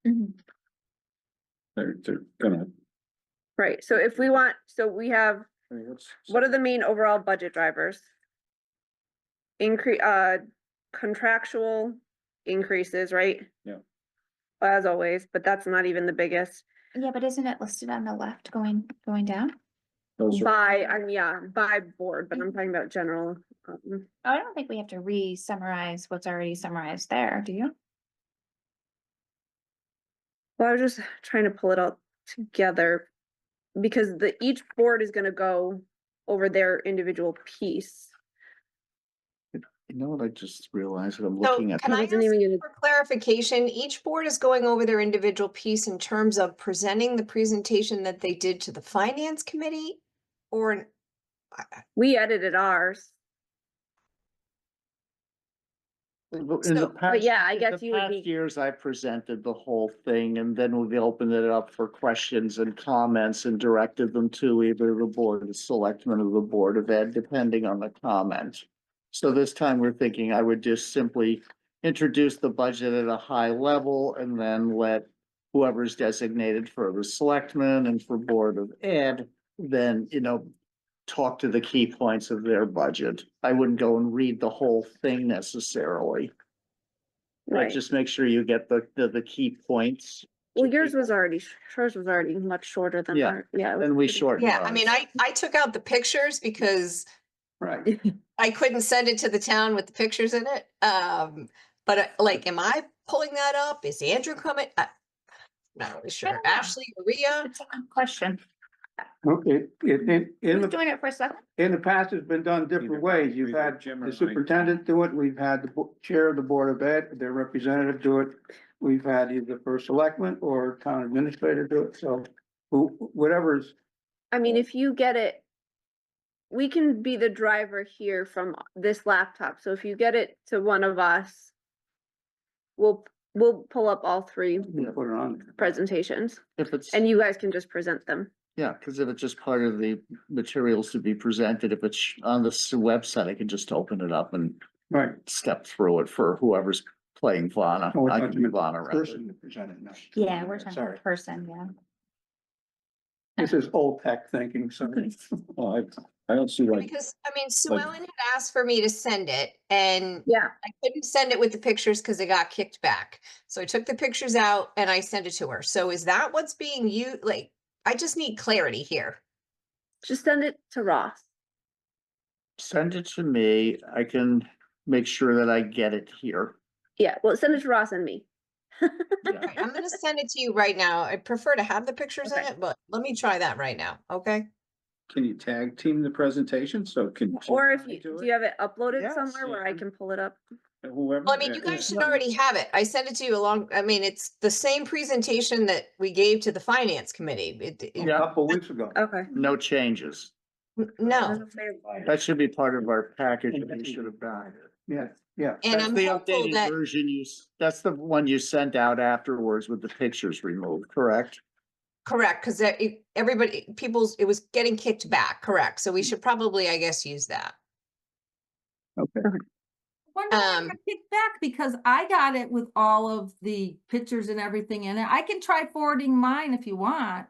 [SPEAKER 6] Mhm.
[SPEAKER 2] they're gonna.
[SPEAKER 5] right, so if we want, so we have,
[SPEAKER 2] I mean,
[SPEAKER 5] what are the main overall budget drivers? Contractual increases, right?
[SPEAKER 2] Yeah.
[SPEAKER 5] As always, but that's not even the biggest.
[SPEAKER 6] Yeah, but isn't it listed on the left going down?
[SPEAKER 2] Those are,
[SPEAKER 5] By board, but I'm talking about general.
[SPEAKER 6] I don't think we have to re-summarize what's already summarized there, do you?
[SPEAKER 5] Well, I was just trying to pull it all together. Because each board is gonna go over their individual piece.
[SPEAKER 1] You know what, I just realized that I'm
[SPEAKER 3] So
[SPEAKER 1] looking at.
[SPEAKER 3] can I ask
[SPEAKER 5] wasn't even gonna-
[SPEAKER 3] for clarification? Each board is going over their individual piece in terms of presenting the presentation that they did to the finance committee? Or,
[SPEAKER 5] We edited ours.
[SPEAKER 1] In the
[SPEAKER 3] So-
[SPEAKER 5] But
[SPEAKER 1] past,
[SPEAKER 5] yeah, I
[SPEAKER 1] in
[SPEAKER 5] guess
[SPEAKER 1] the
[SPEAKER 5] you would
[SPEAKER 1] past
[SPEAKER 5] be,
[SPEAKER 1] years, I presented the whole thing and then we opened it up for questions and comments and directed them to either the board of selectmen or the board of ed, depending on the comment. So this time we're thinking I would just simply introduce the budget at a high level and then let whoever's designated for the selectmen and for board of ed, then, talk to the key points of their budget. I wouldn't go and read the whole thing necessarily. Like,
[SPEAKER 5] right,
[SPEAKER 1] just make sure you get the key points.
[SPEAKER 5] well,
[SPEAKER 1] to
[SPEAKER 5] yours
[SPEAKER 1] people.
[SPEAKER 5] was already much shorter than
[SPEAKER 1] Yeah,
[SPEAKER 5] our, yeah. it was
[SPEAKER 1] And we
[SPEAKER 5] pretty-
[SPEAKER 1] shortened
[SPEAKER 3] yeah, I mean,
[SPEAKER 1] ours.
[SPEAKER 3] I took out the pictures because
[SPEAKER 4] Right.
[SPEAKER 3] I couldn't send it to the town with the pictures in it. But like, am I pulling that up? Is Andrew coming? Not really
[SPEAKER 6] I
[SPEAKER 3] sure.
[SPEAKER 6] don't know.
[SPEAKER 3] Ashley, Maria?
[SPEAKER 6] It's a good question.
[SPEAKER 4] Okay, in
[SPEAKER 6] Who's
[SPEAKER 4] the,
[SPEAKER 6] doing it for a second?
[SPEAKER 4] in the past, it's been done different ways. You've had
[SPEAKER 2] Jim or
[SPEAKER 4] the
[SPEAKER 2] Mike.
[SPEAKER 4] superintendent do it, we've had the chair of the board of ed, their representative do it. We've had either first selectman or town administrator do it, so whatever's,
[SPEAKER 5] I mean, if you get it. We can be the driver here from this laptop, so if you get it to one of us. We'll pull up all three
[SPEAKER 4] you put it on there.
[SPEAKER 5] presentations,
[SPEAKER 1] If it's,
[SPEAKER 5] and you guys can just present them.
[SPEAKER 1] yeah, because if it's just part of the materials to be presented, if it's on the website, I can just open it up and
[SPEAKER 4] Right.
[SPEAKER 1] step through it for whoever's playing Vana.
[SPEAKER 4] Oh, I
[SPEAKER 1] I
[SPEAKER 4] thought
[SPEAKER 1] can
[SPEAKER 4] you
[SPEAKER 1] be
[SPEAKER 4] meant the
[SPEAKER 1] Vana rather.
[SPEAKER 4] person that presented, no.
[SPEAKER 6] Yeah, we're talking
[SPEAKER 4] Sorry,
[SPEAKER 6] about person, yeah.
[SPEAKER 4] this is old tech thinking, sorry.
[SPEAKER 2] well, I don't see why,
[SPEAKER 3] Because, I mean, Sue Ellen had asked for me to send it and
[SPEAKER 5] Yeah,
[SPEAKER 3] I couldn't send it with the pictures because it got kicked back. So I took the pictures out and I sent it to her. So is that what's being used? Like, I just need clarity here.
[SPEAKER 5] just send it to Ross.
[SPEAKER 1] Send it to me. I can make sure that I get it here.
[SPEAKER 5] Yeah, well, send it to Ross and me.
[SPEAKER 1] Yeah.
[SPEAKER 3] Right, I'm gonna send it to you right now. I prefer to have the pictures in
[SPEAKER 5] Okay.
[SPEAKER 3] it, but let me try that right now, okay?
[SPEAKER 2] can you tag team the presentation, so can.
[SPEAKER 5] Or if
[SPEAKER 2] Jim
[SPEAKER 5] you,
[SPEAKER 2] do
[SPEAKER 5] do you have it uploaded
[SPEAKER 1] Yes,
[SPEAKER 5] somewhere where I
[SPEAKER 2] yeah.
[SPEAKER 5] can pull it up?
[SPEAKER 2] Whoever.
[SPEAKER 3] Well, I mean, you
[SPEAKER 2] yeah,
[SPEAKER 3] guys
[SPEAKER 2] yeah.
[SPEAKER 3] should already have it. I sent it to you it's the same presentation that we gave to the finance committee.
[SPEAKER 4] A
[SPEAKER 1] Yeah.
[SPEAKER 4] couple weeks ago.
[SPEAKER 5] Okay.
[SPEAKER 1] No changes.
[SPEAKER 3] No,
[SPEAKER 1] That should be part of our package that you should have done.
[SPEAKER 4] Yeah, yeah.
[SPEAKER 3] and
[SPEAKER 1] That's
[SPEAKER 3] I'm
[SPEAKER 1] the
[SPEAKER 3] hopeful
[SPEAKER 1] updated
[SPEAKER 3] that,
[SPEAKER 1] version that's the one you sent out afterwards with the pictures removed, correct?
[SPEAKER 3] correct, because it was getting kicked back, correct? So we should probably, I guess, use that.
[SPEAKER 4] Okay.
[SPEAKER 7] Wonder why it got kicked back, because I got it with all of the pictures and everything in it. I can try forwarding mine if you want.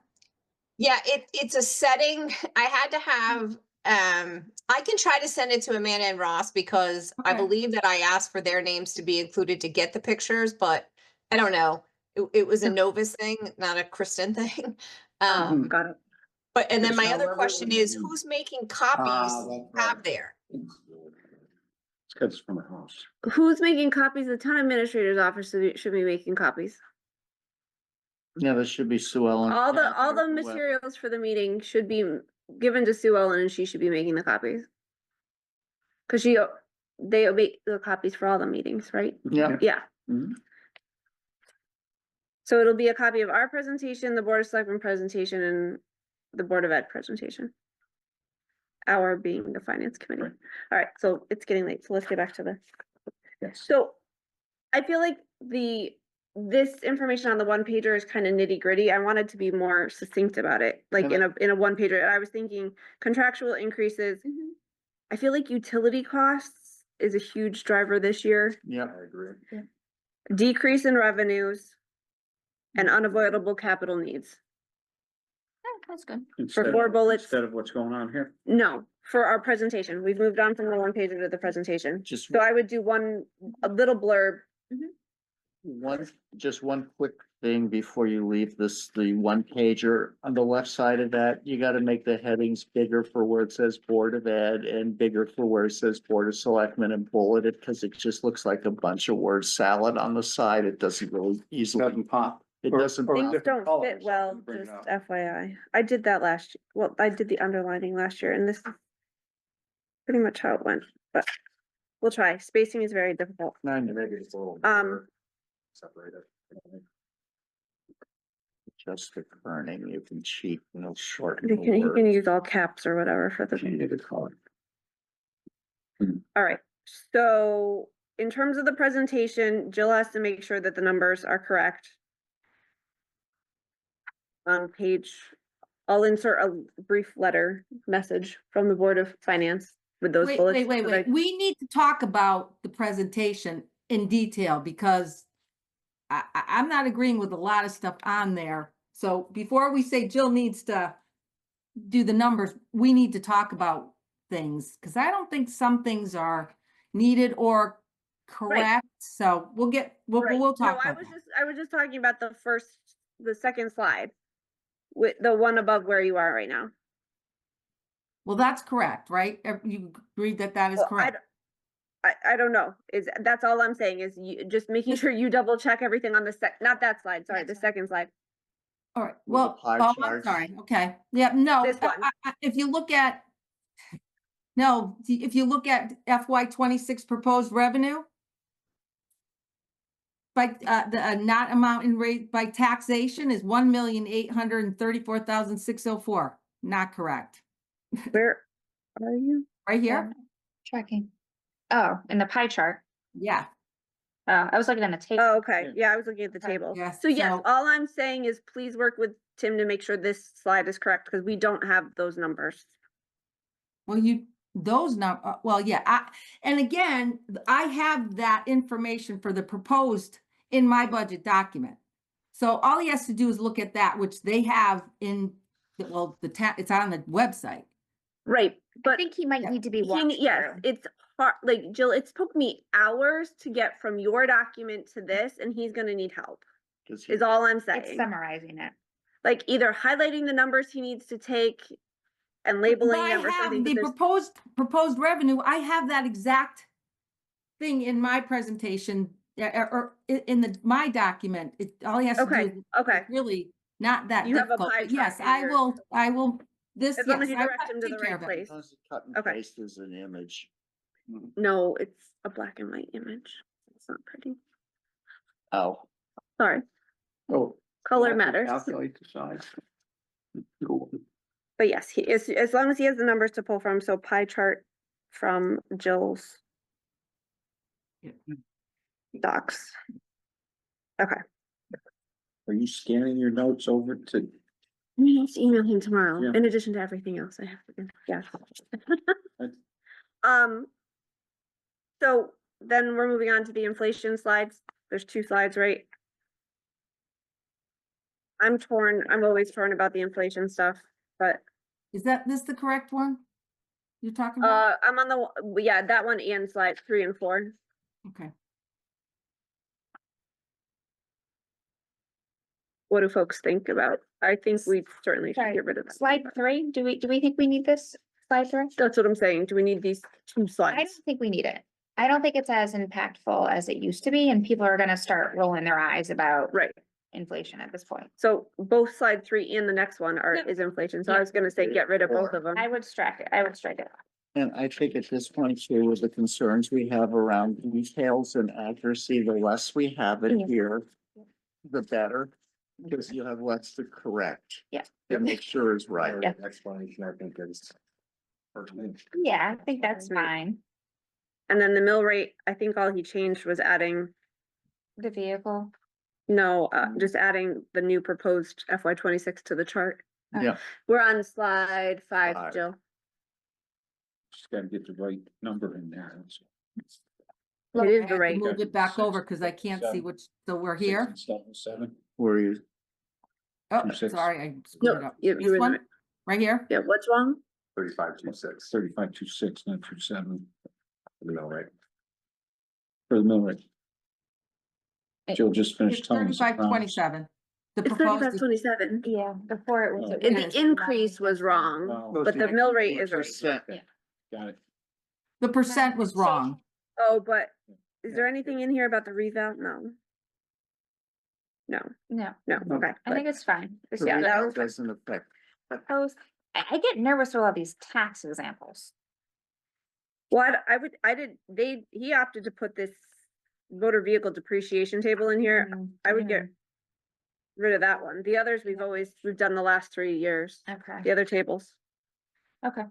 [SPEAKER 3] Yeah, it's a setting. I had to have, I can try to send it to Amanda and Ross because I
[SPEAKER 7] Okay.
[SPEAKER 3] believe that I asked for their names to be included to get the pictures, but I don't know. It was a Novus thing, not a Kristen thing. Um,
[SPEAKER 5] Got it.
[SPEAKER 3] but, and then
[SPEAKER 2] Because
[SPEAKER 3] my other
[SPEAKER 2] however,
[SPEAKER 3] question
[SPEAKER 2] when
[SPEAKER 3] is,
[SPEAKER 2] you-
[SPEAKER 3] who's making copies
[SPEAKER 2] that's
[SPEAKER 3] have there?
[SPEAKER 2] It's because it's from a house.
[SPEAKER 5] Who's making copies? The town administrator's office should be making copies.
[SPEAKER 1] Yeah, that should be Sue Ellen.
[SPEAKER 5] All the
[SPEAKER 1] Catherine, or whoever.
[SPEAKER 5] materials for the meeting should be given to Sue Ellen and she should be making the copies. Cause they make the copies for all the meetings, right?
[SPEAKER 1] Yeah,
[SPEAKER 5] Yeah.
[SPEAKER 2] Mhm.
[SPEAKER 5] So it'll be a copy of our presentation, the Board of Selectmen presentation, and the Board of Ed presentation. Our being the Finance Committee.
[SPEAKER 2] Right.
[SPEAKER 5] All right, so it's getting late, so let's get back to this.
[SPEAKER 2] Yes.
[SPEAKER 5] So I feel like this information on the one pager is kind of nitty gritty. I wanted to be more succinct about it, like
[SPEAKER 1] And
[SPEAKER 5] in a one pager. And I was thinking contractual increases. I feel like utility costs is a huge driver this year.
[SPEAKER 1] yeah.
[SPEAKER 2] I agree.
[SPEAKER 5] Decrease in revenues and unavoidable capital needs.
[SPEAKER 6] Oh, that's good.
[SPEAKER 2] Instead
[SPEAKER 5] four
[SPEAKER 2] of-
[SPEAKER 5] bullets.
[SPEAKER 2] Instead of what's going on here.
[SPEAKER 5] No, for our presentation. We've moved on from the one pager to the presentation.
[SPEAKER 1] Just
[SPEAKER 5] So I would do a little blurb.
[SPEAKER 1] just one quick thing before you leave this, the one pager on the left side of that, you gotta make the headings bigger for where it says Board of Ed and bigger for where it says Board of Selectmen and bullet it, cause it just looks like a bunch of word salad on the side. It doesn't really easily,
[SPEAKER 4] Doesn't pop.
[SPEAKER 1] it
[SPEAKER 4] or-
[SPEAKER 1] doesn't.
[SPEAKER 4] or
[SPEAKER 5] Things
[SPEAKER 4] different
[SPEAKER 5] don't fit
[SPEAKER 4] colors,
[SPEAKER 5] well,
[SPEAKER 4] you bring it
[SPEAKER 5] just
[SPEAKER 4] up.
[SPEAKER 5] FYI. I did that I did the underlining last year and this is pretty much how it went, but we'll try. Spacing is very difficult.
[SPEAKER 1] Nine,
[SPEAKER 8] Maybe it's a little. Separated.
[SPEAKER 1] just the kerning, you can cheat, you know, shorten
[SPEAKER 5] He
[SPEAKER 1] the
[SPEAKER 5] can
[SPEAKER 1] words.
[SPEAKER 5] use all caps or whatever for the.
[SPEAKER 4] Change the color.
[SPEAKER 5] All right, so in terms of the presentation, Jill has to make sure that the numbers are correct. On page, I'll insert a brief letter message from the Board of Finance with those
[SPEAKER 7] Wait,
[SPEAKER 5] bullets.
[SPEAKER 7] wait,
[SPEAKER 5] that
[SPEAKER 7] wait.
[SPEAKER 5] I-
[SPEAKER 7] We need to talk about the presentation in detail because I'm not agreeing with a lot of stuff on there. So before we say Jill needs to do the numbers, we need to talk about things because I don't think some things are needed or correct. So we'll
[SPEAKER 5] Right.
[SPEAKER 7] we'll talk
[SPEAKER 5] No,
[SPEAKER 7] about that.
[SPEAKER 5] I was just talking about the second slide. With the one above where you are right now.
[SPEAKER 7] Well, that's correct, right? You agree that that is
[SPEAKER 5] Well,
[SPEAKER 7] correct?
[SPEAKER 5] I don't know, that's all I'm saying is you, just making sure you double check everything on the not that slide, sorry, the
[SPEAKER 6] Next one.
[SPEAKER 5] second slide.
[SPEAKER 7] All right,
[SPEAKER 1] With the
[SPEAKER 7] well,
[SPEAKER 1] pie
[SPEAKER 7] oh, I'm
[SPEAKER 1] charts.
[SPEAKER 7] sorry, okay, yeah, no,
[SPEAKER 5] This one.
[SPEAKER 7] if you look at, no, if you look at FY 26 proposed revenue, by, the not amount in rate by taxation is 1,834,604, not correct,
[SPEAKER 5] Where are you?
[SPEAKER 7] right here,
[SPEAKER 6] Tracking. Oh, in the pie chart.
[SPEAKER 7] yeah,
[SPEAKER 6] I was looking at the table.
[SPEAKER 5] Oh, okay, yeah, I was looking at the
[SPEAKER 6] Okay.
[SPEAKER 5] table.
[SPEAKER 7] Yes,
[SPEAKER 5] So yes,
[SPEAKER 7] so-
[SPEAKER 5] all I'm saying is please work with Tim to make sure this slide is correct, because we don't have those numbers.
[SPEAKER 7] well, well, yeah, and again, I have that information for the proposed in my budget document. So all he has to do is look at that, which they have in, well, it's on the website.
[SPEAKER 5] Right,
[SPEAKER 6] I
[SPEAKER 5] but
[SPEAKER 6] think he might need to be walked
[SPEAKER 5] yes,
[SPEAKER 6] through.
[SPEAKER 5] it's hard, like Jill, it's took me hours to get from your document to this, and he's gonna need help,
[SPEAKER 1] 'Cause he-
[SPEAKER 5] is all I'm
[SPEAKER 6] It's
[SPEAKER 5] saying.
[SPEAKER 6] summarizing it.
[SPEAKER 5] Like either highlighting the numbers he needs to take and labeling
[SPEAKER 7] But I
[SPEAKER 5] them or
[SPEAKER 7] have
[SPEAKER 5] something, but
[SPEAKER 7] the
[SPEAKER 5] there's,
[SPEAKER 7] proposed revenue, I have that exact thing in my presentation, or in my document, all he has to do.
[SPEAKER 5] Okay,
[SPEAKER 7] is-
[SPEAKER 5] okay.
[SPEAKER 7] it's really not that
[SPEAKER 5] You have a
[SPEAKER 7] difficult,
[SPEAKER 5] pie
[SPEAKER 7] but yes,
[SPEAKER 5] chart in your-
[SPEAKER 7] I will, this,
[SPEAKER 5] as long as
[SPEAKER 7] yes,
[SPEAKER 5] you
[SPEAKER 7] I
[SPEAKER 5] direct him to the
[SPEAKER 7] take care
[SPEAKER 5] right
[SPEAKER 7] of it.
[SPEAKER 5] place.
[SPEAKER 1] Because cut and
[SPEAKER 5] Okay.
[SPEAKER 1] paste is an image.
[SPEAKER 5] No, it's a black and white image. It's not pretty.
[SPEAKER 1] Oh,
[SPEAKER 5] Sorry,
[SPEAKER 4] Oh.
[SPEAKER 5] color
[SPEAKER 4] have to
[SPEAKER 5] matters.
[SPEAKER 4] Calculate the size. Cool.
[SPEAKER 5] But yes, he is, as long as he has the numbers to pull from, so pie chart from Jill's docs. Okay,
[SPEAKER 2] Are you scanning your notes over to?
[SPEAKER 5] let's email him tomorrow,
[SPEAKER 2] Yeah.
[SPEAKER 5] in addition to everything else I have to do, yeah.
[SPEAKER 2] That's-
[SPEAKER 5] So then we're moving on to the inflation slides. There's two slides, right? I'm torn. I'm always torn about the inflation stuff, but,
[SPEAKER 7] Is this the correct one? You're talking about?
[SPEAKER 5] I'm on yeah, that one and slide 3 and 4.
[SPEAKER 7] Okay.
[SPEAKER 5] What do folks think about? I think we certainly should
[SPEAKER 6] Sorry,
[SPEAKER 5] get rid of that.
[SPEAKER 6] Slide 3, do we think we need this? Slide 3?
[SPEAKER 5] That's what I'm saying. Do we need these 2
[SPEAKER 6] I don't
[SPEAKER 5] slides?
[SPEAKER 6] think we need it. I don't think it's as impactful as it used to be, and people are gonna start rolling their eyes about
[SPEAKER 5] Right.
[SPEAKER 6] inflation at this point.
[SPEAKER 5] So both slide 3 and the next one are,
[SPEAKER 6] Yep.
[SPEAKER 5] is inflation. So I
[SPEAKER 6] Yep.
[SPEAKER 5] was gonna say, get rid of both of them.
[SPEAKER 6] I would strike it, I would strike it.
[SPEAKER 1] And I think at this point too, with the concerns we have around details and accuracy, the less we have it
[SPEAKER 6] Yeah.
[SPEAKER 1] here, the better. Because you have less to correct.
[SPEAKER 6] Yeah.
[SPEAKER 1] And make sure is right.
[SPEAKER 6] Yeah.
[SPEAKER 8] Explanation, I think is. pertinent.
[SPEAKER 6] Yeah, I think that's fine.
[SPEAKER 5] And then the mill rate, I think all he changed was adding,
[SPEAKER 6] The vehicle.
[SPEAKER 5] no, just adding the new proposed FY 26 to the chart.
[SPEAKER 1] Yeah.
[SPEAKER 5] We're on slide 5,
[SPEAKER 1] Five.
[SPEAKER 5] Jill.
[SPEAKER 2] Just gotta get the right number in there. That's
[SPEAKER 5] It
[SPEAKER 7] I
[SPEAKER 5] is
[SPEAKER 7] have
[SPEAKER 5] the
[SPEAKER 7] to
[SPEAKER 5] right.
[SPEAKER 7] Move it back over because I can't see
[SPEAKER 2] Seven.
[SPEAKER 7] which, so we're
[SPEAKER 2] all.
[SPEAKER 7] here.
[SPEAKER 2] 7.
[SPEAKER 1] Where you,
[SPEAKER 7] Oh,
[SPEAKER 2] 2.6.
[SPEAKER 7] sorry, I screwed it
[SPEAKER 5] No,
[SPEAKER 7] up.
[SPEAKER 5] you
[SPEAKER 7] This
[SPEAKER 5] were
[SPEAKER 7] one,
[SPEAKER 5] right.
[SPEAKER 7] right here?
[SPEAKER 5] Yeah, what's wrong?
[SPEAKER 8] 35.26.
[SPEAKER 2] 35.26, not 2.7. For the mill rate. For the mill rate. Jill just
[SPEAKER 7] It's
[SPEAKER 2] finished telling us. the
[SPEAKER 7] 35.27. The
[SPEAKER 5] It's
[SPEAKER 7] proposed is
[SPEAKER 5] 35.27.
[SPEAKER 6] Yeah, before it was.
[SPEAKER 2] Oh.
[SPEAKER 5] And the increase was wrong,
[SPEAKER 2] Oh,
[SPEAKER 5] but the mill rate is right.
[SPEAKER 1] percent,
[SPEAKER 2] got it.
[SPEAKER 7] the percent was wrong.
[SPEAKER 5] Oh, but is there anything in here about the reval? No. No,
[SPEAKER 6] No,
[SPEAKER 5] no, okay.
[SPEAKER 6] I think it's fine. It's
[SPEAKER 1] the
[SPEAKER 5] Yeah, that
[SPEAKER 1] retail
[SPEAKER 5] was fine.
[SPEAKER 1] doesn't affect.
[SPEAKER 6] proposed. I get nervous with all these tax examples.
[SPEAKER 5] What he opted to put this motor vehicle depreciation table in here. I would get rid of that one. The others we've done the last 3 years,
[SPEAKER 6] Okay,
[SPEAKER 5] the other tables.
[SPEAKER 6] okay.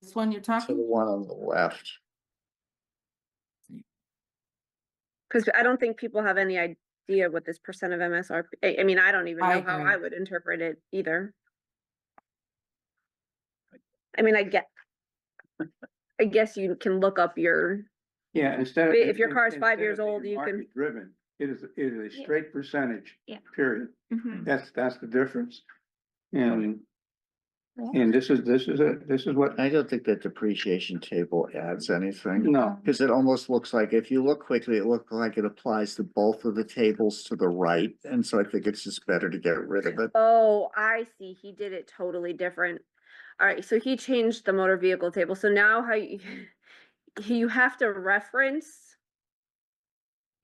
[SPEAKER 7] This one you're
[SPEAKER 1] To the
[SPEAKER 7] talking?
[SPEAKER 1] one on the left.
[SPEAKER 5] Cause I don't think people have any idea what this percent of MSRP, I mean, I don't even
[SPEAKER 7] I
[SPEAKER 5] know how
[SPEAKER 7] agree.
[SPEAKER 5] I would interpret it either. I mean, I guess you can look up your,
[SPEAKER 4] Yeah, instead of.
[SPEAKER 5] If your car's 5
[SPEAKER 4] instead
[SPEAKER 5] years
[SPEAKER 4] of being
[SPEAKER 5] old, you can-
[SPEAKER 4] market Driven, it is a
[SPEAKER 6] Yeah.
[SPEAKER 4] straight percentage.
[SPEAKER 6] Yeah.
[SPEAKER 4] Period.
[SPEAKER 6] Mhm.
[SPEAKER 4] That's the difference. And,
[SPEAKER 6] Yeah.
[SPEAKER 4] and this is what,
[SPEAKER 1] I don't think that depreciation table adds anything.
[SPEAKER 4] no,
[SPEAKER 1] Cause it almost looks like, if you look quickly, it looks like it applies to both of the tables to the right. And so I think it's just better to get rid of it.
[SPEAKER 5] oh, I see, he did it totally different. Alright, so he changed the motor vehicle table, so now how you have to reference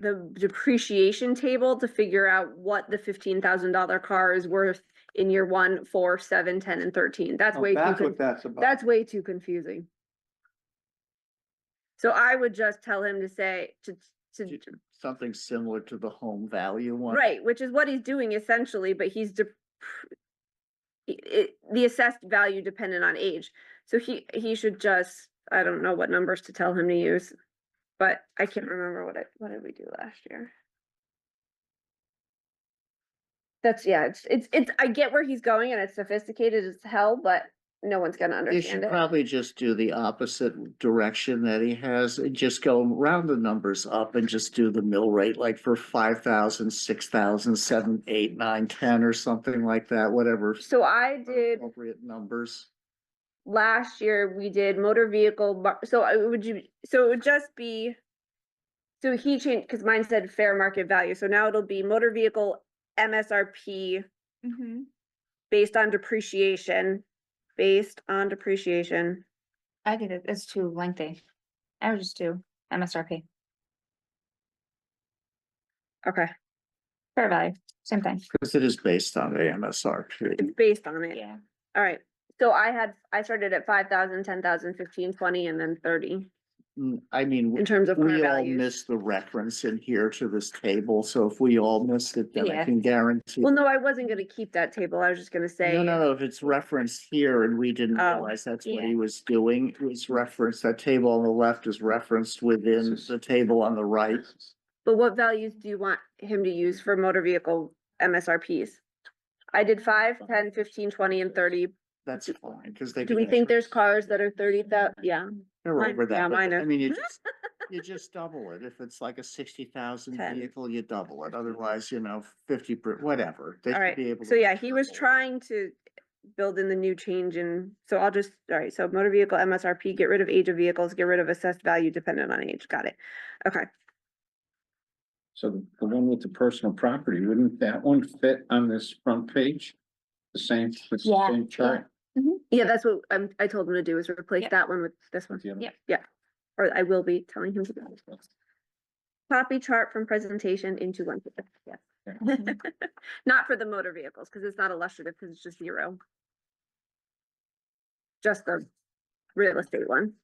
[SPEAKER 5] the depreciation table to figure out what the $15,000 car is worth in year 1, 4, 7, 10, and 13. That's way too,
[SPEAKER 4] that's what that's about.
[SPEAKER 5] that's way too confusing. So I would just tell him to say, to,
[SPEAKER 1] Something similar to the home value one.
[SPEAKER 5] right, which is what he's doing essentially, but he's the assessed value dependent on age. So he should just, I don't know what numbers to tell him to use, but I can't remember what did we do last year? That's, yeah, it's, I get where he's going and it's sophisticated as hell, but no one's gonna
[SPEAKER 1] You
[SPEAKER 5] understand
[SPEAKER 1] should
[SPEAKER 5] it.
[SPEAKER 1] probably just do the opposite direction that he has, and just go round the numbers up and just do the mill rate, like for 5,000, 6,000, 7, 8, 9, 10, or something like that, whatever.
[SPEAKER 5] So I did,
[SPEAKER 1] Appropriate numbers.
[SPEAKER 5] last year, we did motor vehicle, so it would just be. So he changed, cause mine said fair market value, so now it'll be motor vehicle MSRP
[SPEAKER 6] Mhm.
[SPEAKER 5] based on depreciation. Based on depreciation.
[SPEAKER 6] I think it's too lengthy. I would just do MSRP,
[SPEAKER 5] Okay,
[SPEAKER 6] fair value, same thing.
[SPEAKER 1] Because it is based on the MSRP.
[SPEAKER 5] it's based on it.
[SPEAKER 6] Yeah.
[SPEAKER 5] Alright, so I started at 5,000, 10,000, 15, 20, and then 30
[SPEAKER 1] I mean,
[SPEAKER 5] in terms of car
[SPEAKER 1] we all
[SPEAKER 5] values.
[SPEAKER 1] missed the reference in here to this table, so if we all missed it, then I
[SPEAKER 6] Yeah.
[SPEAKER 1] can guarantee.
[SPEAKER 5] Well, no, I wasn't gonna keep that table. I was just gonna say.
[SPEAKER 1] No, if it's referenced here and we didn't
[SPEAKER 5] Oh,
[SPEAKER 1] realize that's what
[SPEAKER 6] yeah.
[SPEAKER 1] he was doing, it was referenced, that table on the left is referenced within the table on the right.
[SPEAKER 5] But what values do you want him to use for motor vehicle MSRPs? I did 5, 10, 15, 20, and 30.
[SPEAKER 1] That's fine, because they.
[SPEAKER 5] Do we think there's cars that are 30,000? Yeah,
[SPEAKER 1] They're
[SPEAKER 5] mine-
[SPEAKER 1] over
[SPEAKER 5] yeah,
[SPEAKER 1] that, but
[SPEAKER 5] mine
[SPEAKER 1] I
[SPEAKER 5] are.
[SPEAKER 1] mean, you just, You just double it. If it's like a 60,000
[SPEAKER 5] 10.
[SPEAKER 1] vehicle, you double it. Otherwise, 50, whatever. They
[SPEAKER 5] All
[SPEAKER 1] should
[SPEAKER 5] right,
[SPEAKER 1] be able
[SPEAKER 5] so
[SPEAKER 1] to
[SPEAKER 5] yeah, he was
[SPEAKER 1] double it.
[SPEAKER 5] trying to build in the new change and so I'll just, all right, so motor vehicle MSRP, get rid of age of vehicles, get rid of assessed value dependent on age, got it. Okay,
[SPEAKER 2] So the one with the personal property, wouldn't that one fit on this front page? The same, it's the
[SPEAKER 6] Yeah,
[SPEAKER 2] same chart?
[SPEAKER 5] yeah, that's what I told him to do is replace
[SPEAKER 6] Yep.
[SPEAKER 5] that one with this one.
[SPEAKER 2] with the other?
[SPEAKER 6] Yep.
[SPEAKER 5] Yeah, or I will be telling him to do it. Copy chart from presentation into one. Yes. Not for the motor vehicles, because it's not illustrative, because it's just 0. Just the real estate one.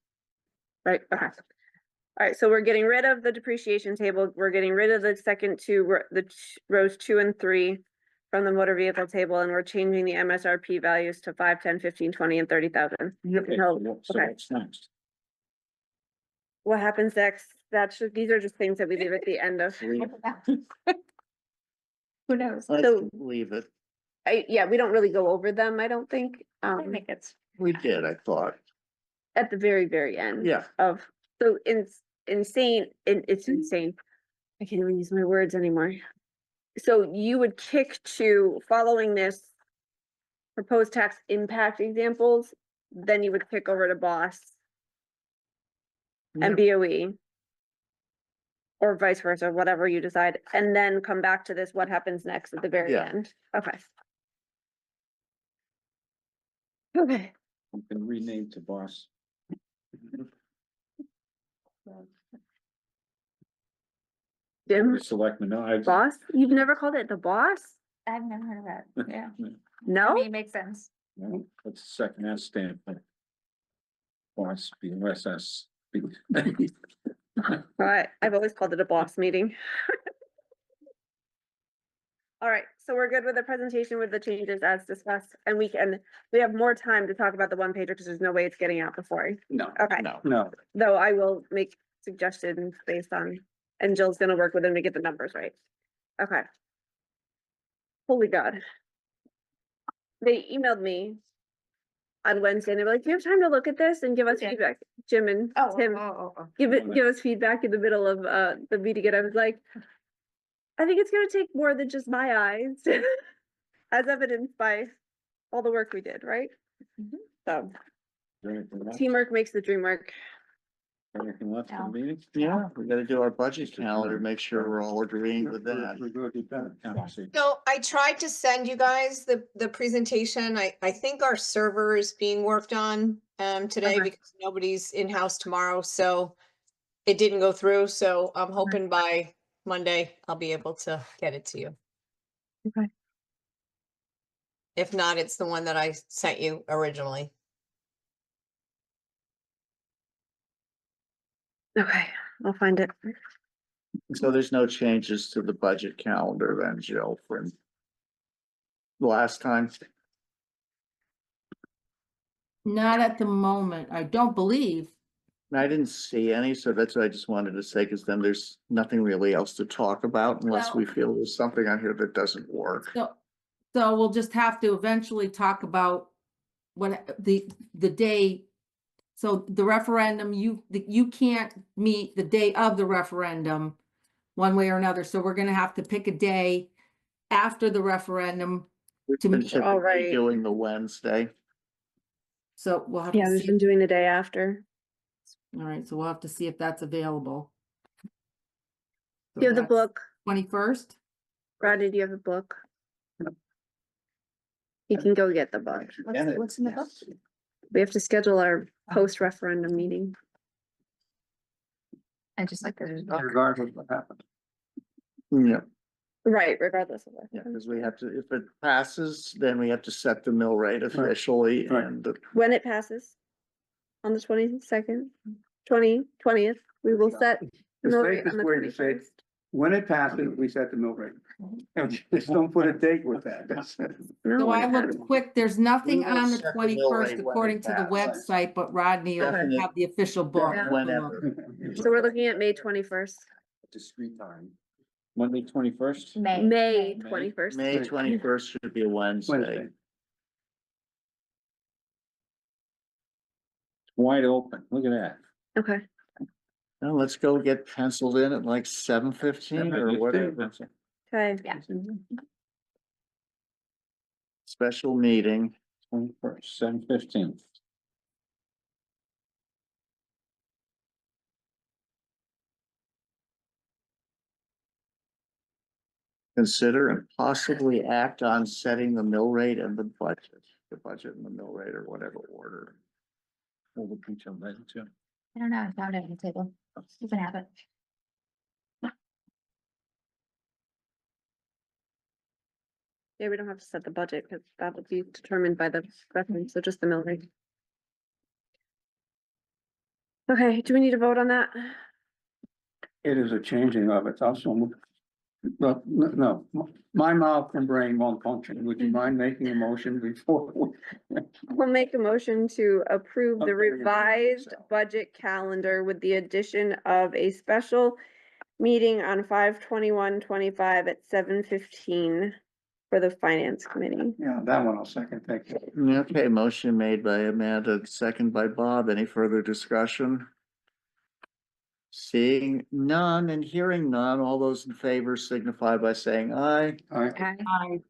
[SPEAKER 5] Right, okay. All right, so we're getting rid of the depreciation table. We're getting rid of the second two, rows 2 and 3 from the motor vehicle table, and we're changing the MSRP values to 5, 10, 15, 20, and 30,000.
[SPEAKER 2] Okay,
[SPEAKER 5] No,
[SPEAKER 2] so
[SPEAKER 5] okay.
[SPEAKER 2] what's next?
[SPEAKER 5] What happens next? These are just things that we leave at the end of.
[SPEAKER 1] Leave-
[SPEAKER 6] Who knows?
[SPEAKER 1] Let's
[SPEAKER 5] So-
[SPEAKER 1] leave it.
[SPEAKER 5] Yeah, we don't really go over them, I don't think,
[SPEAKER 6] I think it's.
[SPEAKER 1] We did, I thought.
[SPEAKER 5] at the very, very end.
[SPEAKER 1] Yeah.
[SPEAKER 5] Of, so insane, it's insane. I can't even use my words anymore. So you would kick to following this proposed tax impact examples, then you would kick over to boss and BOE. Or vice versa, whatever you decide, and then come back to this, what happens next at the very
[SPEAKER 1] Yeah.
[SPEAKER 5] end, okay. Okay,
[SPEAKER 2] I'm gonna rename to boss.
[SPEAKER 5] Jim,
[SPEAKER 2] The selectmen, no, I.
[SPEAKER 5] boss, you've never called it the boss?
[SPEAKER 6] I've never heard of that, yeah. I
[SPEAKER 5] No?
[SPEAKER 6] mean, it makes sense.
[SPEAKER 2] No, that's the second S stamp. Boss, BUSS.
[SPEAKER 5] Alright, I've always called it a boss meeting. Alright, so we're good with the presentation with the changes as discussed, and we have more time to talk about the one pager, because there's no way it's getting out before.
[SPEAKER 4] No,
[SPEAKER 5] Okay,
[SPEAKER 1] No.
[SPEAKER 4] no.
[SPEAKER 5] though I will make suggestions based on, and Jill's gonna work with him to get the numbers right. Okay. Holy God. They emailed me on Wednesday, and they were like, do you have time to look at this and give us
[SPEAKER 6] Okay.
[SPEAKER 5] feedback? Jim and Tim, give us feedback in the middle of the meeting, and I was like, I think it's gonna take more than just my eyes, as evidenced by all the work we did, right?
[SPEAKER 6] Mhm.
[SPEAKER 5] So
[SPEAKER 2] Anything
[SPEAKER 5] teamwork makes the dream work.
[SPEAKER 2] left for the
[SPEAKER 6] No.
[SPEAKER 2] meeting?
[SPEAKER 1] Yeah, we gotta do our budget calendar, make sure we're all agreeing with that.
[SPEAKER 2] We're good with that. Conversation.
[SPEAKER 3] So I tried to send you guys the presentation. I think our server is being worked on today
[SPEAKER 5] Okay.
[SPEAKER 3] because nobody's in-house tomorrow, so it didn't go through, so I'm hoping by Monday I'll be able to get it to you.
[SPEAKER 5] Okay.
[SPEAKER 3] If not, it's the one that I sent you originally.
[SPEAKER 5] Okay, I'll find it.
[SPEAKER 1] So there's no changes to the budget calendar then, Jill, from last time?
[SPEAKER 7] Not at the moment, I don't believe.
[SPEAKER 1] I didn't see any, so that's what I just wanted to say, because then there's nothing really else to talk about unless we
[SPEAKER 7] Well-
[SPEAKER 1] feel there's something on here that doesn't work.
[SPEAKER 7] So we'll just have to eventually talk about what the day. So the referendum, you can't meet the day of the referendum one way or another. So we're gonna have to pick a day after the referendum.
[SPEAKER 1] We've
[SPEAKER 7] to
[SPEAKER 1] been
[SPEAKER 7] me-
[SPEAKER 1] typically
[SPEAKER 5] Alright.
[SPEAKER 1] doing the Wednesday.
[SPEAKER 7] So we'll have
[SPEAKER 5] Yeah,
[SPEAKER 7] to
[SPEAKER 5] we've
[SPEAKER 7] see.
[SPEAKER 5] been doing the day after.
[SPEAKER 7] All right, so we'll have to see if that's available.
[SPEAKER 5] Do you have the book?
[SPEAKER 7] 21st?
[SPEAKER 5] Rodney, do you have the book? You can go get the book.
[SPEAKER 6] What's in the book?
[SPEAKER 5] We have to schedule our post-referendum meeting.
[SPEAKER 6] I just like there's.
[SPEAKER 4] Regardless of what happened.
[SPEAKER 1] Yeah,
[SPEAKER 5] Right, regardless of what.
[SPEAKER 1] yeah, because we have to, if it passes, then we have to set the mill rate officially
[SPEAKER 4] Right.
[SPEAKER 1] and
[SPEAKER 5] When it passes, on the 22nd, 20th, we will set.
[SPEAKER 4] The
[SPEAKER 5] mill rate on
[SPEAKER 4] safest
[SPEAKER 5] the
[SPEAKER 4] way to say it,
[SPEAKER 5] 21st.
[SPEAKER 4] when it passes, we set the mill rate. And just don't put a date with that. That's it.
[SPEAKER 5] No,
[SPEAKER 7] So
[SPEAKER 5] when
[SPEAKER 7] I
[SPEAKER 5] it
[SPEAKER 7] looked
[SPEAKER 5] passes.
[SPEAKER 7] quick, there's nothing
[SPEAKER 1] We will
[SPEAKER 7] on the
[SPEAKER 1] set the mill
[SPEAKER 7] 21st
[SPEAKER 1] rate when
[SPEAKER 7] according
[SPEAKER 1] it
[SPEAKER 7] to the
[SPEAKER 1] passes.
[SPEAKER 7] website, but Rodney will
[SPEAKER 1] Definite-
[SPEAKER 7] have the official book.
[SPEAKER 5] Yeah.
[SPEAKER 1] whenever.
[SPEAKER 5] So we're looking at May 21st,
[SPEAKER 8] Discrete time.
[SPEAKER 2] Monday, 21st?
[SPEAKER 6] May.
[SPEAKER 5] May
[SPEAKER 2] May.
[SPEAKER 5] 21st.
[SPEAKER 1] May 21st should be a Wednesday.
[SPEAKER 4] Wednesday.
[SPEAKER 2] Wide open, look at that.
[SPEAKER 5] Okay,
[SPEAKER 1] Now let's go get penciled in at like 7:15 or
[SPEAKER 4] 7:15.
[SPEAKER 1] whatever.
[SPEAKER 5] Okay,
[SPEAKER 6] Yeah.
[SPEAKER 1] Special meeting.
[SPEAKER 2] 21st, 7:15.
[SPEAKER 1] Consider and possibly act on setting the mill rate and the budget and the mill rate or whatever order.
[SPEAKER 2] Hold the peach on that too.
[SPEAKER 6] I don't know, I found it on the table. You can have it.
[SPEAKER 5] yeah, we don't have to set the budget because that would be determined by the reference, so just the mill rate. Okay, do we need to vote on that?
[SPEAKER 4] It is a changing of it, also. Well, no, my mouth and brain won't function. Would you mind making a motion before?
[SPEAKER 5] We'll make a motion to approve the
[SPEAKER 4] Okay,
[SPEAKER 5] revised
[SPEAKER 4] so-
[SPEAKER 5] budget calendar with the addition of a special meeting on 5/21/25 at 7:15 for the finance committee.
[SPEAKER 4] Yeah, that one I'll second, thank you.
[SPEAKER 1] Okay, motion made by Amanda, second by Bob. Any further discussion? Seeing none and hearing none, all those in favor signify by saying aye.
[SPEAKER 4] All right,
[SPEAKER 7] I,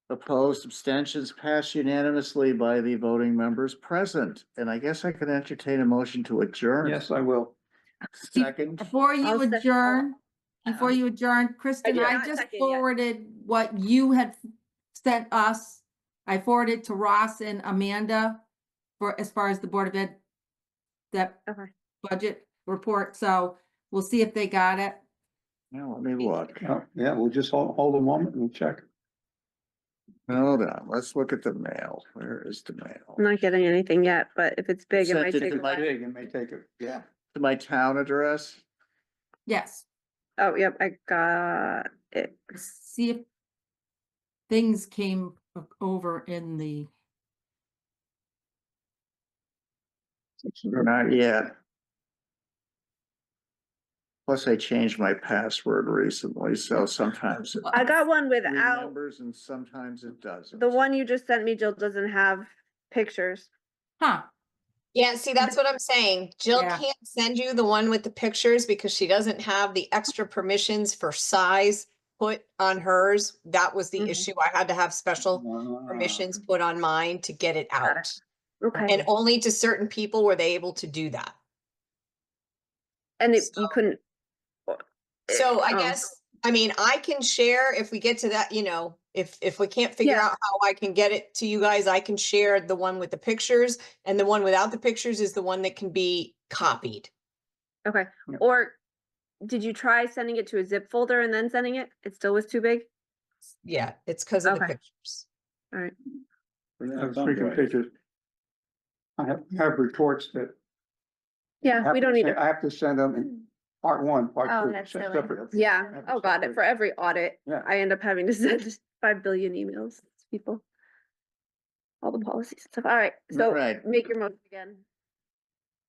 [SPEAKER 1] Opposed, abstentions passed unanimously by the voting members present. And I guess I could entertain a motion to adjourn.
[SPEAKER 4] yes, I will.
[SPEAKER 1] Second,
[SPEAKER 7] before you
[SPEAKER 5] I'll sec-
[SPEAKER 7] adjourn, Kristen,
[SPEAKER 5] did
[SPEAKER 7] I
[SPEAKER 5] not
[SPEAKER 7] just
[SPEAKER 5] second yet.
[SPEAKER 7] forwarded what you had sent us. I forwarded to Ross and Amanda for, as far as the Board of Ed, that
[SPEAKER 5] Okay.
[SPEAKER 7] budget report, so we'll see if they got it.
[SPEAKER 1] now let me look.
[SPEAKER 4] Yeah, we'll just hold a moment and check.
[SPEAKER 1] Hold on, let's look at the mail. Where is the mail?
[SPEAKER 5] I'm not getting anything yet, but if it's big, it
[SPEAKER 1] Sent
[SPEAKER 5] might
[SPEAKER 1] it
[SPEAKER 5] take
[SPEAKER 1] to
[SPEAKER 5] a
[SPEAKER 1] my-
[SPEAKER 5] while.
[SPEAKER 4] Big, it may take it, yeah.
[SPEAKER 1] To my town address?
[SPEAKER 7] Yes,
[SPEAKER 5] Oh, yep, I got it.
[SPEAKER 7] see if things came over in the,
[SPEAKER 1] Not yet. Plus I changed my password recently, so sometimes it
[SPEAKER 5] I got one without,
[SPEAKER 1] remembers and sometimes it doesn't.
[SPEAKER 5] the one you just sent me, Jill, doesn't have pictures.
[SPEAKER 7] huh,
[SPEAKER 3] Yeah, see, that's what I'm saying. Jill
[SPEAKER 7] Yeah.
[SPEAKER 3] can't send you the one with the pictures because she doesn't have the extra permissions for size put on hers. That was the
[SPEAKER 5] Mhm.
[SPEAKER 3] issue. I had to have special permissions put on mine to get it
[SPEAKER 5] Got
[SPEAKER 3] out.
[SPEAKER 5] Okay,
[SPEAKER 3] And only to certain people were they able to do that.
[SPEAKER 5] and you
[SPEAKER 3] so-
[SPEAKER 5] couldn't.
[SPEAKER 3] So I
[SPEAKER 5] Oh.
[SPEAKER 3] guess, I mean, I can share if we get to that, if we can't figure
[SPEAKER 5] Yeah.
[SPEAKER 3] out how I can get it to you guys, I can share the one with the pictures. And the one without the pictures is the one that can be copied.
[SPEAKER 5] Okay,
[SPEAKER 4] Yeah.
[SPEAKER 5] or did you try sending it to a zip folder and then sending it? It still was too big?
[SPEAKER 3] Yeah, it's because of the
[SPEAKER 5] Okay.
[SPEAKER 3] pictures.
[SPEAKER 5] All right,
[SPEAKER 4] I have freaking pictures. I have reports that.
[SPEAKER 5] yeah, we don't need it.
[SPEAKER 4] I have to send them in part one, part
[SPEAKER 6] Oh,
[SPEAKER 4] two.
[SPEAKER 6] that's
[SPEAKER 4] se-
[SPEAKER 6] silly.
[SPEAKER 4] separate.
[SPEAKER 5] Yeah,
[SPEAKER 4] Have
[SPEAKER 5] oh, got it.
[SPEAKER 4] separate.
[SPEAKER 5] For every audit,
[SPEAKER 4] Yeah.
[SPEAKER 5] I end up having to send 5 billion emails to people. All the policies and stuff. All right, so
[SPEAKER 1] Right.
[SPEAKER 5] make your motion again.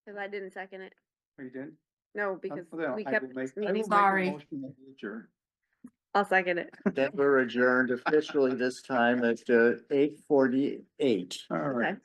[SPEAKER 5] Cause I didn't second it.
[SPEAKER 4] You did?
[SPEAKER 5] No, because
[SPEAKER 4] Well,
[SPEAKER 5] we
[SPEAKER 4] I
[SPEAKER 5] kept
[SPEAKER 4] will make- I will
[SPEAKER 5] meeting.
[SPEAKER 4] make a
[SPEAKER 7] Sorry.
[SPEAKER 4] motion that we adjourn.
[SPEAKER 5] I'll second it.
[SPEAKER 1] Then we're adjourned officially this time at 8:48.
[SPEAKER 4] All right.
[SPEAKER 5] Okay.